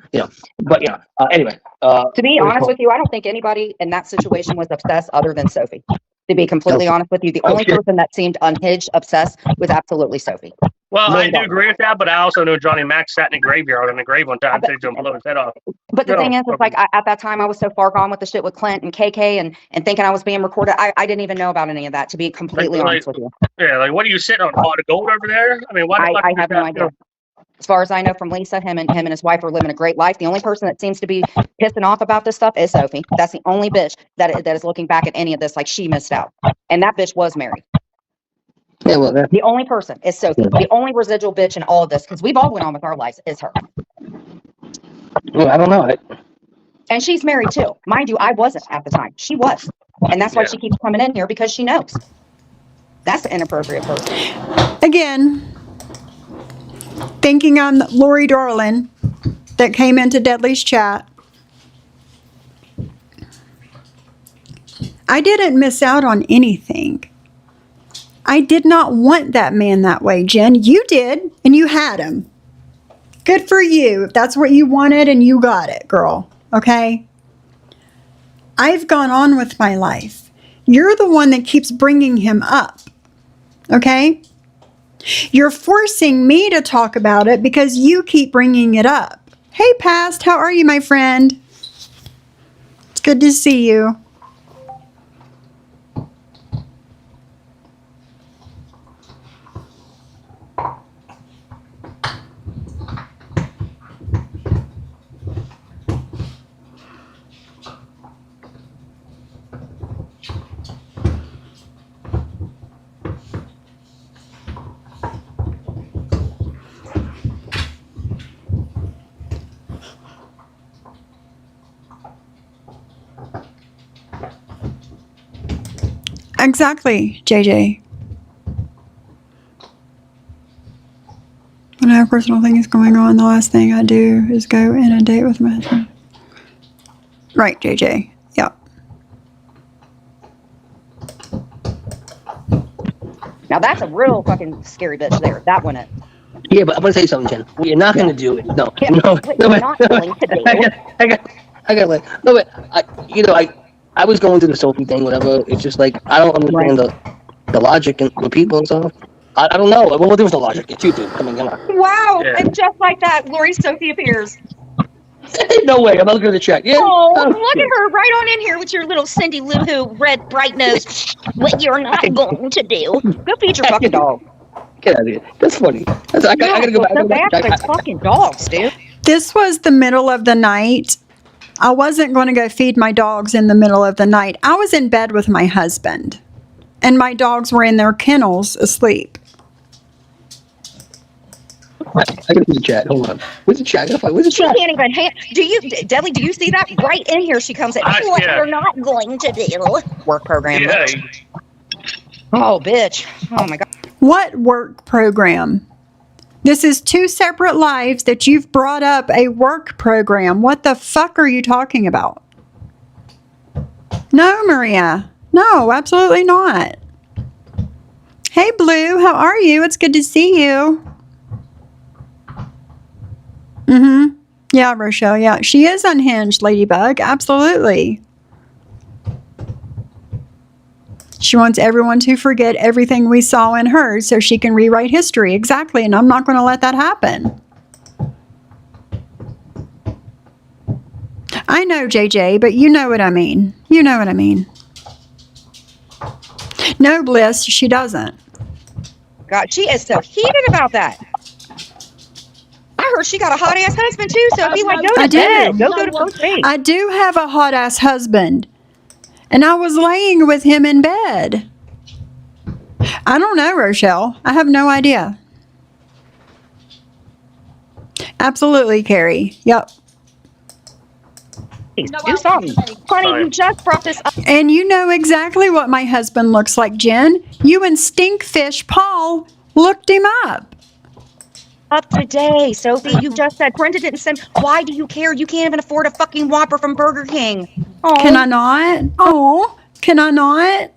anyway. To be honest with you, I don't think anybody in that situation was obsessed other than Sophie. To be completely honest with you, the only person that seemed unhinged, obsessed was absolutely Sophie. Well, I do agree with that, but I also know Johnny Mac sat in a graveyard in the grave one time, to him, blew his head off. But the thing is, it's like at that time I was so far gone with the shit with Clint and KK and thinking I was being recorded. I didn't even know about any of that, to be completely honest with you. Yeah, like, what are you sitting on, a pot of gold over there? I mean, I have no idea. As far as I know from Lisa, him and his wife are living a great life. The only person that seems to be pissing off about this stuff is Sophie. That's the only bitch that is looking back at any of this like she missed out. And that bitch was married. Yeah, well, The only person is Sophie. The only residual bitch in all of this, because we've all went on with our lives, is her. I don't know. And she's married too. Mind you, I wasn't at the time. She was. And that's why Yeah. she keeps coming in here, because she knows. That's an inappropriate person. Again, thinking on Lori Darlin that came into Deadly's chat. I didn't miss out on anything. I did not want that man that way, Jen. You did, and you had him. Good for you if that's what you wanted and you got it, girl. Okay? I've gone on with my life. You're the one that keeps bringing him up. Okay? You're forcing me to talk about it because you keep bringing it up. Hey, Past, how are you, my friend? It's good to see you. Exactly, JJ. When I have personal things going on, the last thing I do is go in a date with my husband. Right, JJ. Yep. Now that's a real fucking scary bitch there. That one is. Yeah, but I'm gonna tell you something, Jen. We're not gonna do it. No, Yeah, no, we're no. not going to do it. I got like no, but I was going through the Sophie thing, whatever. It's just like I don't understand the logic and with people and stuff. I don't know. What was the logic? It's YouTube. Come on. Wow. Yeah. And just like that, Lori Sophie appears. No way. I'm not gonna check. Yeah. Oh, look at her right on in here with your little Cindy Lou Who red bright nose. What you're not going to do. Go feed your fucking dog. Get out of here. That's funny. I gotta go back. So bad for those fucking dogs, dude. This was the middle of the night. I wasn't going to go feed my dogs in the middle of the night. I was in bed with my husband, and my dogs were in their kennels asleep. I gotta see the chat. Hold on. Where's the chat? Where's the She chat? can't even Dudley, do you see that? Right in here she comes in. What yeah. you're not going to do. Work program. Yeah. Oh, bitch. Oh, my God. What work program? This is two separate lives that you've brought up a work program. What the fuck are you talking about? No, Maria. No, absolutely not. Hey, Blue, how are you? It's good to see you. Mm-hmm. Yeah, Rochelle, yeah. She is unhinged, Ladybug. Absolutely. She wants everyone to forget everything we saw in her so she can rewrite history. Exactly, and I'm not going to let that happen. I know, JJ, but you know what I mean. You know what I mean. No, Bliss, she doesn't. God, she is so heated about that. I heard she got a hot ass husband too, so be like, go I to bed. did. Go to first base. I do have a hot ass husband, and I was laying with him in bed. I don't know, Rochelle. I have no idea. Absolutely, Carrie. Yep. Do something. Honey, you just brought this up. And you know exactly what my husband looks like, Jen. You and Stinkfish Paul looked him up. Up today, Sophie. You just said Brenda didn't send. Why do you care? You can't even afford a fucking Whopper from Burger King. Oh, Can I not? Oh, can I not?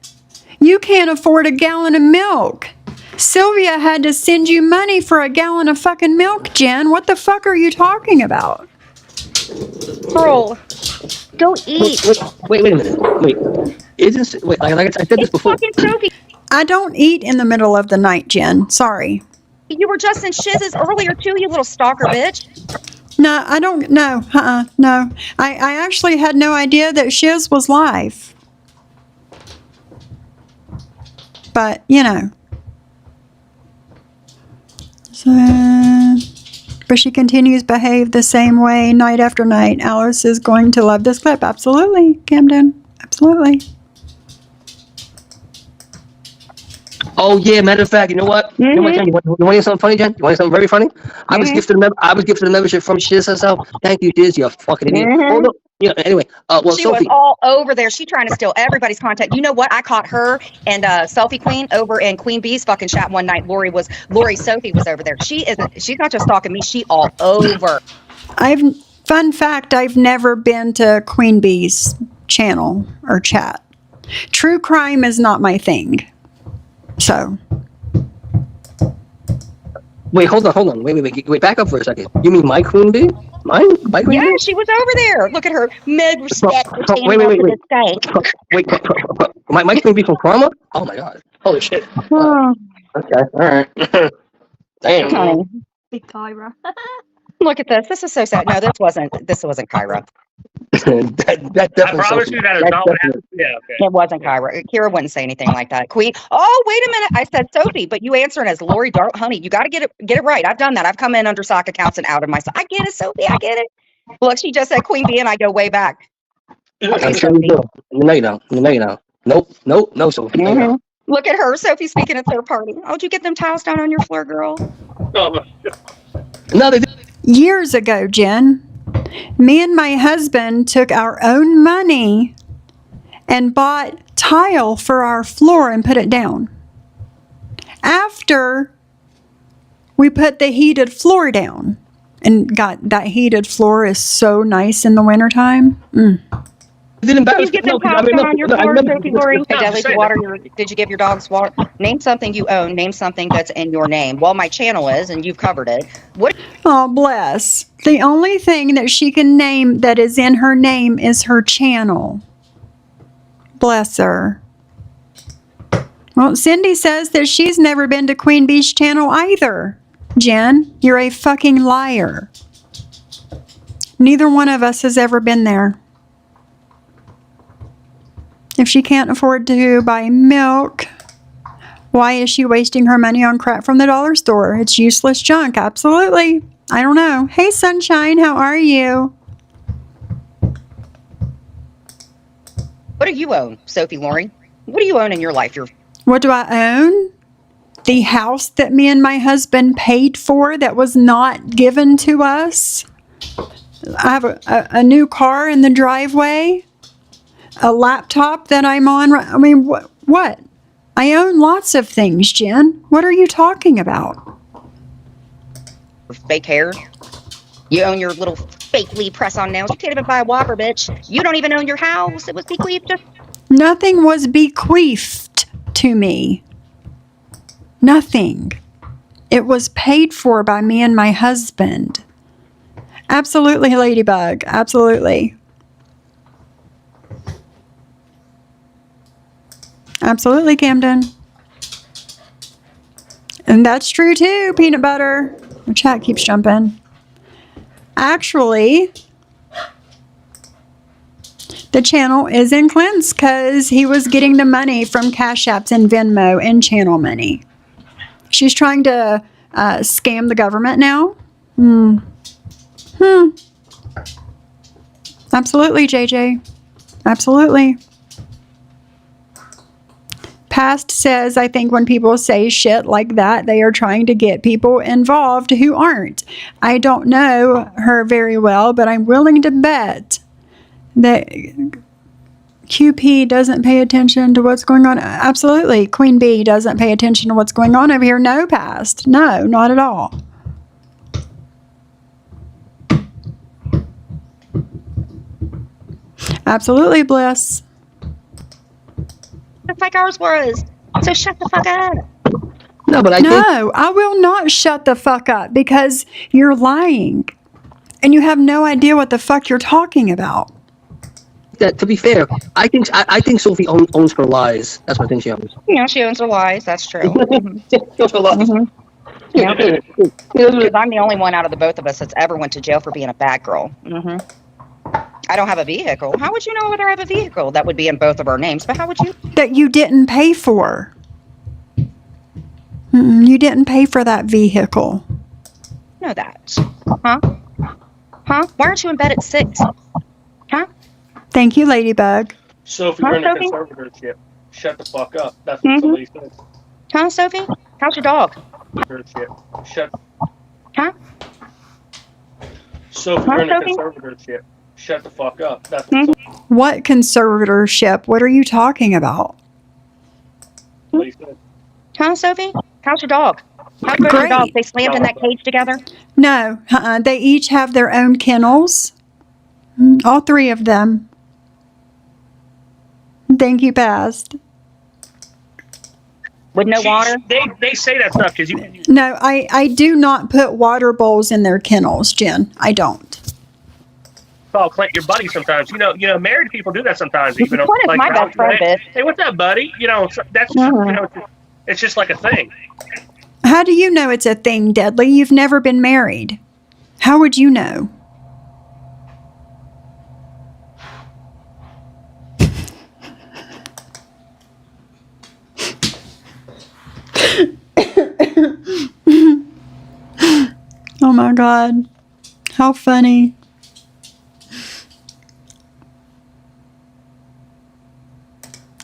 You can't afford a gallon of milk. Sylvia had to send you money for a gallon of fucking milk, Jen. What the fuck are you talking about? girl, go eat. Wait a minute. Wait. Isn't wait? Like I said this It's before. fucking Sophie. I don't eat in the middle of the night, Jen. Sorry. You were just in Shiz's earlier too, you little stalker bitch. No, I don't. No, no. I actually had no idea that Shiz was live. But, you know. So, But she continues to behave the same way night after night. Alice is going to love this clip. Absolutely, Camden. Absolutely. Oh yeah, matter of fact, you know what? You know what, Jen? You want to hear something funny, Jen? You want to hear something very funny? I was gifted a membership from Shiz herself. Thank you, Shiz. You a fucking idiot. Oh, no. Yeah. Anyway, well, She Sophie. was all over there. She trying to steal everybody's content. You know what? I caught her and Selfie Queen over in Queen Bee's fucking chat one night. Lori Sophie was over there. She's not just stalking me. She all over. Fun fact, I've never been to Queen Bee's channel or chat. True crime is not my thing. So, Wait, hold on. Wait, back up for a second. You mean my Queen Bee? Mine? My Queen Yeah, Bee? she was over there. Look at her. Mad respect for standing Wait. up to this guy. Wait, my Queen Bee from Karma? Oh my god. Holy shit. Okay, alright. Damn. Honey. Big Kyra. Look at this. This is so sad. No, this wasn't Kyra. that I definitely promise Sophie. you that is That's not what definitely- happened. Yeah, okay. It wasn't Kyra. Kira wouldn't say anything like that. Queen. Oh, wait a minute. I said Sophie, but you answering as Lori Dart. Honey, you got to get it right. I've done that. I've come in under sock accounts and out of my. I get it, Sophie. I get it. Look, she just said Queen Bee, and I go way back. I'm sure you do. No, you don't. Nope, no, Sophie. No, you don't. Look at her, Sophie speaking at third party. Oh, did you get them towels down on your floor, girl? Oh, my God. No, they did. years ago, Jen, me and my husband took our own money and bought tile for our floor and put it down. After we put the heated floor down, and got that heated floor is so nice in the wintertime. Did embarrass Did you get me. them No, I towels down remember- on your no, I floor, remember- Sophie Lori? Hey, No, Deli, say did you give your dogs water? Name something you own. Name something that's in your name. Well, my channel is, and you've covered it. What? Oh, bless. The only thing that she can name that is in her name is her channel. Bless her. Well, Cindy says that she's never been to Queen Bee's channel either. Jen, you're a fucking liar. Neither one of us has ever been there. If she can't afford to buy milk, why is she wasting her money on crap from the dollar store? It's useless junk. Absolutely. I don't know. Hey, Sunshine, how are you? What do you own, Sophie Lori? What do you own in your life? What do I own? The house that me and my husband paid for that was not given to us. I have a new car in the driveway. A laptop that I'm on. I mean, what? I own lots of things, Jen. What are you talking about? Fake hair. You own your little fakely press-on nails. You can't even buy a Whopper, bitch. You don't even own your house. It was bequeathed to. Nothing was bequeathed to me. Nothing. It was paid for by me and my husband. Absolutely, Ladybug. Absolutely. Absolutely, Camden. And that's true too, Peanut Butter. The chat keeps jumping. Actually, the channel is in Clint's because he was getting the money from Cash Apps and Venmo and channel money. She's trying to scam the government now. Absolutely, JJ. Absolutely. Past says, I think when people say shit like that, they are trying to get people involved who aren't. I don't know her very well, but I'm willing to bet that QP doesn't pay attention to what's going on. Absolutely. Queen Bee doesn't pay attention to what's going on over here. No, Past. No, not at all. Absolutely, Bliss. Just like ours was. So shut the fuck up. No, but I think No, I will not shut the fuck up because you're lying. And you have no idea what the fuck you're talking about. that, to be fair, I think Sophie owns her lies. That's what I think she owns. You know, she owns her lies. That's true. She owns her lies. Yeah. Because I'm the only one out of the both of us that's ever went to jail for being a bad girl. I don't have a vehicle. How would you know whether I have a vehicle? That would be in both of our names. But how would you? That you didn't pay for. You didn't pay for that vehicle. know that. Huh? Huh? Why aren't you in bed at 6? Huh? Thank you, Ladybug. So if Huh, you're in a Sophie? conservatorship, shut the fuck up. That's what somebody said. Huh, Sophie? How's your dog? Conservatorship. Shut. Huh? So if you're in a Sophie? conservatorship, shut the fuck up. That's Mhm. what What conservatorship? What are you talking about? somebody said. Huh, Sophie? How's your dog? How's your Great. dog? They slammed in that cage together? No, they each have their own kennels. All 3 of them. Thank you, Past. With no water? They say that stuff because you. No, I do not put water bowls in their kennels, Jen. I don't. Call Clint your buddy sometimes. You know, married people do that sometimes. Even Clint is my best friend, bitch. Hey, what's up, buddy? You know, that's Mhm. you know, it's just like a thing. How do you know it's a thing, Deadly? You've never been married. How would you know? Oh my God. How funny.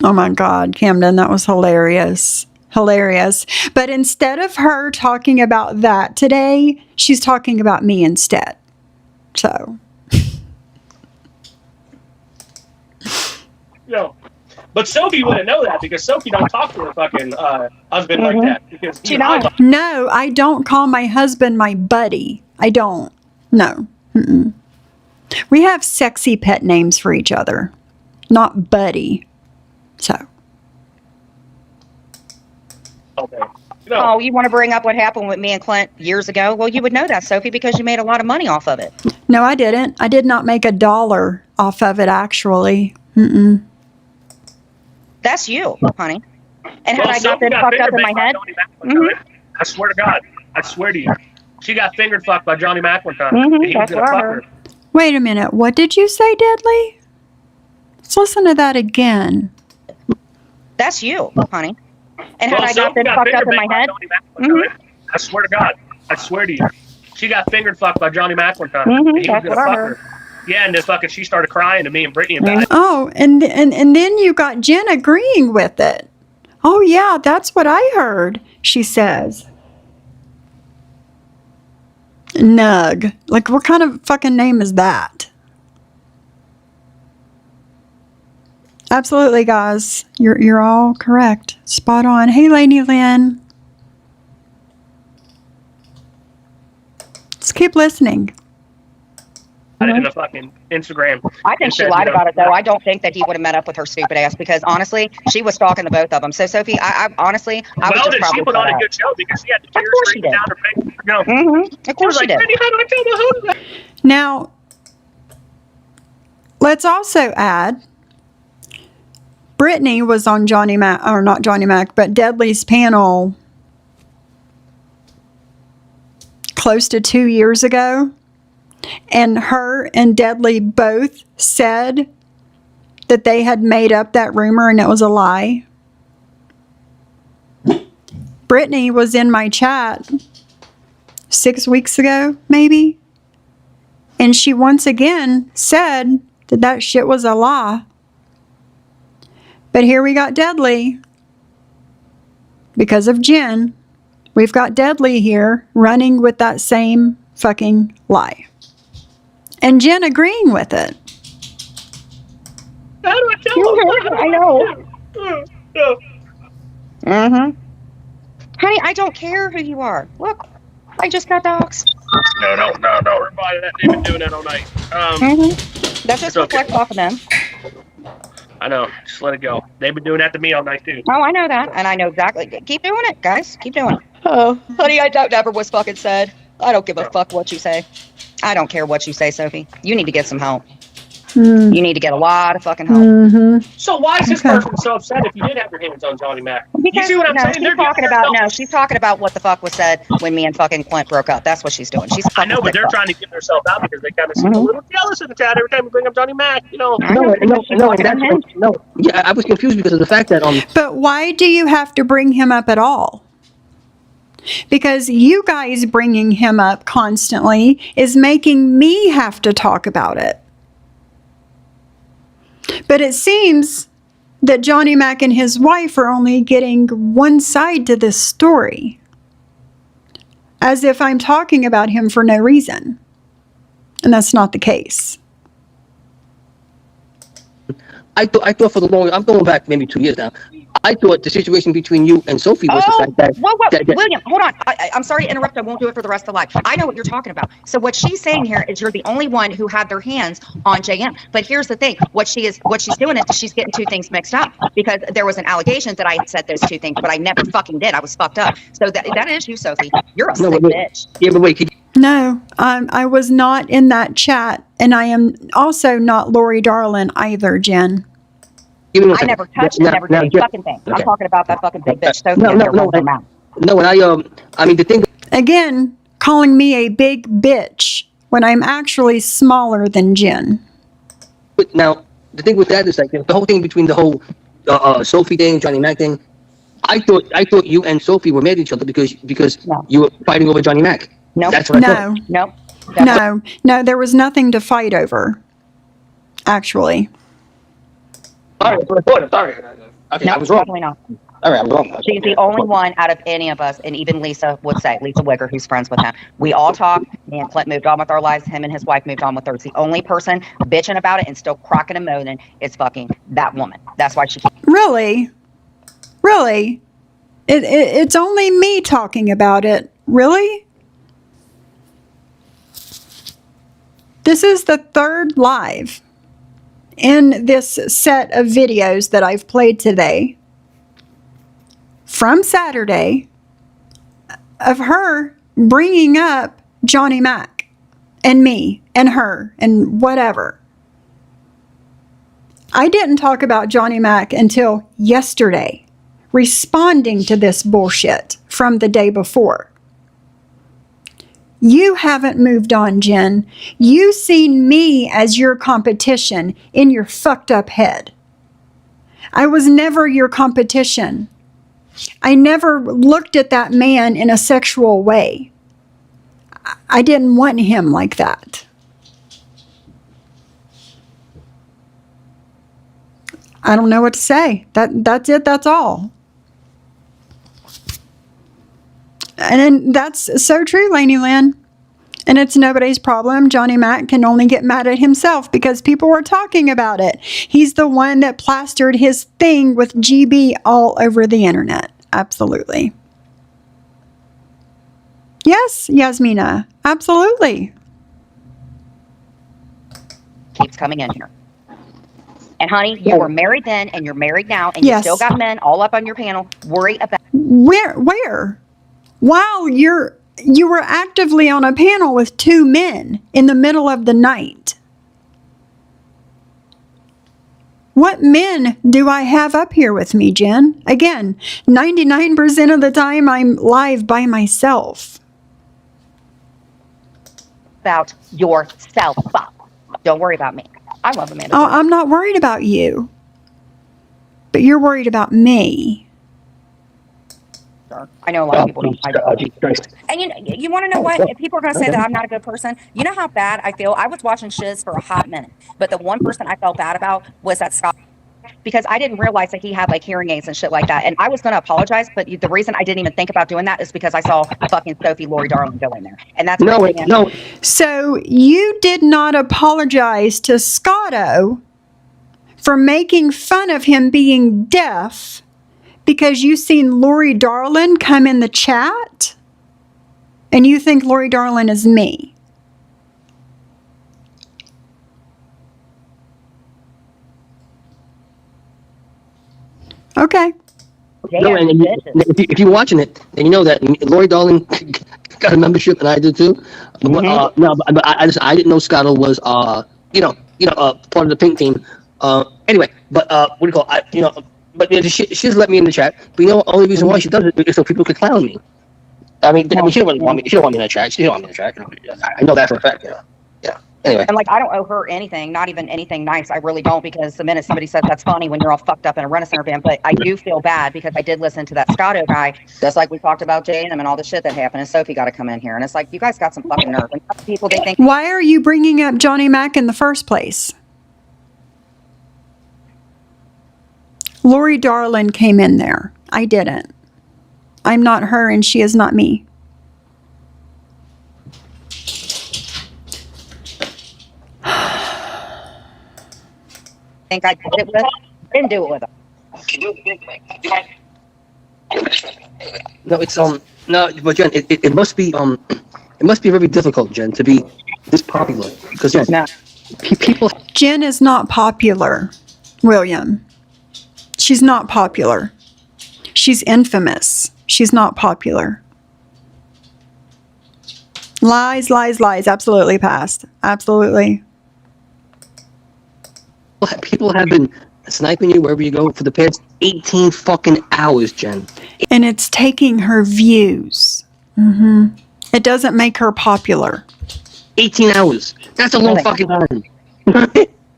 Oh my God, Camden, that was hilarious. Hilarious. But instead of her talking about that today, she's talking about me instead. So, You know, but Sophie wouldn't know that because Sophie don't talk to her fucking husband like that because She don't. no, I don't call my husband my buddy. I don't. No. Mm-mm. We have sexy pet names for each other, not buddy. So, Okay. You know, Oh, you want to bring up what happened with me and Clint years ago? Well, you would know that, Sophie, because you made a lot of money off of it. no, I didn't. I did not make $1 off of it, actually. Mm-mm. That's you, honey. And had well, I got Sophie this fucked up fingered in my by head? Johnny Mac one time. I swear to God. I swear to you. She got fingered fucked by Johnny Mac one time. Mhm, He was that's gonna what I fuck heard. her. Wait a minute. What did you say, Deadly? Let's listen to that again. That's you, honey. And had Well, I got Sophie this fucked up fingered in my by head? Johnny Mac one time. I swear to God. I swear to you. She got fingered fucked by Johnny Mac one time. Mhm, He was that's gonna what I fuck heard. her. Yeah, and then fucking she started crying to me and Brittany about it. Oh, and then you got Jen agreeing with it. Oh, yeah, that's what I heard, she says. Nug. Like, what kind of fucking name is that? Absolutely, guys. You're all correct. Spot on. Hey, Lady Lynn. Let's keep listening. In the fucking Instagram. I think she lied about it, though. I don't think that he would have met up with her stupid ass because, honestly, she was stalking the both of them. So, Sophie, I honestly, I would Well, just then probably she put shut on a up. good show because she had the tears course she streaming did. down her face. You know, Mm-hmm. Of course was she like, did. Brittany, how do I tell the who? Now, let's also add Brittany was on Johnny Mac, or not Johnny Mac, but Deadly's panel close to 2 years ago. And her and Deadly both said that they had made up that rumor and it was a lie. Brittany was in my chat 6 weeks ago, maybe. And she once again said that that shit was a lie. But here we got Deadly. Because of Jen, we've got Deadly here running with that same fucking lie. And Jen agreeing with it. How do I tell them? I know. Mm-hmm. Honey, I don't care who you are. Look, I just got doxxed. No, everybody, they've been doing that all night. Mm-hmm. That just It's okay. reflects off of them. I know. Just let it go. They've been doing that to me all night too. Oh, I know that, and I know exactly. Keep doing it, guys. Keep doing it. Oh, honey, I don't ever was fucking said. I don't give a fuck what you say. I don't care what you say, Sophie. You need to get some help. You need to get a lot of fucking help. Mm-hmm. So why is this Okay. person so upset if you did have your hands on Johnny Mac? You Because, see what I'm no, saying? she's They're talking giving about themselves- she's talking about what the fuck was said when me and fucking Clint broke up. That's what she's doing. She's I fucking know, but sick they're fuck. trying to get themselves out because they kind of seem a little jealous of the chat every time we bring up Johnny Mac. You know, I know, No, because she's no, talking that's about him. no. Yeah, I was confused because of the fact that But why do you have to bring him up at all? because you guys bringing him up constantly is making me have to talk about it. But it seems that Johnny Mac and his wife are only getting one side to this story, as if I'm talking about him for no reason. And that's not the case. I thought for the long, I'm going back maybe 2 years now. I thought the situation between you and Sophie was the fact that, whoa, that- William, hold on. I'm sorry to interrupt. I won't do it for the rest of the life. I know what you're talking about. So what she's saying here is you're the only one who had their hands on JM. But here's the thing: what she's doing is she's getting two things mixed up, because there was an allegation that I had said those two things, but I never fucking did. I was fucked up. So that is you, Sophie. You're a No, sick wait. bitch. yeah, but wait, No, I was not in that chat, and I am also not Lori Darlin either, Jen. give me one I second. never touched Now- and never now, did a Jen- fucking thing. I'm okay. talking about that fucking big bitch, Sophie. No, and no, her no, running her mouth. No, and I mean, the thing, Again, calling me a big bitch when I'm actually smaller than Jen. now, the thing with that is like the whole thing between the whole Sophie thing, Johnny Mac thing. I thought you and Sophie were mad at each other because No. you were fighting over Johnny Mac. Nope. That's what I thought. No, Nope. no, there was nothing to fight over, actually. Sorry, that's what I thought. I'm sorry. Okay, I was wrong. Definitely not. All right, I was wrong. She's the only one out of any of us, and even Lisa would say, Lisa Wigger, who's friends with him. We all talk. Me and Clint moved on with our lives. Him and his wife moved on with theirs. The only person bitching about it and still crocking and moaning is fucking that woman. That's why she keeps. Really? Really? It's only me talking about it. Really? This is the third live in this set of videos that I've played today from Saturday of her bringing up Johnny Mac and me and her and whatever. I didn't talk about Johnny Mac until yesterday, responding to this bullshit from the day before. You haven't moved on, Jen. You seen me as your competition in your fucked up head. I was never your competition. I never looked at that man in a sexual way. I didn't want him like that. I don't know what to say. That's it. That's all. And that's so true, Lainey Lynn. And it's nobody's problem. Johnny Mac can only get mad at himself because people were talking about it. He's the one that plastered his thing with GB all over the internet. Absolutely. Yes, Yasmina. Absolutely. Keeps coming in here. And honey, you were married then, and you're married now, and Yes. you still got men all up on your panel. Worry about. Where? Wow, you were actively on a panel with two men in the middle of the night. What men do I have up here with me, Jen? Again, 99% of the time I'm live by myself. About yourself. Don't worry about me. I love Amanda. Oh, I'm not worried about you. But you're worried about me. I know a lot of people don't. Jesus Christ. And you want to know what? If people are going to say that I'm not a good person, you know how bad I feel? I was watching Shiz for a hot minute, but the one person I felt bad about was that Scott, because I didn't realize that he had like hearing aids and shit like that. And I was going to apologize, but the reason I didn't even think about doing that is because I saw fucking Sophie Lori Darling go in there. And that's No, what no. So you did not apologize to Scotto for making fun of him being deaf because you seen Lori Darlin come in the chat and you think Lori Darlin is me. Okay. No, and if you're watching it, then you know that Lori Darling got a membership, and I did too. No, but I didn't know Scotto was part of the pink team. Anyway, but what do you call it? But she's let me in the chat. But you know, the only reason why she does it is so people could clown me. I mean, she don't want me in the chat. She don't want me in the chat. I know that for a fact. Yeah. Anyway, And like, I don't owe her anything, not even anything nice. I really don't, because the minute somebody says that's funny when you're all fucked up in a Rent-A-Center van, but I do feel bad because I did listen to that Scotto guy, just like we talked about J&M and all the shit that happened, and Sophie got to come in here. And it's like, you guys got some fucking nerve. And some people, they think, Why are you bringing up Johnny Mac in the first place? Lori Darlin came in there. I didn't. I'm not her and she is not me. think I did it with, didn't do it with them. no, it's no, but Jen, it must be very difficult, Jen, to be this popular because Jen, No. people. Jen is not popular, William. She's not popular. She's infamous. She's not popular. Lies, lies, lies. Absolutely passed. Absolutely. People have been sniping you wherever you go for the past 18 fucking hours, Jen. And it's taking her views. It doesn't make her popular. 18 hours. That's a long Really? fucking time.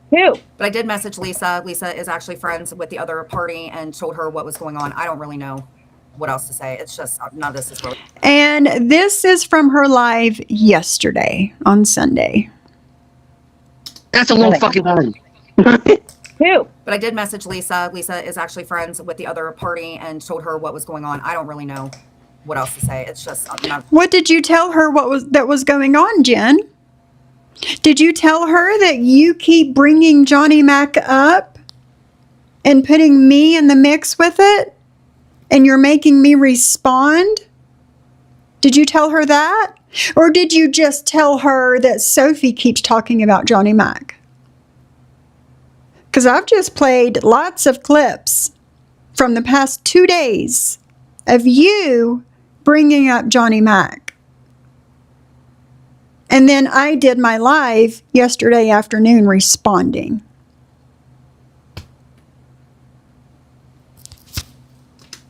Who? But I did message Lisa. Lisa is actually friends with the other party and told her what was going on. I don't really know what else to say. It's just none of this is really. And this is from her live yesterday on Sunday. That's a long Really? fucking time. Who? But I did message Lisa. Lisa is actually friends with the other party and told her what was going on. I don't really know what else to say. It's just not. What did you tell her that was going on, Jen? Did you tell her that you keep bringing Johnny Mac up and putting me in the mix with it? And you're making me respond? Did you tell her that? Or did you just tell her that Sophie keeps talking about Johnny Mac? Because I've just played lots of clips from the past 2 days of you bringing up Johnny Mac. And then I did my live yesterday afternoon responding.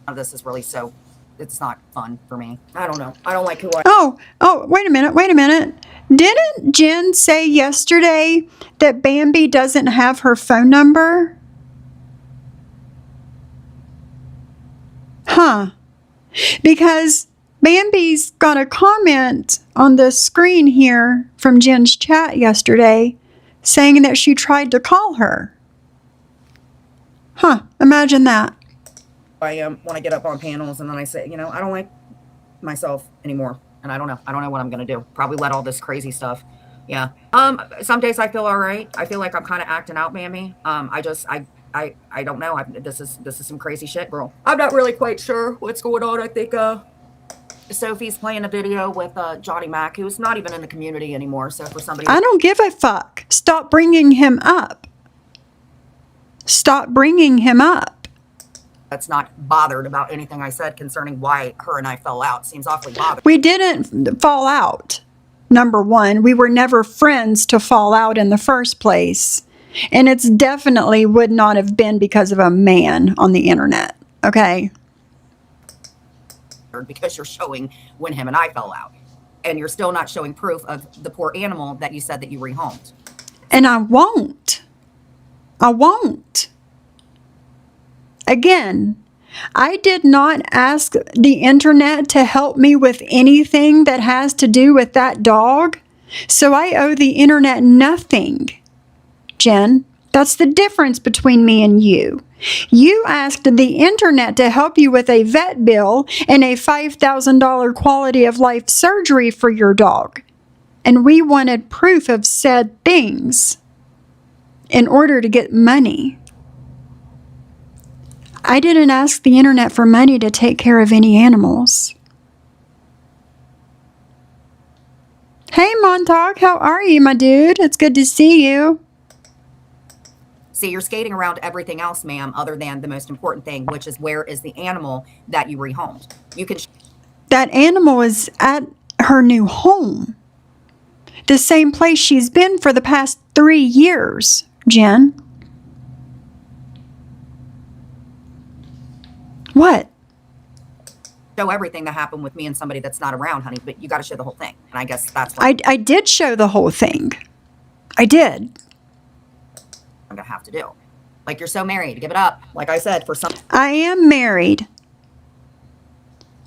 None of this is really so. It's not fun for me. I don't know. I don't like who I. Oh, wait a minute. Didn't Jen say yesterday that Bambi doesn't have her phone number? Huh. Because Bambi's got a comment on the screen here from Jen's chat yesterday saying that she tried to call her. Huh. Imagine that. I when I get up on panels and then I say, I don't like myself anymore, and I don't know what I'm gonna do. Probably let all this crazy stuff. Yeah. Some days I feel all right. I feel like I'm kind of acting out, Mammy. I don't know. This is some crazy shit, girl. I'm not really quite sure what's going on. I think Sophie's playing a video with Johnny Mac, who's not even in the community anymore. So for somebody, I don't give a fuck. Stop bringing him up. Stop bringing him up. that's not bothered about anything I said concerning why her and I fell out seems awfully bothered. We didn't fall out. Number one, we were never friends to fall out in the first place. And it's definitely would not have been because of a man on the internet. Okay? Because you're showing when him and I fell out, and you're still not showing proof of the poor animal that you said that you rehomed. And I won't. Again, I did not ask the internet to help me with anything that has to do with that dog. So I owe the internet nothing, Jen. That's the difference between me and you. You asked the internet to help you with a vet bill and a $5,000 quality of life surgery for your dog. And we wanted proof of said things in order to get money. I didn't ask the internet for money to take care of any animals. Hey, Montauk, how are you, my dude? It's good to see you. See, you're skating around everything else, ma'am, other than the most important thing, which is where is the animal that you rehomed? You can. That animal is at her new home. The same place she's been for the past 3 years, Jen. What? Show everything that happened with me and somebody that's not around, honey, but you got to show the whole thing. And I guess that's why. I did show the whole thing. I did. I'm gonna have to do. Like, you're so married, give it up. Like I said, for some I am married.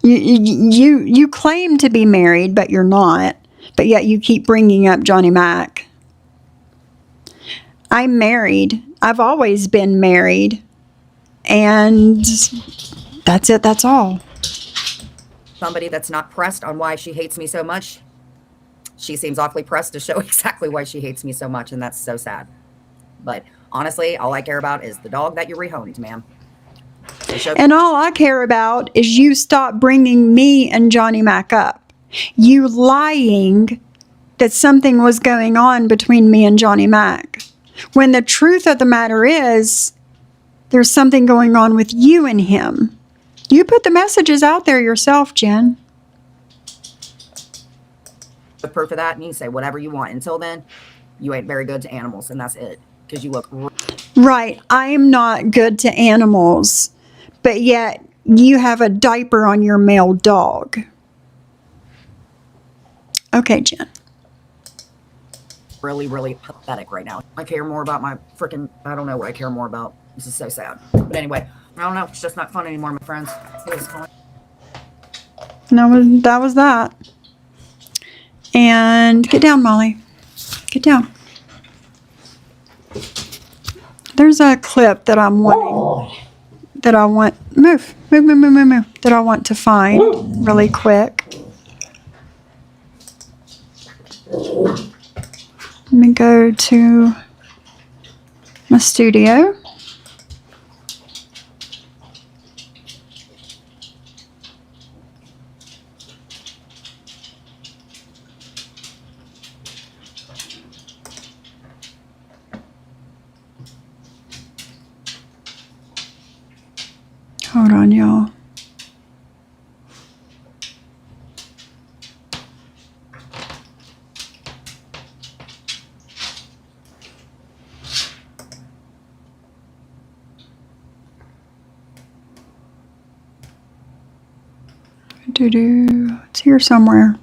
You claim to be married, but you're not. But yet you keep bringing up Johnny Mac. I'm married. I've always been married. And that's it. That's all. somebody that's not pressed on why she hates me so much, she seems awfully pressed to show exactly why she hates me so much, and that's so sad. But honestly, all I care about is the dog that you rehomed, ma'am. And all I care about is you stop bringing me and Johnny Mac up. You lying that something was going on between me and Johnny Mac. When the truth of the matter is, there's something going on with you and him. You put the messages out there yourself, Jen. The proof of that, and you say whatever you want. Until then, you ain't very good to animals, and that's it. Because you look Right. I am not good to animals, but yet you have a diaper on your male dog. Okay, Jen. really, really pathetic right now. I care more about my freaking, I don't know what I care more about. This is so sad. But anyway, I don't know. It's just not fun anymore, my friends. It was fun. No, that was that. And get down, Molly. Get down. There's a clip that I'm wanting, that I want, move, that I want to find really quick. Let me go to my studio. Hold on, y'all. It's here somewhere.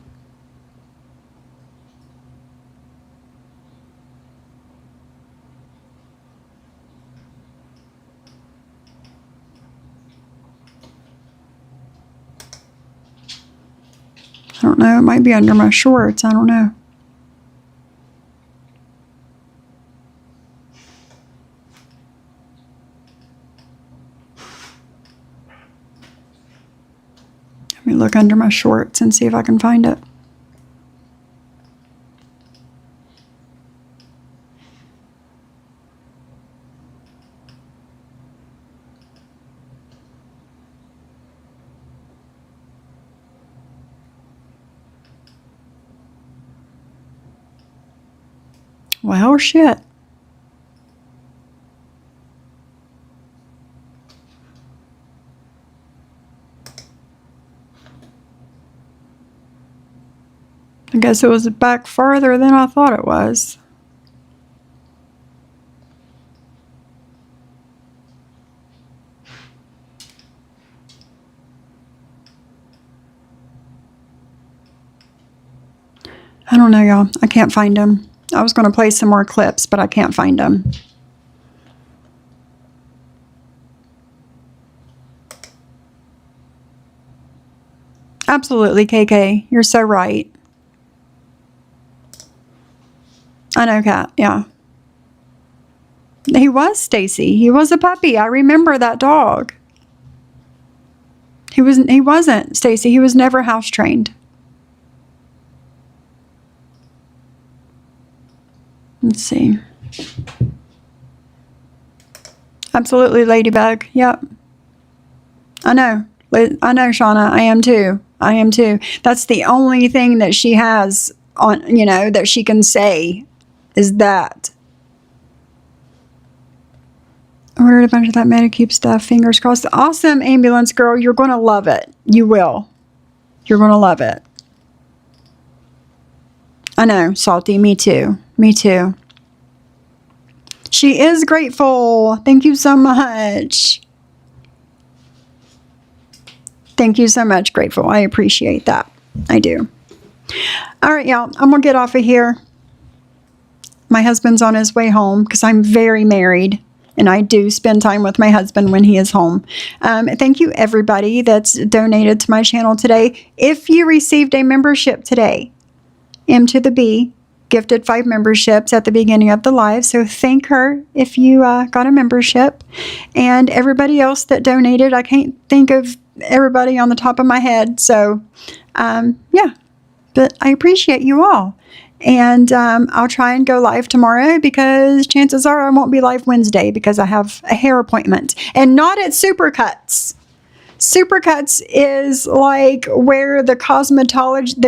I don't know. It might be under my shorts. I don't know. Let me look under my shorts and see if I can find it. Well, shit. I guess it was back farther than I thought it was. I don't know, y'all. I can't find them. I was going to play some more clips, but I can't find them. Absolutely, KK. You're so right. I know, Kat. Yeah. He was Stacy. He was a puppy. I remember that dog. He wasn't Stacy. He was never house trained. Let's see. Absolutely, Ladybug. Yep. I know. I know, Shauna. I am too. I am too. That's the only thing that she has on, that she can say is that. I ordered a bunch of that Medicube stuff. Fingers crossed. Awesome, ambulance girl. You're going to love it. You will. You're going to love it. I know, Salty. Me too. Me too. She is grateful. Thank you so much. Thank you so much, Grateful. I appreciate that. I do. All right, y'all. I'm going to get off of here. My husband's on his way home because I'm very married and I do spend time with my husband when he is home. Thank you, everybody that's donated to my channel today. If you received a membership today, M to the B gifted 5 memberships at the beginning of the live. So thank her if you got a membership. And everybody else that donated, I can't think of everybody on the top of my head. So, yeah, but I appreciate you all. And I'll try and go live tomorrow because chances are I won't be live Wednesday because I have a hair appointment. And not at Supercuts. Supercuts is like where the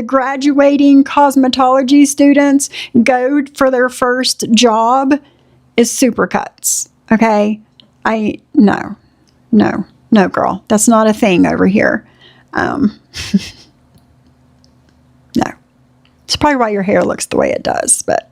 graduating cosmetology students go for their first job is Supercuts. Okay? No, girl. That's not a thing over here. No. It's probably why your hair looks the way it does, but